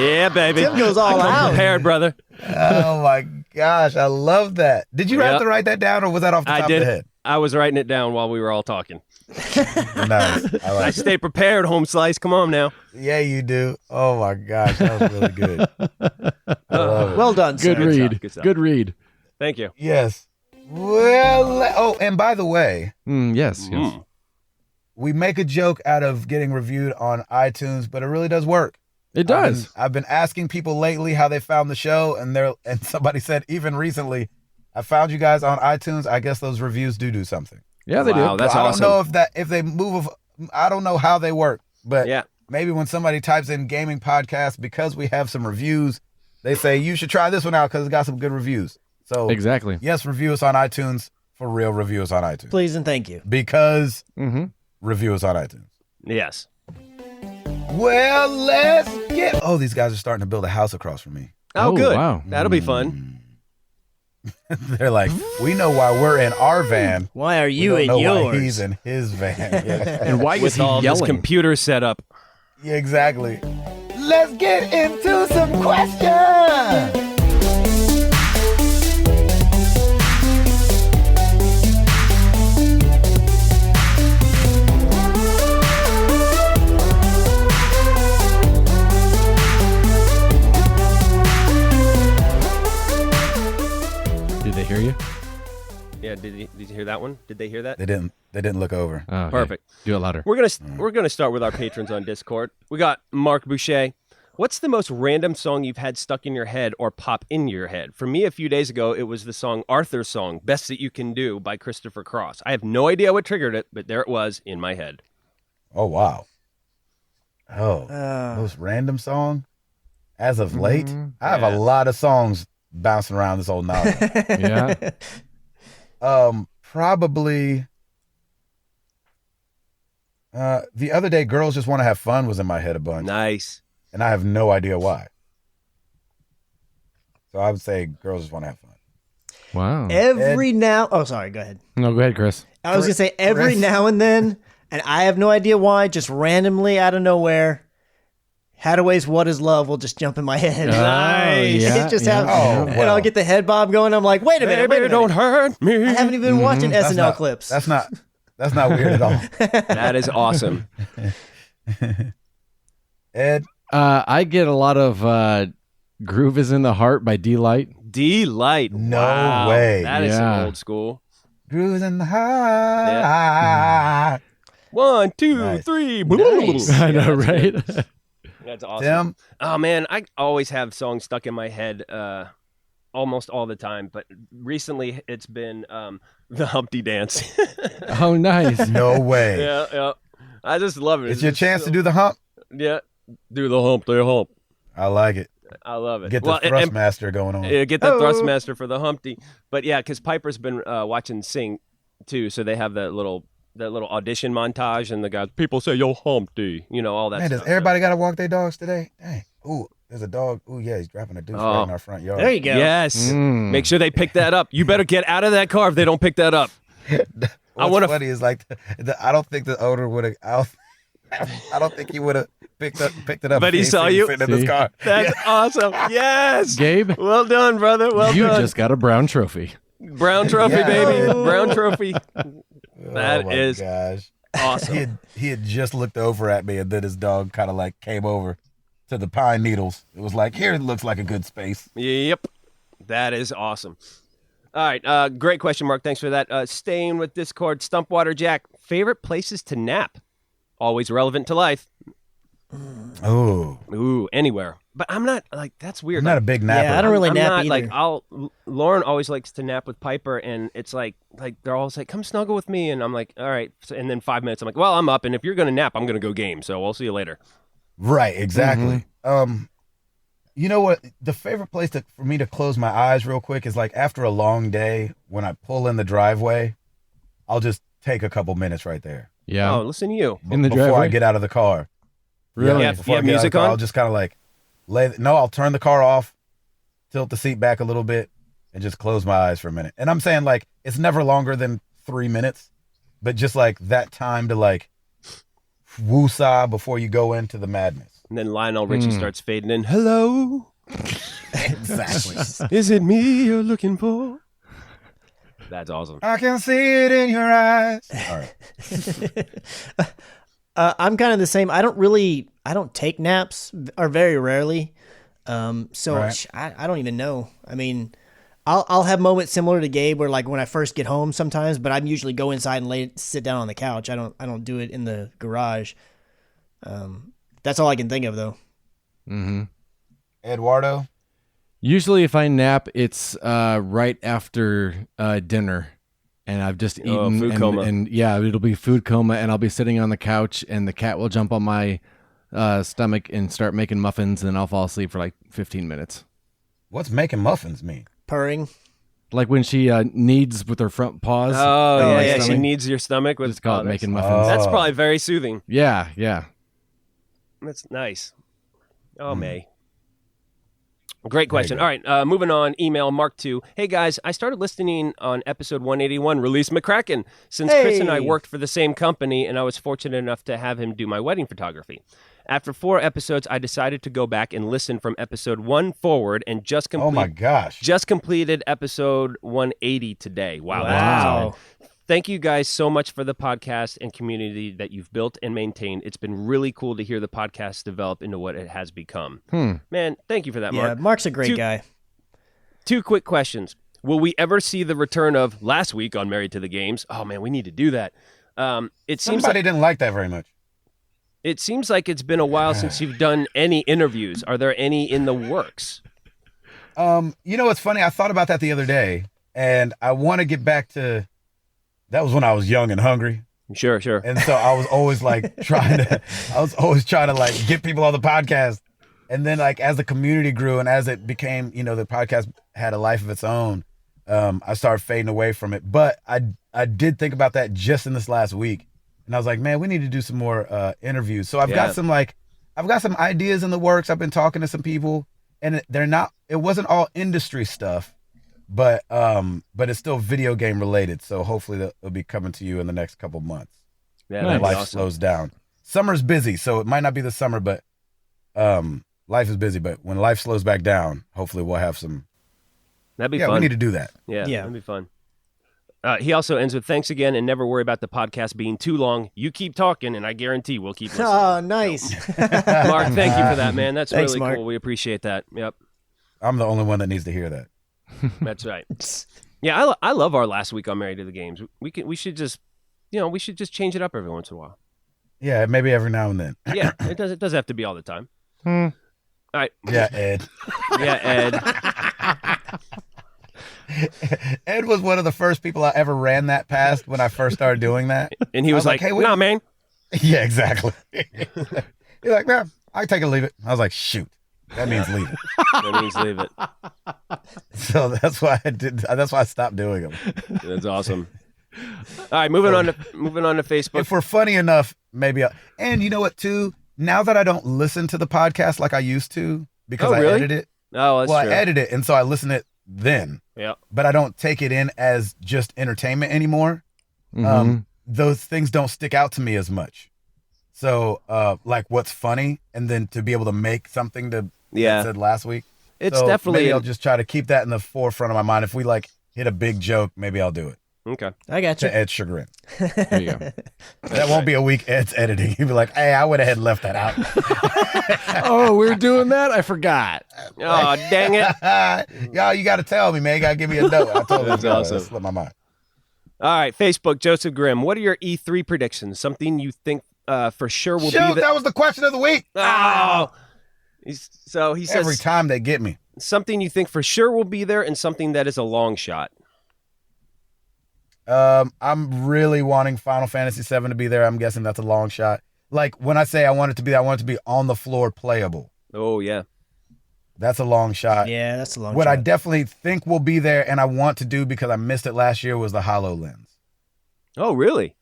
Yeah, baby. Tim goes all I come out. prepared, brother. Oh my gosh, I love that. Did you have Yep. to write that down or was that off the top I did. of the head? I was writing it down while we were all talking. Nice. I I like it. stay prepared, home slice. Come on now. Yeah, you do. Oh my gosh, that was really good. I love it. Well done, sir. Good read. stuff, good stuff. Good read. Thank you. Yes. Well, oh, and by the way, Yes. we make a joke out of getting reviewed on iTunes, but it really does work. It does. I've been asking people lately how they found the show, and somebody said even recently, I found you guys on iTunes. I guess those reviews do something. Yeah, they Wow, do. that's I don't awesome. know if they move. I don't know how they work, but Yeah. maybe when somebody types in gaming podcast, because we have some reviews, they say you should try this one out because it's got some good reviews. So Exactly. yes, review us on iTunes. For real, review us on iTunes. Please and thank you. Because Mm-hmm. review us on iTunes. Yes. Well, let's get. Oh, these guys are starting to build a house across from me. Oh, Oh, good. wow. That'll be fun. They're like, we know why we're in our van. Why are We you don't in know yours? why he's in his van. Yeah, And why is With he all this yelling? computer setup. yeah, exactly. Let's get into some questions. Did they hear you? Yeah, did you hear that one? Did they hear that? They didn't look over. Oh, okay. Perfect. Do it louder. We're gonna start with our patrons on Discord. We got Mark Boucher. What's the most random song you've had stuck in your head or pop in your head? For me, a few days ago, it was the song Arthur's Song, Best That You Can Do by Christopher Cross. I have no idea what triggered it, but there it was in my head. Oh wow. Oh, most random song. As of late, I have a lot of songs bouncing around this old novel. Yeah. Probably. The other day, Girls Just Want to Have Fun was in my head a bunch, Nice. and I have no idea why. So I would say Girls Just Want to Have Fun. Wow. Oh, sorry. Go ahead. No, go ahead, Chris. I was gonna say every Chris. now and then, and I have no idea why. Just randomly out of nowhere, Hadaway's "What Is Love" will just jump in my head. Nice. It just happens, Oh, and well. I'll get the head bob going. I'm like, wait a minute, wait a Baby, minute. don't hurt me. I haven't even been watching That's SNL not- clips. That's not weird at all. That is awesome. Ed, I get a lot of "Groove Is in the Heart" by D-Light. Delight. No Wow. way. That is some Yeah. old school. Grooves in the heart. 1, 2, Nice. 3. Nice. I know, that's right? good. That's awesome. Tim, Oh man, I always have songs stuck in my head almost all the time, but recently it's been the Humpty Dance. Oh, nice. no way. yeah. I just love it. It's your chance to do the hump. Yeah, do the Humpty Hump. I like it. I love it. Get the Thrustmaster going on. Get the Thrustmaster for the Humpty. But yeah, because Piper's been watching Sing too, so they have that little audition montage, and the guys, people say, yo, Humpty, all that Man, stuff. does everybody got to walk their dogs today? Dang. Ooh, there's a dog. Ooh, yeah, he's dropping a deuce right in our front yard. There you go. Yes. Make sure they pick that up. You better get out of that car if they don't pick that up. What's funny is like, I don't think the owner would have, I don't think he would have picked it up. But he saw you sitting in this car. That's awesome. Yes. Gabe, well done, brother. Well you done. just got a brown trophy. Brown trophy, baby. Brown trophy. That is gosh. awesome. He had just looked over at me, and then his dog kind of like came over to the pine needles. It was like, here it looks like a good space. Yep. That is awesome. All right. Great question, Mark. Thanks for that. Staying with Discord, Stumpwater Jack, favorite places to nap? Always relevant to life. Oh. Ooh, anywhere. But I'm not, like, that's weird. I'm not a big napper. Yeah, I don't really I'm nap not, either. like, Lauren always likes to nap with Piper, and it's like they're always like, come snuggle with me, and I'm like, all right. So, and then 5 minutes, I'm like, well, I'm up, and if you're going to nap, I'm going to go game, so we'll see you later. Right, exactly. You know what? The favorite place for me to close my eyes real quick is like after a long day, when I pull in the driveway, I'll just take a couple minutes right there. Yeah. Oh, listen to you. In the before driveway? I get out of the car. Really? Yeah. Before I have get out of music the car, on? I'll just kind of like I'll turn the car off, tilt the seat back a little bit, and just close my eyes for a minute. And I'm saying like it's never longer than 3 minutes, but just like that time to like woosah before you go into the madness. And then Lionel Richie starts fading in. Hello? Exactly. Is it me you're looking for? That's awesome. I can see it in your eyes. All right. I'm kind of the same. I don't take naps, or very rarely. So Right. I don't even know. I mean, I'll have moments similar to Gabe where like when I first get home sometimes, but I'm usually go inside and sit down on the couch. I don't do it in the garage. That's all I can think of though. Mm-hmm. Eduardo? Usually if I nap, it's right after dinner. And I've just eaten. Food coma. And yeah, it'll be food coma, and I'll be sitting on the couch, and the cat will jump on my stomach and start making muffins, and I'll fall asleep for like 15 minutes. What's making muffins mean? Purring. Like when she kneads with her front paws. Oh, on my yeah. She stomach. needs your stomach with Just call it that's- making muffins. That's probably very soothing. Yeah, yeah. That's nice. Oh, May. Great question. All right, moving on. Email Mark 2. Hey, guys, I started listening on episode 181, Release McCracken, since Chris and I Hey. worked for the same company, and I was fortunate enough to have him do my wedding photography. After 4 episodes, I decided to go back and listen from episode 1 forward and just Oh my gosh. just completed episode 180 today. Wow. That's Wow. awesome. Thank you guys so much for the podcast and community that you've built and maintained. It's been really cool to hear the podcast develop into what it has become. Man, thank you for that, Yeah, Mark. Mark's a great guy. 2 quick questions. Will we ever see the return of last week on Married to the Games? Oh, man, we need to do that. It seems Somebody didn't like that very much. It seems like it's been a while since you've done any interviews. Are there any in the works? You know what's funny? I thought about that the other day, and I want to get back to. That was when I was young and hungry, Sure. and so I was always like trying to like get people on the podcast. And then like as the community grew and as it became, the podcast had a life of its own, I started fading away from it. But I did think about that just in this last week, and I was like, man, we need to do some more interviews. So I've got some ideas in the works. I've been talking to some people, and it wasn't all industry stuff. But it's still video game related, so hopefully it'll be coming to you in the next couple months. Yeah, When that'd be life awesome. slows down. Summer's busy, so it might not be the summer, but life is busy. But when life slows back down, hopefully we'll have some. That'd be Yeah, fun. we need to do that. Yeah, Yeah. that'd be fun. He also ends with, thanks again, and never worry about the podcast being too long. You keep talking, and I guarantee we'll keep listening. Oh, nice. Mark, thank you for that, man. That's Thanks, really Mark. cool. We appreciate that. Yep, I'm the only one that needs to hear that. that's right. Yeah, I love our last week on Married to the Games. We should just change it up every once in a while. Yeah, maybe every now and then. Yeah, it doesn't have to be all the time. All right. Yeah, Ed. Yeah, Ed. Ed was one of the first people I ever ran that past when I first started doing that. And he was like, "Hey, nah, man. Yeah, exactly. He's like, man, I can take it or leave it. I was like, shoot. That means leave it. That means leave it. So that's why I stopped doing them. That's awesome. All right, moving on to Facebook. If we're funny enough, maybe. And you know what, too? Now that I don't listen to the podcast like I used to because I edit it. Oh, that's true. I edit it, and so I listen to it then. Yeah. But I don't take it in as just entertainment anymore. Those things don't stick out to me as much. So, like what's funny, and then to be able to make something that I said last week. It's definitely. Maybe I'll just try to keep that in the forefront of my mind. If we like hit a big joke, maybe I'll do it. Okay. I got you. To Ed's chagrin. There you go. That won't be a week Ed's editing. He'd be like, hey, I would have left that out. Oh, we're doing that? I forgot. Oh, dang it. Y'all, you got to tell me, man. You got to give me a note. I told That's you. awesome. That slipped my mind. All right, Facebook, Joseph Grimm. What are your E3 predictions? Something you think for sure will be there? That was the question of the week. Oh. So he says every time they get me. Something you think for sure will be there and something that is a long shot. I'm really wanting Final Fantasy VII to be there. I'm guessing that's a long shot. Like when I say I want it to be there, I want it to be on the floor playable. Oh, yeah. That's a long shot. Yeah, that's a long shot. What I definitely think will be there and I want to do because I missed it last year was the HoloLens. Oh, really?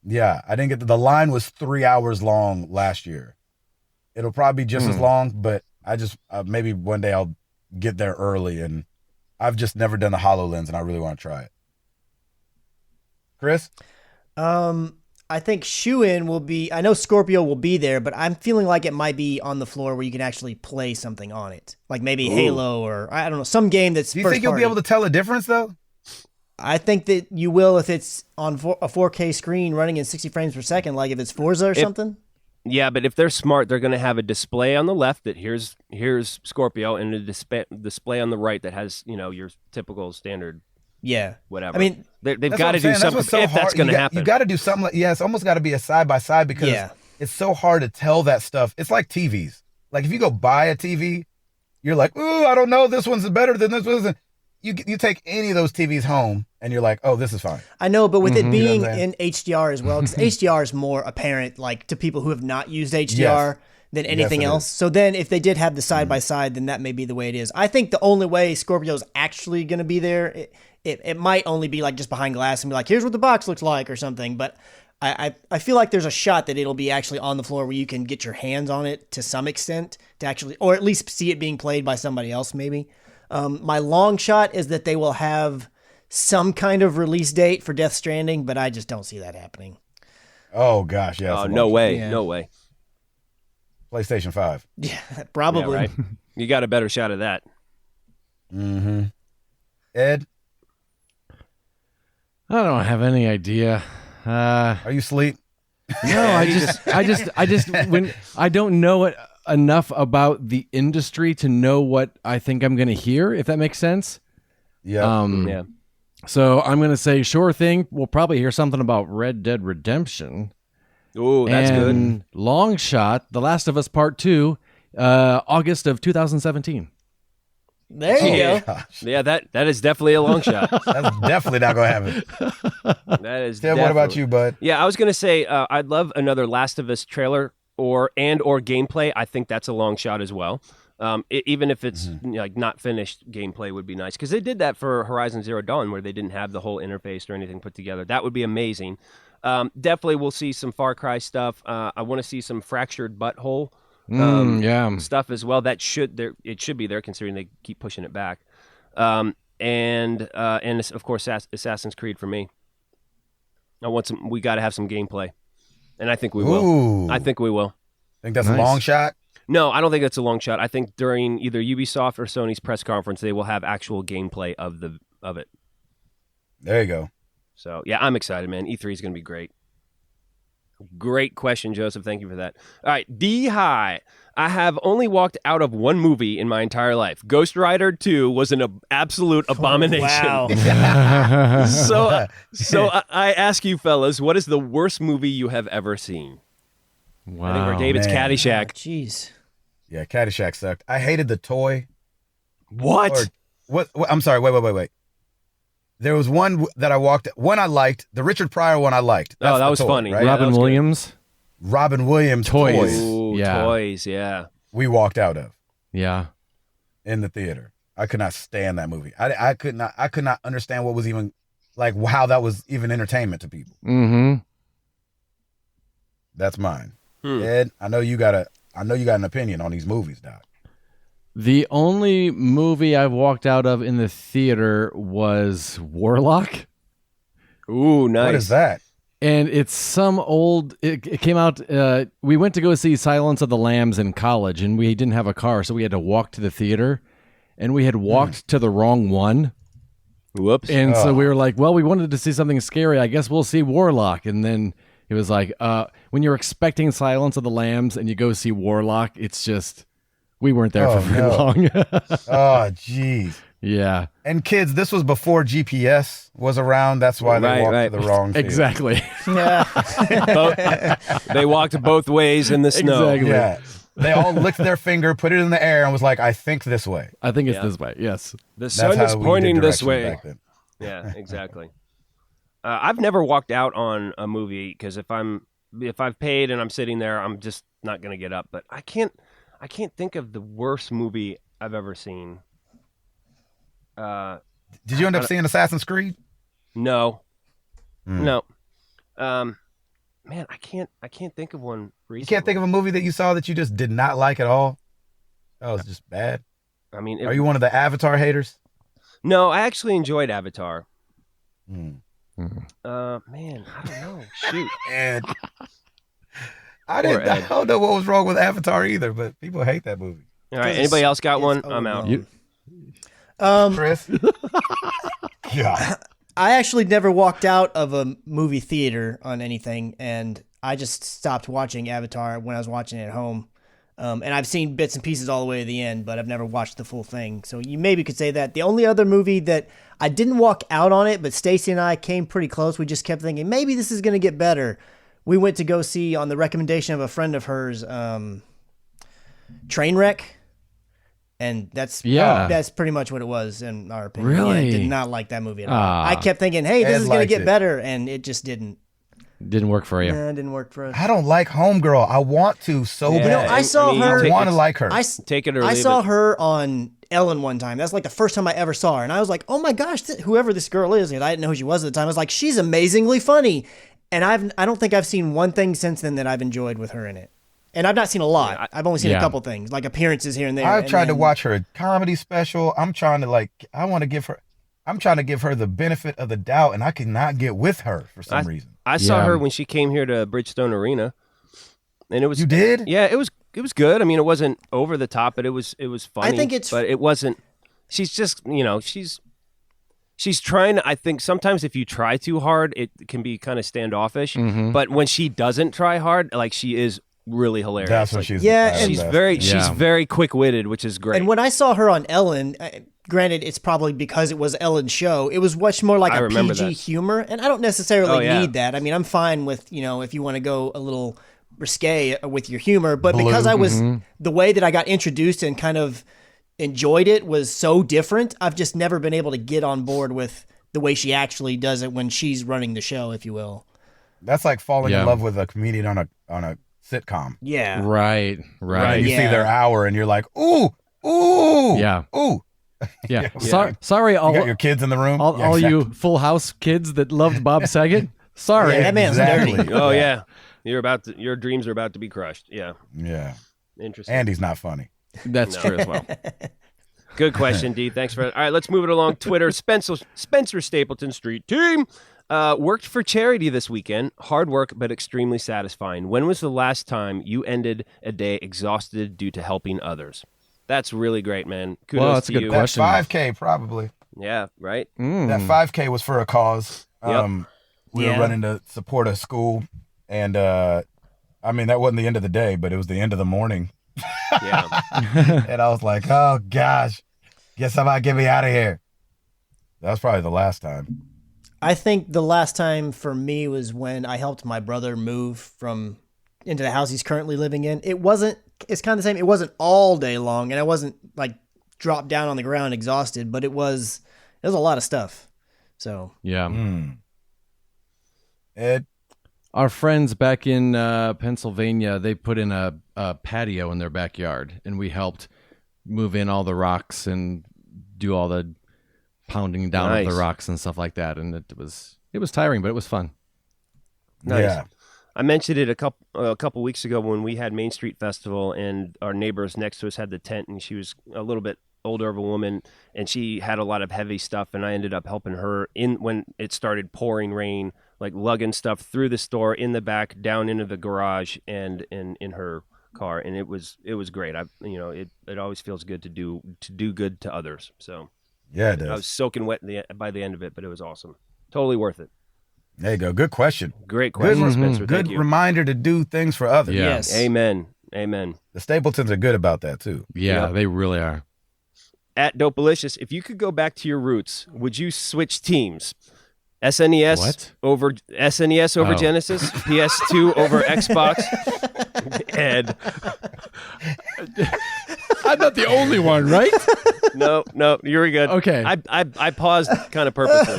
Yeah, I didn't get the line was 3 hours long last year. It'll probably be just as long, but I just maybe one day I'll get there early, and I've just never done the HoloLens and I really want to try it. Chris? I think Shoe-In will be, I know Scorpio will be there, but I'm feeling like it might be on the floor where you can actually play something on it. Like maybe Halo or, I don't know, some game that's Do you think you'll be able to tell a difference, though? I think that you will if it's on a 4K screen running in 60 frames per second, like if it's Forza or something. Yeah, but if they're smart, they're going to have a display on the left that here's Scorpio and a display on the right that has, your typical standard. Yeah. Whatever. I mean, they've got to do something if that's going to happen. You got to do something it's almost got to be a side by side because it's so hard to tell that stuff. It's like TVs. Like if you go buy a TV, you're like, ooh, I don't know, this one's better than this one. You take any of those TVs home and you're like, oh, this is fine. I know, but with it being in HDR as well, because HDR is more apparent, like to people who have not used HDR than anything else. So then if they did have the side by side, then that may be the way it is. I think the only way Scorpio's actually going to be there, it might only be like just behind glass and be like, here's what the box looks like or something. But I feel like there's a shot that it'll be actually on the floor where you can get your hands on it to some extent to actually, or at least see it being played by somebody else maybe. My long shot is that they will have some kind of release date for Death Stranding, but I just don't see that happening. Oh, gosh, yeah. Oh, no way. Yeah. No way. PlayStation 5. Yeah, probably. Yeah, right? You got a better shot of that. Mm-hmm. Ed? I don't have any idea. Are you asleep? No, I just when I don't know it enough about the industry to know what I think I'm going to hear, if that makes sense. Yeah. Yeah. So I'm going to say, sure thing, we'll probably hear something about Red Dead Redemption. Oh, that's and good. Long shot, The Last of Us Part 2, August of 2017. There you go. Gosh. Yeah, that is definitely a long shot. That's definitely not going to happen. That is Tim, what about you, bud? Yeah, I was going to say I'd love another Last of Us trailer or gameplay. I think that's a long shot as well. Even if it's like not finished, gameplay would be nice because they did that for Horizon Zero Dawn where they didn't have the whole interface or anything put together. That would be amazing. Definitely, we'll see some Far Cry stuff. I want to see some Fractured Butthole stuff as well. It should be there considering they keep pushing it back. And of course Assassin's Creed for me. We got to have some gameplay, and I think we will. Ooh. I think we will. Think that's a long shot? No, I don't think that's a long shot. I think during either Ubisoft or Sony's press conference, they will have actual gameplay of it. There you go. So yeah, I'm excited, man. E3 is going to be great. Great question, Joseph. Thank you for that. All right, D-High. I have only walked out of one movie in my entire life. Ghost Rider 2 was an absolute abomination. Wow. So I ask you fellas, what is the worst movie you have ever seen? Wow. I think we're David's man. Caddyshack. Jeez. Yeah, Caddyshack sucked. I hated the toy. What? What? I'm sorry. Wait. There was one that I liked. The Richard Pryor one I liked. That's that was toy, funny. Right? Yeah, Robin Williams. Robin Williams Toys. toys. Ooh, Yeah. toys, yeah. We walked out of. Yeah. in the theater. I could not stand that movie. I could not understand what was even like how that was even entertainment to people. Mm-hmm. That's mine. Ed, I know you got an opinion on these movies, Doc. The only movie I've walked out of in the theater was Warlock. Ooh, nice. What is that? And it's some old, it came out, we went to go see Silence of the Lambs in college, and we didn't have a car, so we had to walk to the theater, and we had walked to the wrong one. Whoops. And so we were like, well, we wanted to see something scary. I guess we'll see Warlock. And then it was like, when you're expecting Silence of the Lambs and you go see Warlock, it's just, we weren't there for very long. Oh, jeez. Yeah. And kids, this was before GPS was around. That's why they walked to the wrong theater. Exactly. They walked both ways in the snow. Exactly. Yeah. They all licked their finger, put it in the air, and was like, I think this way. I think it's this way. Yes. The That's sun how is we pointing did this directions way. back then. Yeah, exactly. I've never walked out on a movie because if I've paid and I'm sitting there, I'm just not going to get up. But I can't think of the worst movie I've ever seen. Did you end up seeing Assassin's Creed? No. No. Man, I can't think of one recently. You can't think of a movie that you saw that you just did not like at all? That was just bad. I mean, Are you one of the Avatar haters? No, I actually enjoyed Avatar. Mm. Man, I don't know. Shoot. And I don't know what was wrong with Avatar either, but people hate that movie. All right, anybody else got one? I'm out. Chris? Yeah. I actually never walked out of a movie theater on anything, and I just stopped watching Avatar when I was watching it at home. And I've seen bits and pieces all the way to the end, but I've never watched the full thing. So you maybe could say that. The only other movie that I didn't walk out on it, but Stacy and I came pretty close. We just kept thinking, maybe this is going to get better. We went to go see, on the recommendation of a friend of hers, Trainwreck. And that's pretty much what it was in our opinion. Really? Yeah, did not like that movie at all. I kept thinking, hey, this is going to get better, and it just didn't. Didn't work for you. Nah, it didn't work for us. I don't like Homegirl. I want to so bad. You know, I saw her. I want to like her. Take it or leave I saw it. her on Ellen one time. That's like the first time I ever saw her. And I was like, oh my gosh, whoever this girl is, and I didn't know who she was at the time. I was like, she's amazingly funny. And I don't think I've seen one thing since then that I've enjoyed with her in it. And I've not seen a lot. Yeah, I've only seen a couple things, like appearances here and there. I've tried to watch her comedy special. I'm trying to I'm trying to give her the benefit of the doubt, and I cannot get with her for some reason. I saw her when she came here to Bridgestone Arena, and it was. You did? Yeah, it was good. I mean, it wasn't over the top, but it was funny. I think it's, but it wasn't. She's just, she's trying to. I think sometimes if you try too hard, it can be kind of standoffish. Mm-hmm. But when she doesn't try hard, like she is really hilarious. That's what she's. She's very quick-witted, which is great. And when I saw her on Ellen, granted, it's probably because it was Ellen's show. It was much more like a PG humor, and I don't necessarily need that. I mean, I'm fine with, if you want to go a little risque with your humor, but because I was the way that I got introduced and kind of enjoyed it was so different, I've just never been able to get on board with the way she actually does it when she's running the show, if you will. That's like falling in love with a comedian on a sitcom. Yeah. Right. You see their hour, and you're like, ooh, yeah, ooh. Yeah. Sorry, all you got your kids in the room. All you Full House kids that loved Bob Saget. Sorry, that man's dirty. Oh yeah, your dreams are about to be crushed. Yeah. Yeah. Interesting. And he's not funny. That's true as well. Good question, D. Thanks for that. All right, let's move it along. Twitter, Spencer Stapleton Street Team. Worked for charity this weekend. Hard work, but extremely satisfying. When was the last time you ended a day exhausted due to helping others? That's really great, man. Kudos that's to a good you. question. That 5K probably. Yeah, right? That 5K was for a cause. Yep. We were running to support a school, and that wasn't the end of the day, but it was the end of the morning. Yeah. And I was like, oh gosh, guess somebody get me out of here. That was probably the last time. I think the last time for me was when I helped my brother move into the house he's currently living in. It's kind of the same. It wasn't all day long, and I wasn't like dropped down on the ground exhausted, but it was a lot of stuff. So yeah. Ed? Our friends back in Pennsylvania, they put in a patio in their backyard, and we helped move in all the rocks and do all the pounding down of Nice. the rocks and stuff like that. And it was tiring, but it was fun. Nice. Yeah. I mentioned it a couple weeks ago when we had Main Street Festival, and our neighbors next to us had the tent, and she was a little bit older of a woman, and she had a lot of heavy stuff, and I ended up helping her in when it started pouring rain, like lugging stuff through the store, in the back, down into the garage, and in her car, and it was great. It always feels good to do good to others. So Yeah, it I was does. soaking wet by the end of it, but it was awesome. Totally worth it. There you go. Good question. Great question, Spencer. Good Thank you. reminder to do things for others. Yeah. Yes. Amen. The Stapletons are good about that too. Yeah, Yeah. they really are. At Dopalicious, if you could go back to your roots, would you switch teams? SNES What? over SNES over Oh. Genesis, PS2 over Xbox, and I'm not the only one, right? no, you're good. Okay. I paused kind of purposely.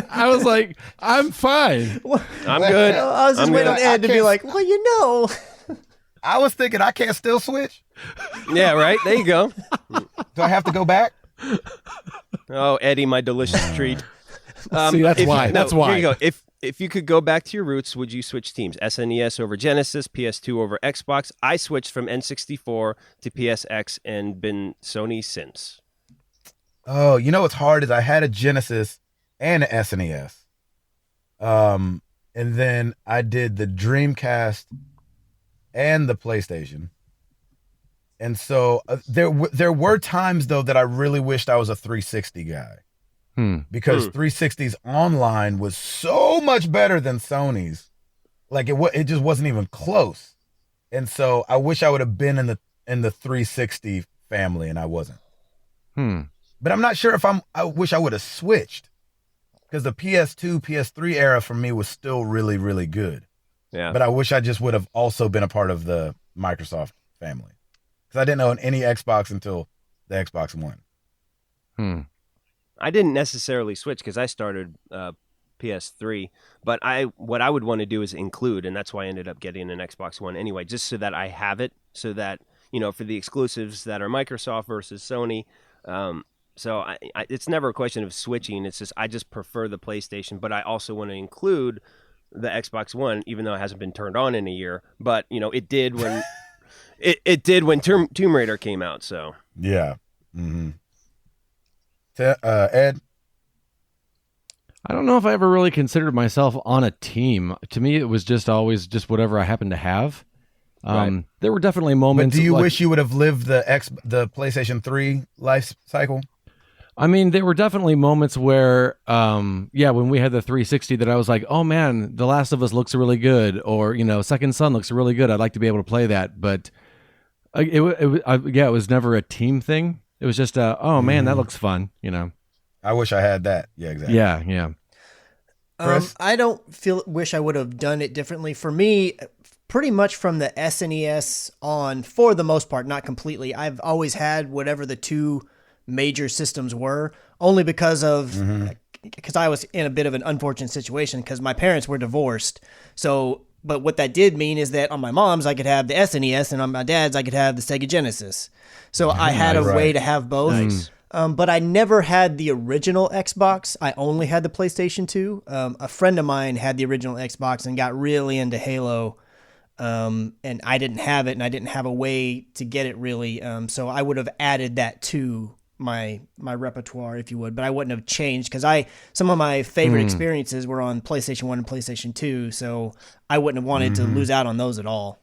I was like, I'm fine. I'm good. I was just I'm waiting good. on Ed to be can't- like, well, you know. I was thinking I can't still switch. Yeah, right. There you go. Do I have to go back? Oh, Eddie, my delicious treat. See, that's why. That's why. Here you go. If you could go back to your roots, would you switch teams? SNES over Genesis, PS2 over Xbox. I switched from N64 to PSX and been Sony since. Oh, you know what's hard is I had a Genesis and an SNES. And then I did the Dreamcast and the PlayStation. And so there were times though that I really wished I was a 360 guy. Because 360's online was so much better than Sony's. Like it just wasn't even close. And so I wish I would have been in the 360 family, and I wasn't. But I'm not sure if I wish I would have switched, because the PS2, PS3 era for me was still really, really good. Yeah. But I wish I just would have also been a part of the Microsoft family, because I didn't own any Xbox until the Xbox One. I didn't necessarily switch because I started PS3, but what I would want to do is include, and that's why I ended up getting an Xbox One anyway, just so that I have it, so that, for the exclusives that are Microsoft versus Sony. So it's never a question of switching. It's just I just prefer the PlayStation, but I also want to include the Xbox One, even though it hasn't been turned on in a year. But it did when it did when Tomb Raider came out. So Yeah. Mm-hmm. Ed? I don't know if I ever really considered myself on a team. To me, it was just always just whatever I happened to have. Right. There were definitely But moments. do you like- wish you would have lived the PlayStation 3 life cycle? I mean, there were definitely moments where, when we had the 360, that I was like, oh man, The Last of Us looks really good, or Second Son looks really good. I'd like to be able to play that, but it was never a team thing. It was just, oh man, that looks fun. I wish I had that. Yeah, exactly. Yeah. Chris? I don't wish I would have done it differently. For me, pretty much from the SNES on, for the most part, not completely, I've always had whatever the two major systems were, only because I was in a bit of an unfortunate situation because my parents were divorced. So, but what that did mean is that on my mom's I could have the SNES, and on my dad's I could have the Sega Genesis. So I had a way to have both. Nice. But I never had the original Xbox. I only had the PlayStation 2. A friend of mine had the original Xbox and got really into Halo. And I didn't have it, and I didn't have a way to get it really. So I would have added that to my repertoire, if you would, but I wouldn't have changed because some of my favorite experiences were on PlayStation 1 and PlayStation 2. So I wouldn't have wanted to lose out on those at all.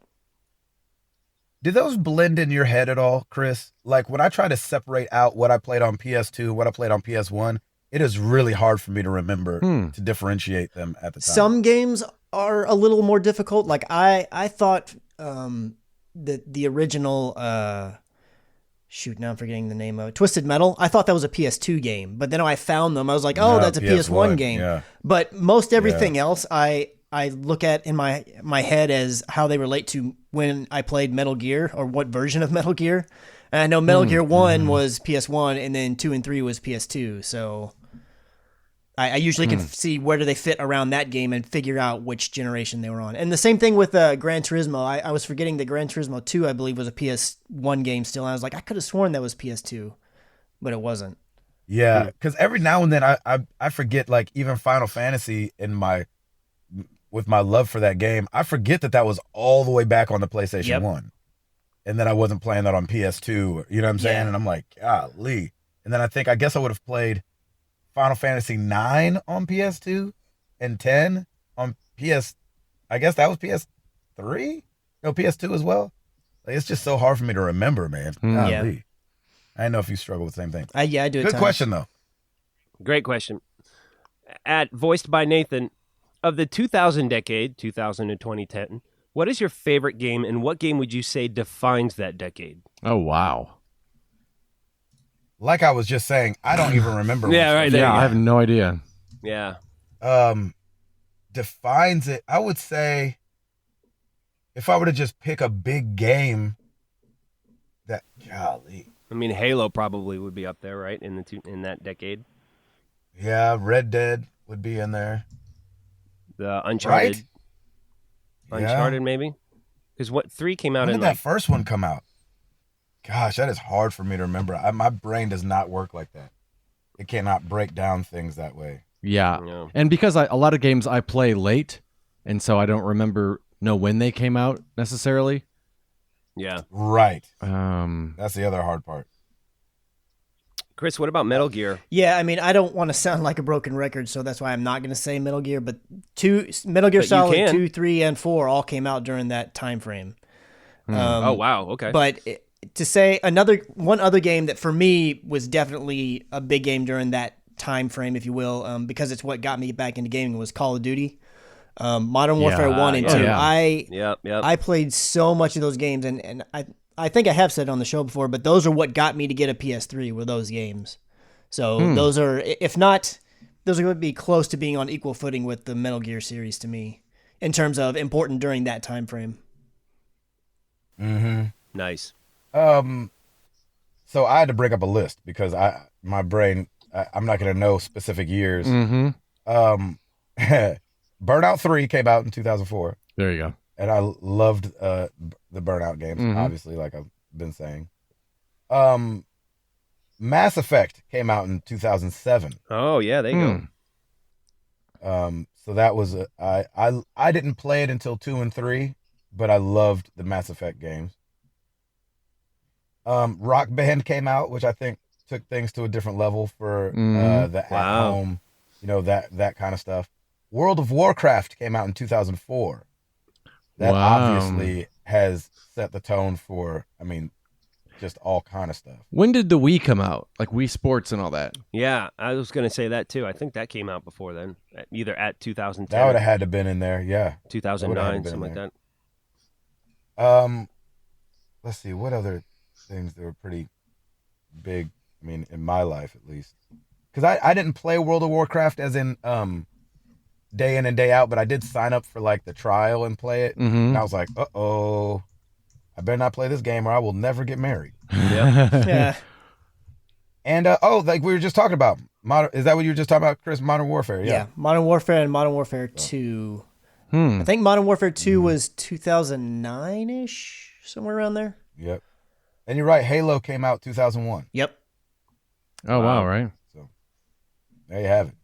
Did those blend in your head at all, Chris? Like when I try to separate out what I played on PS2, what I played on PS1, it is really hard for me to remember to differentiate them at the time. Some games are a little more difficult. Like I thought the original now I'm forgetting the name of it. Twisted Metal. I thought that was a PS2 game, but then I found them. I was like, oh, No, that's a PS1 game. yeah. But most everything else I look at in my head as how they relate to when I played Metal Gear, or what version of Metal Gear. And I know Metal Gear 1 was PS1, and then 2 and 3 was PS2. So I usually can see where do they fit around that game and figure out which generation they were on. And the same thing with Gran Turismo. I was forgetting that Gran Turismo 2, I believe, was a PS1 game still. And I was like, I could have sworn that was PS2, but it wasn't. Yeah, because every now and then I forget, like, even Final Fantasy with my love for that game, I forget that was all the way back on the PlayStation 1. And then I wasn't playing that on PS2, you know what I'm saying? Yeah. And I'm like, golly. And then I guess I would have played Final Fantasy 9 on PS2 and 10 on I guess that was PS3? No, PS2 as well. Like, it's just so hard for me to remember, man. Golly. Yeah. I don't know if you struggle with the same thing. Yeah, I do. Good question, though. Great question. Voiced by Nathan, of the 2000 decade, 2000 to 2010, what is your favorite game, and what game would you say defines that decade? Oh, wow. Like I was just saying, I don't even remember. Yeah, right. Yeah, I have no idea. Yeah. Defines it. I would say, if I were to just pick a big game, golly. I mean, Halo probably would be up there, right, in that decade. Yeah, Red Dead would be in there. The Uncharted. Right? Uncharted, maybe? Because 3 came out When in did that first one come out? Gosh, that is hard for me to remember. My brain does not work like that. It cannot break down things that way. Yeah. And because a lot of games I play late, and so I don't know when they came out necessarily. Yeah. Right. That's the other hard part. Chris, what about Metal Gear? Yeah, I mean, I don't want to sound like a broken record, so that's why I'm not going to say Metal Gear, but Metal Gear Solid 2, 3, and 4 all came out during that time frame. Oh, wow. Okay. But to say one other game that for me was definitely a big game during that time frame, if you will, because it's what got me back into gaming, was Call of Duty. Modern Warfare 1 and 2. I played so much of those games, and I think I have said it on the show before, but those are what got me to get a PS3, were those games. So those are, if not, those are going to be close to being on equal footing with the Metal Gear series to me, in terms of important during that time frame. Mm-hmm. Nice. So I had to break up a list because my brain, I'm not going to know specific years. Mm-hmm. Burnout 3 came out in 2004. There you go. And I loved the Burnout games, obviously, like I've been saying. Mass Effect came out in 2007. Oh, yeah, there you go. So that was I didn't play it until 2 and 3, but I loved the Mass Effect games. Rock Band came out, which I think took things to a different level for the at-home, that kind of stuff. World of Warcraft came out in 2004. That obviously has set the tone for, just all kind of stuff. When did the Wii come out? Like Wii Sports and all that? Yeah, I was going to say that too. I think that came out before then, either at 2010. That would have had to been in there, yeah. 2009, something like that. Let's see, what other things that were pretty big, in my life at least. Because I didn't play World of Warcraft as in day in and day out, but I did sign up for like the trial and play it. And I was like, uh-oh, I better not play this game or I will never get married. Yeah. And like we were just talking about, is that what you were just talking about, Chris? Modern Warfare, yeah. Modern Warfare and Modern Warfare 2. I think Modern Warfare 2 was 2009-ish, somewhere around there. Yep. And you're right, Halo came out 2001. Yep. Oh, wow, right. So there you have it.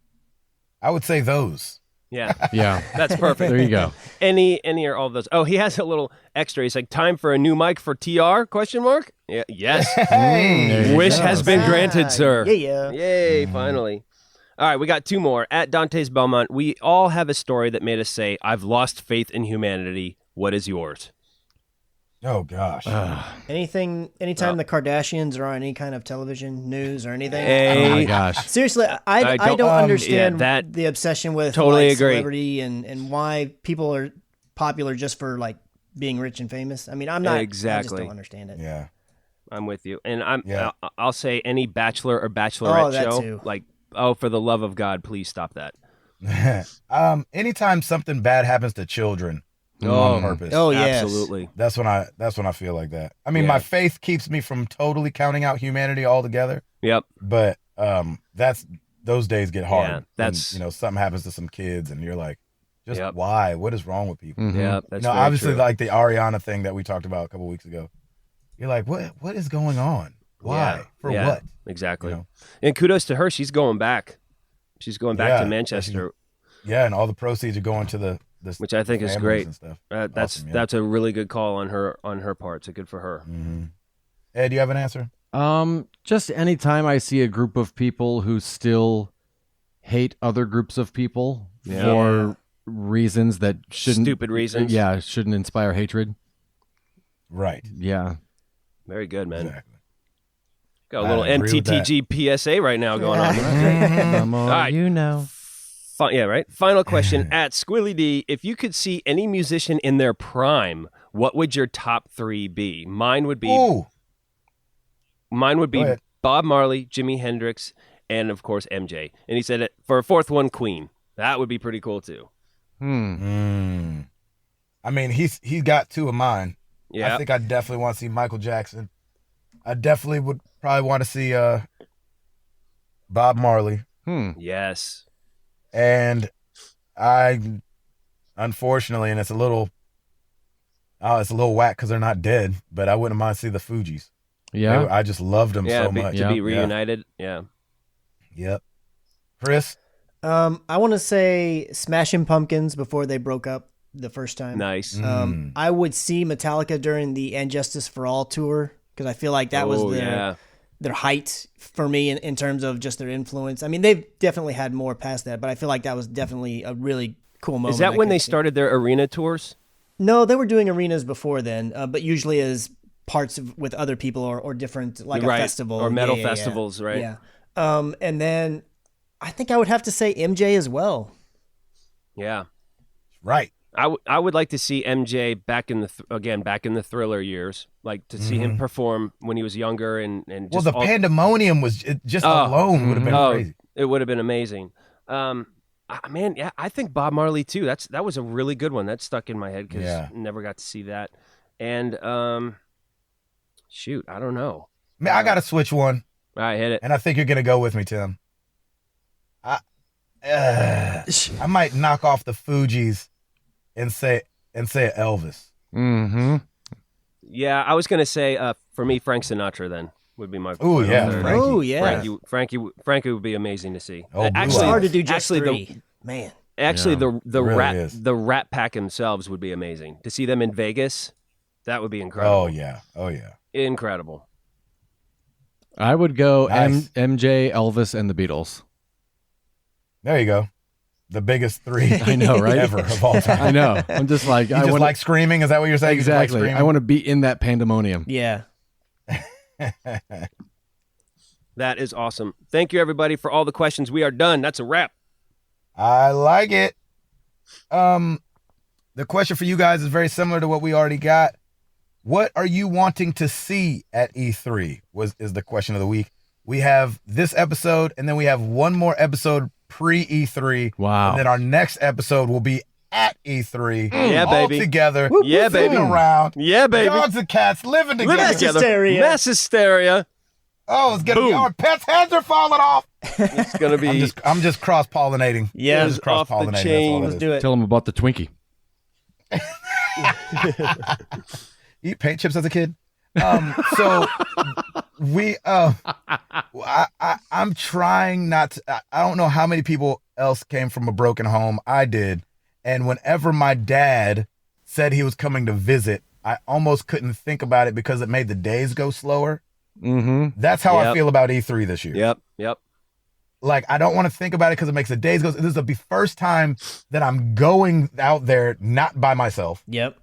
I would say those. Yeah. Yeah. That's perfect. There you go. Any or all of those. Oh, he has a little extra. He's like, time for a new mic for TR? Question mark? Yeah. Yes. Hey. Wish has been granted, sir. Yeah. Yay, finally. All right, we got 2 more. At Dante's Belmont, we all have a story that made us say, I've lost faith in humanity. What is yours? Oh, gosh. Anytime the Kardashians are on any kind of television news or anything. Oh, my gosh. Seriously, I don't understand that the obsession with totally agree. Celebrity and why people are popular just for like being rich and famous. I'm not exactly. I just don't understand it. Yeah. I'm with you. And I'll say any bachelor or bachelorette show. Too. Like, for the love of God, please stop that. Anytime something bad happens to children on purpose. Oh, yes. Absolutely. That's when I feel like that. My faith keeps me from totally counting out humanity altogether. Yep. But those those days get hard. Yeah, that's when, something happens to some kids, and you're like, just Yep. why? What is wrong with people? Mhm. yeah, that's Obviously, true. like the Ariana thing that we talked about a couple weeks ago. You're like, what is going on? Why? Yeah, For yeah, what? Exactly. You know? And kudos to her. She's going back. She's going back Yeah, to Manchester, Yeah, and all the proceeds are going to the which I think is families great. and stuff. That's Awesome, yeah. that's a really good call on her part. So good for her. Mm-hmm. Ed, do you have an answer? Just anytime I see a group of people who still hate other groups of people for reasons that shouldn't, Stupid reasons. yeah, shouldn't inspire hatred. Right. Yeah. Very good, man. Exactly. Got a I little agree with that. NTTG PSA right now going on. Mhm. The more right. you know. Yeah, right. Final question at Squilly D. If you could see any musician in their prime, what would your top 3 be? Mine would be Ooh. Mine would Go be ahead. Bob Marley, Jimi Hendrix, and of course MJ. And he said for a fourth one, Queen. That would be pretty cool too. I mean, he's got 2 of mine. Yeah. I think I definitely want to see Michael Jackson. I definitely would probably want to see Bob Marley. Yes. And I, unfortunately, and it's a little whack because they're not dead, but I wouldn't mind see the Fugees. Yeah. I just loved them Yeah, so much. to be reunited. Yeah. Yep. Chris? I want to say Smashing Pumpkins before they broke up the first time. Nice. I would see Metallica during the And Justice for All tour because I feel like that was their height for me in terms of just their influence. I mean, they've definitely had more past that, but I feel like that was definitely a really cool moment. Is that I when could they see. started their arena tours? No, they were doing arenas before then, but usually as parts of with other people or different, like Right. a festival. Or metal Yeah. festivals, right? Yeah. And then I think I would have to say MJ as well. Yeah. Right. I would like to see MJ back in the Thriller years, like to see him perform when he was younger and just Well, the pandemonium was just alone would have been crazy. It would have been amazing. Man, yeah, I think Bob Marley too. That was a really good one. That stuck in my head because never got to see that. And shoot, I don't know. Man, I got to switch one, All right, hit it. and I think you're gonna go with me, Tim. I might knock off the Fugees and say Elvis. Mm-hmm. Yeah, I was gonna say for me, Frank Sinatra then would be my. Ooh, final yeah, third. Frankie. Oh yeah. Frankie would be amazing to see. Oh, Blue It's Eyes. hard to do just actually, three. Man. Actually, Yeah, the really Rat is. the Rat Pack themselves would be amazing to see them in Vegas. That would be incredible. Oh yeah. Incredible. I would go Nice. MJ, Elvis, and the Beatles. There you go. The biggest 3 I know, right? ever of all time. I know. I'm just like, You I just want like screaming? Is that what you're saying? You just like exactly. screaming? I want to be in that pandemonium. Yeah. That is awesome. Thank you, everybody, for all the questions. We are done. That's a wrap. I like it. The question for you guys is very similar to what we already got. What are you wanting to see at E3 is the question of the week. We have this episode, and then we have one more episode pre-E3. Wow. And then our next episode will be at E3. Yeah, all baby. together. Yeah, sitting baby. around. Yeah, baby. Dogs and cats living together. Living Mass together. hysteria. Mass hysteria. Oh, it's gonna be Boom. our pets' heads are falling off. It's gonna be. I'm just cross-pollinating. Yeah. I'm just Off the cross-pollinating. That's all chain. it Let's is. do it. Tell them about the Twinkie. Eat paint chips as a kid. So we I'm trying not to, I don't know how many people else came from a broken home. I did. And whenever my dad said he was coming to visit, I almost couldn't think about it because it made the days go slower. Mm-hmm. That's how I Yep. feel about E3 this year. Yep. Like, I don't want to think about it because it makes the days go. This is the first time that I'm going out there not by myself. Yep.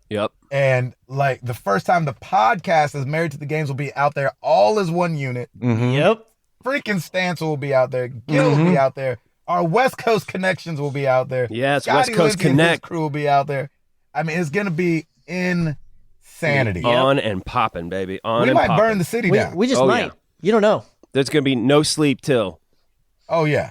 And like the first time the podcast is Married to the Games will be out there all as one unit. Mm-hmm. Yep. Freaking Stancil will be out there. Gil will be out there. Our West Coast connections will be out there. Yes, Scotty West Coast Lindsay and his Connect. crew will be out there. I mean, it's gonna be insanity. On and popping, baby. On We and might popping. burn the city We, down. we just Oh, might. yeah. You don't know. There's gonna be no sleep till. Oh yeah.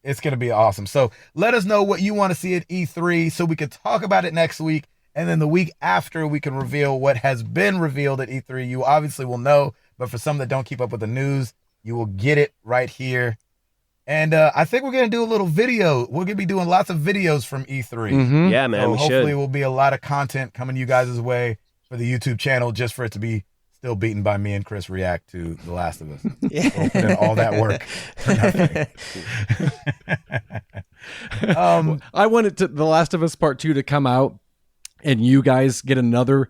It's gonna be awesome. So let us know what you want to see at E3 so we can talk about it next week. And then the week after, we can reveal what has been revealed at E3. You obviously will know, but for some that don't keep up with the news, you will get it right here And I think we're going to do a little video. We're going to be doing lots of videos from E3. Mhm. Yeah, man, So we hopefully should. will be a lot of content coming you guys' way for the YouTube channel, just for it to be still beaten by me and Chris react to The Last of Us. Yeah. We'll put in all that work for nothing. I wanted The Last of Us Part 2 to come out and you guys get another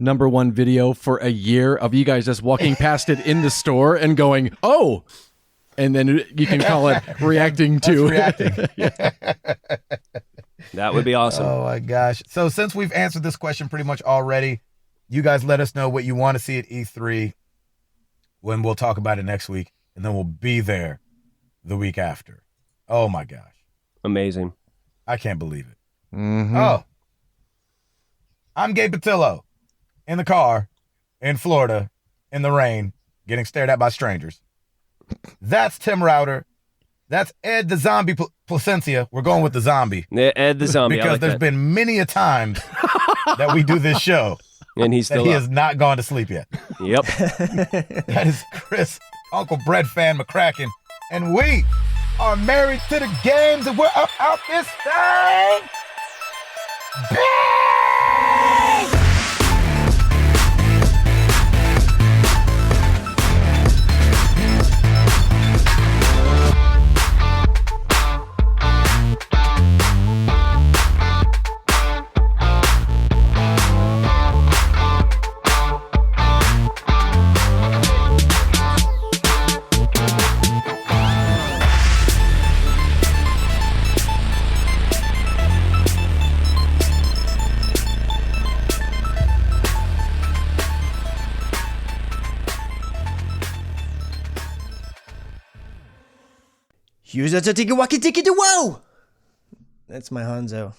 #1 video for a year of you guys just walking past it in the store and going, oh, and then you can call it reacting to. Reacting. That would be awesome. Oh my gosh. So since we've answered this question pretty much already, you guys let us know what you want to see at E3 when we'll talk about it next week, and then we'll be there the week after. Oh my gosh. Amazing. I can't believe it. Mhm. Oh. I'm Gabe Patillo in the car in Florida in the rain getting stared at by strangers. That's Tim Router. That's Ed the Zombie Placencia. We're going with the zombie. Ed the zombie. I Because like there's that. been many a times that we do this show And he's that still he up. has not gone to sleep yet. Yep. That is Chris, Uncle Bread Fan McCracken. And we are married to the games, and we're up out this thing. Bang! Use a tiki waki tiki to wow. That's my Hanzo.